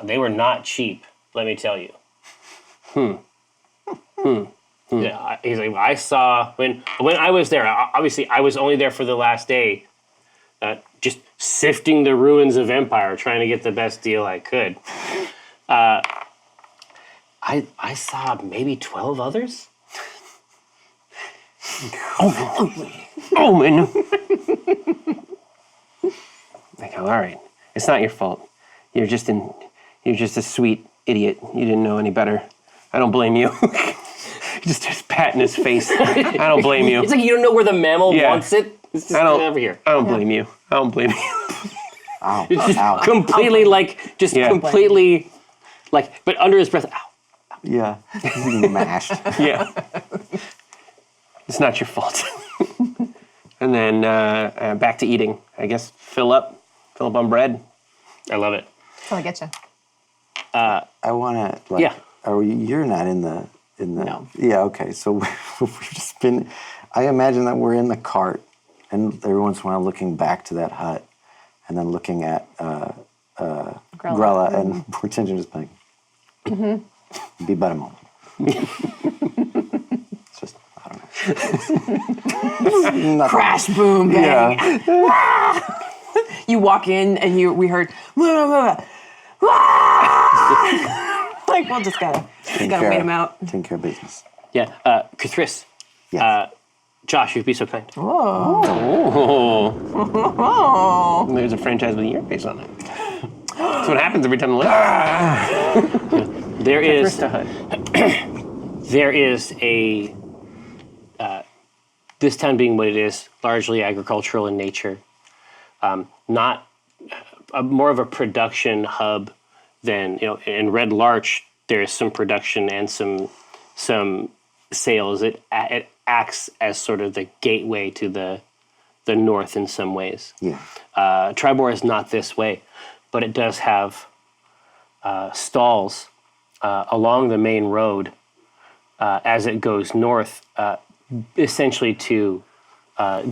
They were not cheap. Let me tell you. Yeah, he's like, I saw when I was there. Obviously, I was only there for the last day, just sifting the ruins of Empire, trying to get the best deal I could. I saw maybe 12 others. Omen. I go, all right. It's not your fault. You're just a sweet idiot. You didn't know any better. I don't blame you. He just starts patting his face. I don't blame you. It's like you don't know where the mammal Yeah. wants it. It's just I don't over here. I don't blame you. I don't blame you. Ow. It's just Ow. completely like, just Yeah. completely like, but under his breath, ow. Yeah. He's being mashed. Yeah. It's not your fault. And then back to eating. I guess fill up on bread. I love it. Till I get you. I want to, like, Yeah. you're not in the, No. Yeah, okay. So we've just been, I imagine that we're in the cart and every once in a while looking back to that hut and then looking at Grella and poor Tintin just like, be but a moment. It's just, I don't know. Crash, boom, bang. Yeah. You walk in and we heard, like, we'll just gotta wait him out. Taking care of business. Yeah. Cthulhu. Yes. Josh, you'd be so kind. Oh. There's a franchise with your face on it. That's what happens every time I look. There is Krista Hut. there is a this town being what it is, largely agricultural in nature, not more of a production hub than, in Red Larch there is some production and some sales. It acts as sort of the gateway to the north in some ways. Yeah. Tribor is not this way, but it does have stalls along the main road as it goes north, essentially to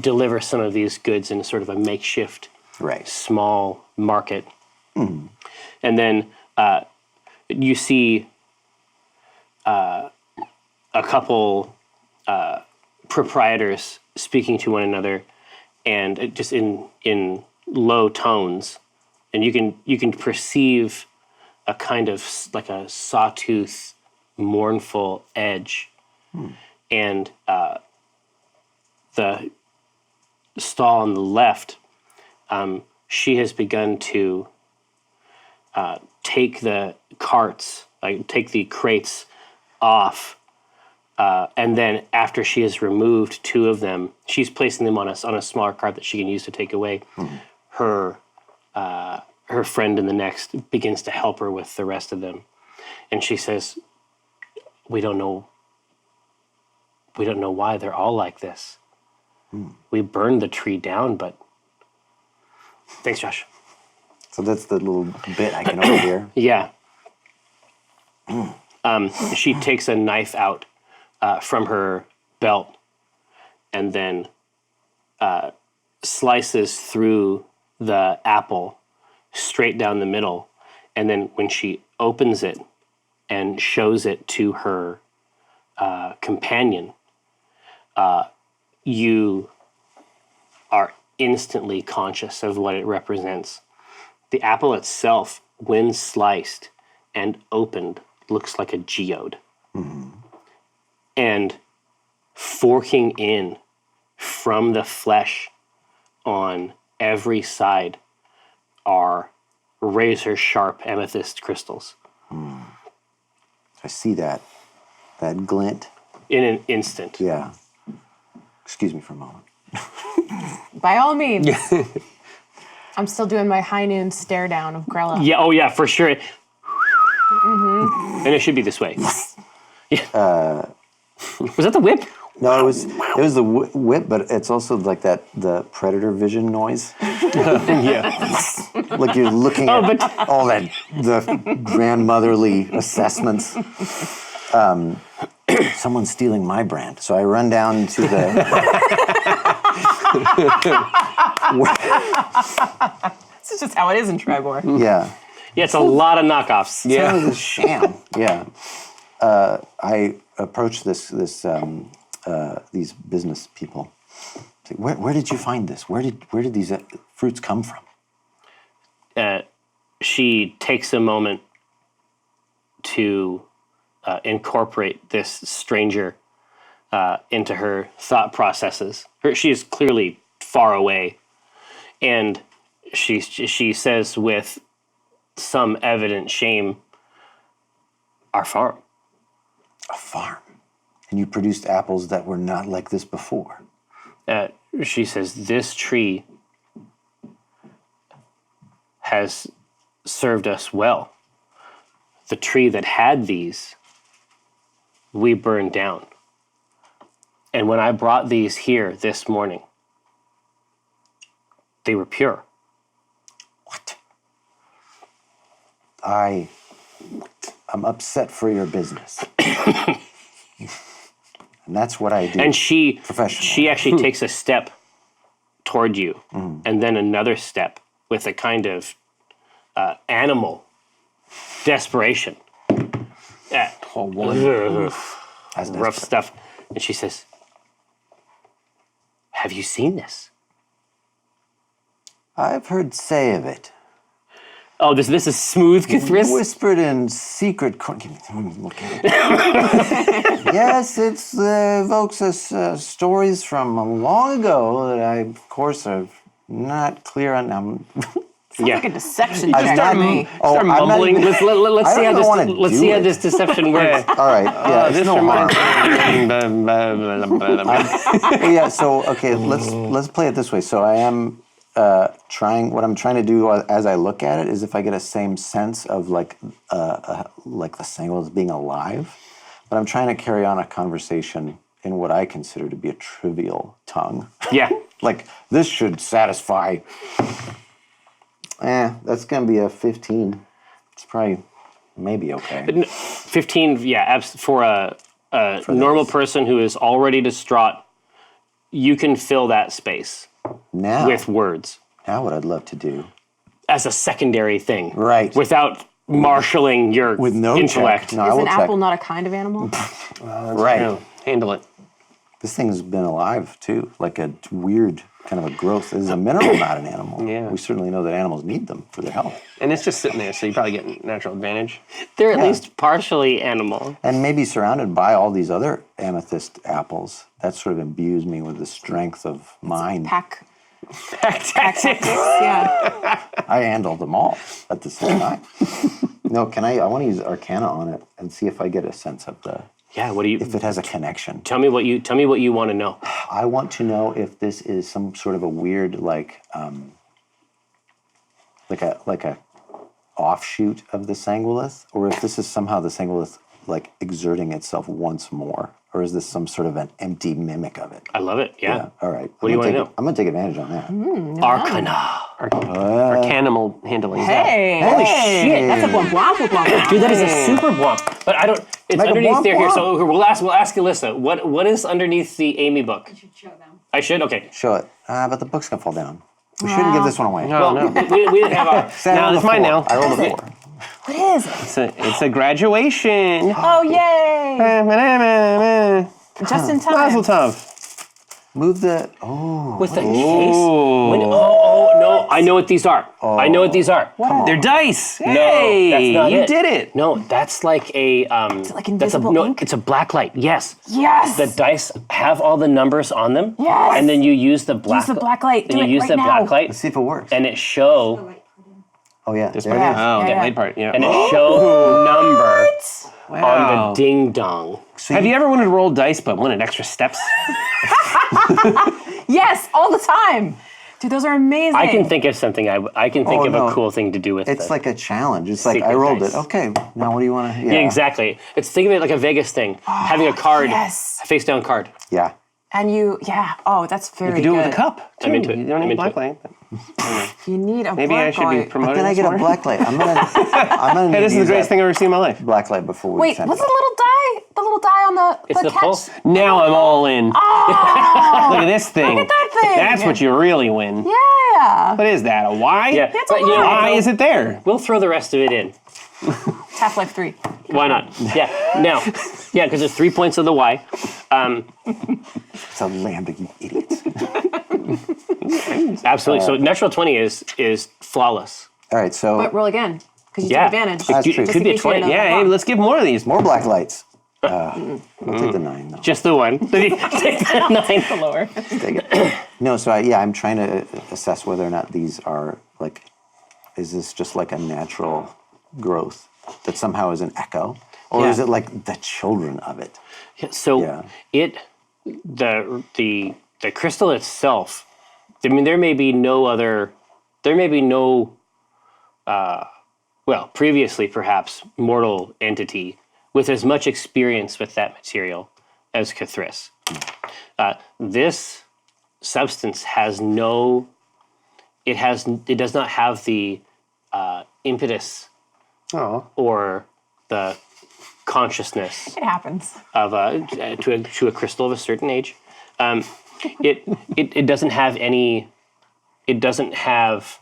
deliver some of these goods in sort of a makeshift Right. small market. And then you see a couple proprietors speaking to one another, and just in low tones, and you can perceive a kind of like a sawtooth, mournful edge, and the stall on the left, she has begun to take the carts, like take the crates off, and then after she has removed two of them, she's placing them on a smaller cart that she can use to take away. Her friend in the next begins to help her with the rest of them, and she says, "We don't know why they're all like this. We burned the tree down, but." Thanks, Josh. So that's the little bit I can overhear. Yeah. She takes a knife out from her belt and then slices through the apple straight down the middle. And then when she opens it and shows it to her companion, you are instantly conscious of what it represents. The apple itself, when sliced and opened, looks like a geode. And forking in from the flesh on every side are razor sharp amethyst crystals. I see that glint. In an instant. Yeah. Excuse me for a moment. By all means. I'm still doing my high noon stare down of Grella. Yeah, oh yeah, for sure. And it should be this way. Yeah. Was that the whip? No, it was the whip, but it's also like the predator vision noise. Yeah. Like you're looking at all that the grandmotherly assessments. Someone's stealing my brand, so I run down to the. This is just how it is in Tribor. Yeah. Yeah, it's a lot of knockoffs. Yeah. It was a sham. Yeah. I approached these business people. It's like, where did you find this? Where did these fruits come from? She takes a moment to incorporate this stranger into her thought processes. She is clearly far away, and she says with some evident shame, "Our farm. A farm. And you produced apples that were not like this before. She says, this tree has served us well. The tree that had these, we burned down. And when I brought these here this morning, they were pure. What? I'm upset for your business. And that's what I do. And she Professional. actually takes a step toward you, and then another step with a kind of animal desperation. That's Rough desperate. stuff. And she says, have you seen this? I've heard say of it. Oh, this is smooth, Cthulhu? Whispered in secret. Let me look at it. Yes, it evokes us stories from long ago that I, of course, are not clear on. Sounds like a deception I'm check not- to me. Oh, Start I'm not mumbling. even- Let's I see don't how even wanna let's do see how it. this deception works. All right. Yeah, it's This no reminds harm. me. Yeah. So okay, let's play it this way. So I am trying. What I'm trying to do as I look at it is if I get a same sense of like the Sangwell as being alive, but I'm trying to carry on a conversation in what I consider to be a trivial tongue. Yeah. Like this should satisfy. That's gonna be a 15. It's probably maybe okay. 15, yeah, for a normal person who is already distraught, you can fill that space Now, with words now what I'd love to do. as a secondary thing. Right. Without marshaling your With no intellect. check. No, I Is will an apple check. not a kind of animal? Right. Yeah, handle it. This thing's been alive too, like a weird kind of a growth. This is a mineral, not an animal. Yeah. We certainly know that animals need them for their health. And it's just sitting there, so you probably get natural advantage. They're at least partially animal. And maybe surrounded by all these other amethyst apples, that sort of imbues me with the strength of mind. Pack Tactics. yeah. I handle them all at the same time. No, I want to use Arcana on it and see if I get a sense of Yeah, what do you if it has a connection. tell me what you want to know. I want to know if this is some sort of a weird like a offshoot of the Sanguilith, or if this is somehow the Sanguilith like exerting itself once more, or is this some sort of an empty mimic of it? I love it. Yeah. All right. What do you wanna know? I'm gonna take advantage on that. Arcana. Arcanimal handling. Hey. Holy shit. That's a blah blah blah blah. Dude, that is a super womp. But I don't. It's Like a underneath womp there here. womp. So we'll ask Alyssa. What is underneath the Amy book? You should show them. I should. Okay. Show it. But the book's gonna fall down. We shouldn't give this one away. No, no. We didn't have our. Stand No, on the it's mine four. now. I rolled a 4. What is it? It's a graduation. Oh yay! Just in time. Mazel tov. Move the. With the case. No! I know what these are. I know what these are. They're dice. No, Hey, that's not you it. did it. No, that's like a. like invisible ink? It's a black light. Yes. Yes. The dice have all the numbers on them. Yes. And then you use the black. the black light. Then Do you it use right the now. black light, Let's see if it works. and it show Oh yeah. This there part it here? is. Oh, Yeah, that yeah. light part. Yeah. and it show number Wow. on the ding dong. So Have you ever wanted to roll dice but wanted extra steps? Yes, all the time. Dude, those are amazing. I can think of something. I can think Oh, of no. a cool thing to do with It's it. like a challenge. It's like I Secret rolled dice. it. Okay. Now what do you want to? Yeah, exactly. Think of it like a Vegas thing. Having a card, yes. a face down card. Yeah. And oh, that's very You could do it good. with a cup. Too. I'm into it. You don't I'm need into black it. light. You need a Maybe I black should be light. promoting Then I this get a more. black light. I'm gonna Hey, this is the greatest thing I've ever seen in my life. black light before we Wait, send what's it. the little die? The little die on the It's the catch? pulse. Now I'm all in. Oh, Look at this thing. look at that thing. That's what you really win. Yeah. What is that? A Y? Yeah, It's a but you know, Why is it there? we'll throw the rest of it in. Half-Life 3. Why not? Yeah. Now, yeah, because there's 3 points of the Y. It's a lambda, you idiots. Absolutely. So natural 20 is flawless. All right. So But roll again, because you Yeah. took advantage. That's true. It could be a 20. Yeah, hey, let's give more of these. more black lights. I'll take the 9 though. Just the one. Take that 9. Lower. Take it. No, so I'm trying to assess whether or not these are like, is this just like a natural growth that somehow is an echo? Or Yeah. is it like the children of it? So the crystal itself. I mean, there may be no previously perhaps mortal entity with as much experience with that material as Cthulhu. This substance it does not have the impetus or the consciousness It happens. of to a crystal of a certain age. It doesn't have any. It doesn't have.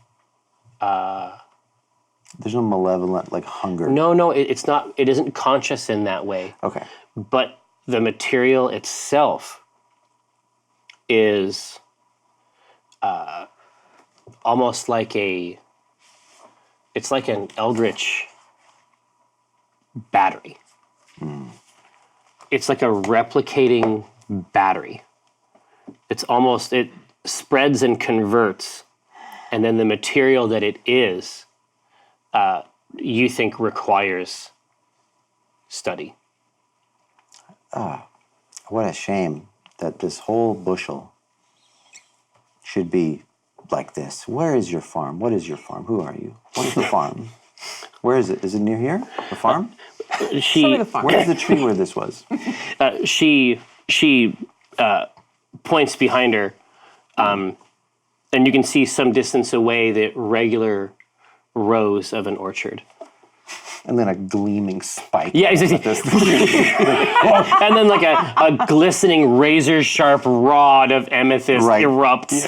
There's no malevolent like hunger. No. It's not. It isn't conscious in that way. Okay. But the material itself is almost like it's like an eldritch battery. It's like a replicating battery. It spreads and converts, and then the material that it is, you think requires study. What a shame that this whole bushel should be like this. Where is your farm? What is your farm? Who are you? What is the farm? Where is it? Is it near here? The farm? Where's the tree where this was? She points behind her, and you can see some distance away the regular rows of an orchard. And then a gleaming spike. Yeah, exactly. And then like a glistening razor sharp rod of amethyst erupts,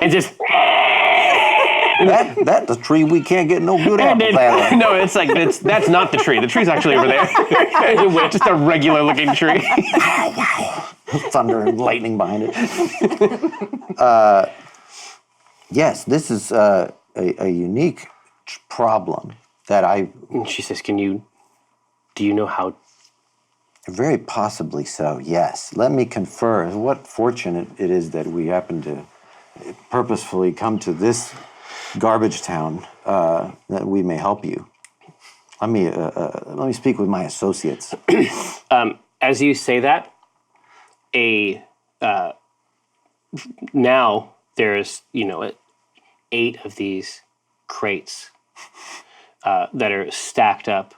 and just That's the tree we can't get no good apples out of. No, it's like that's not the tree. The tree's actually over there. Just a regular looking tree. Thunder and lightning behind it. Yes, this is a unique problem that she says, do you know how? Very possibly so, yes. Let me confer. What fortunate it is that we happen to purposefully come to this garbage town that we may help you. Let me speak with my associates. As you say that, now there's 8 of these crates that are stacked up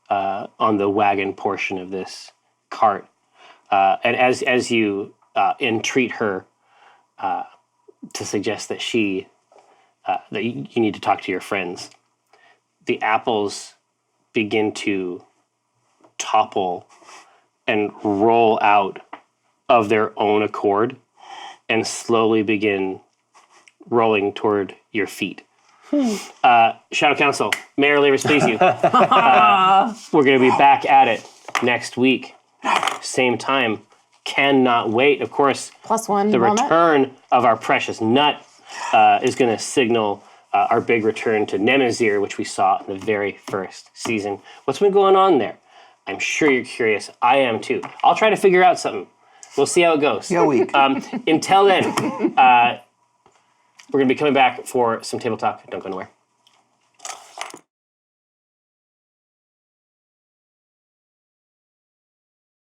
on the wagon portion of this cart, and as you entreat her to suggest that that you need to talk to your friends, the apples begin to topple and roll out of their own accord and slowly begin rolling toward your feet. Shadow Council, may our labors please you. We're going to be back at it next week. Same time. Cannot wait. Of course, +1 the moment. return of our precious nut is going to signal our big return to Nemazir, which we saw in the very first season. What's been going on there? I'm sure you're curious. I am too. I'll try to figure out something. We'll see how it goes. Yeah, week. Until then, we're going to be coming back for some table talk. Don't go anywhere.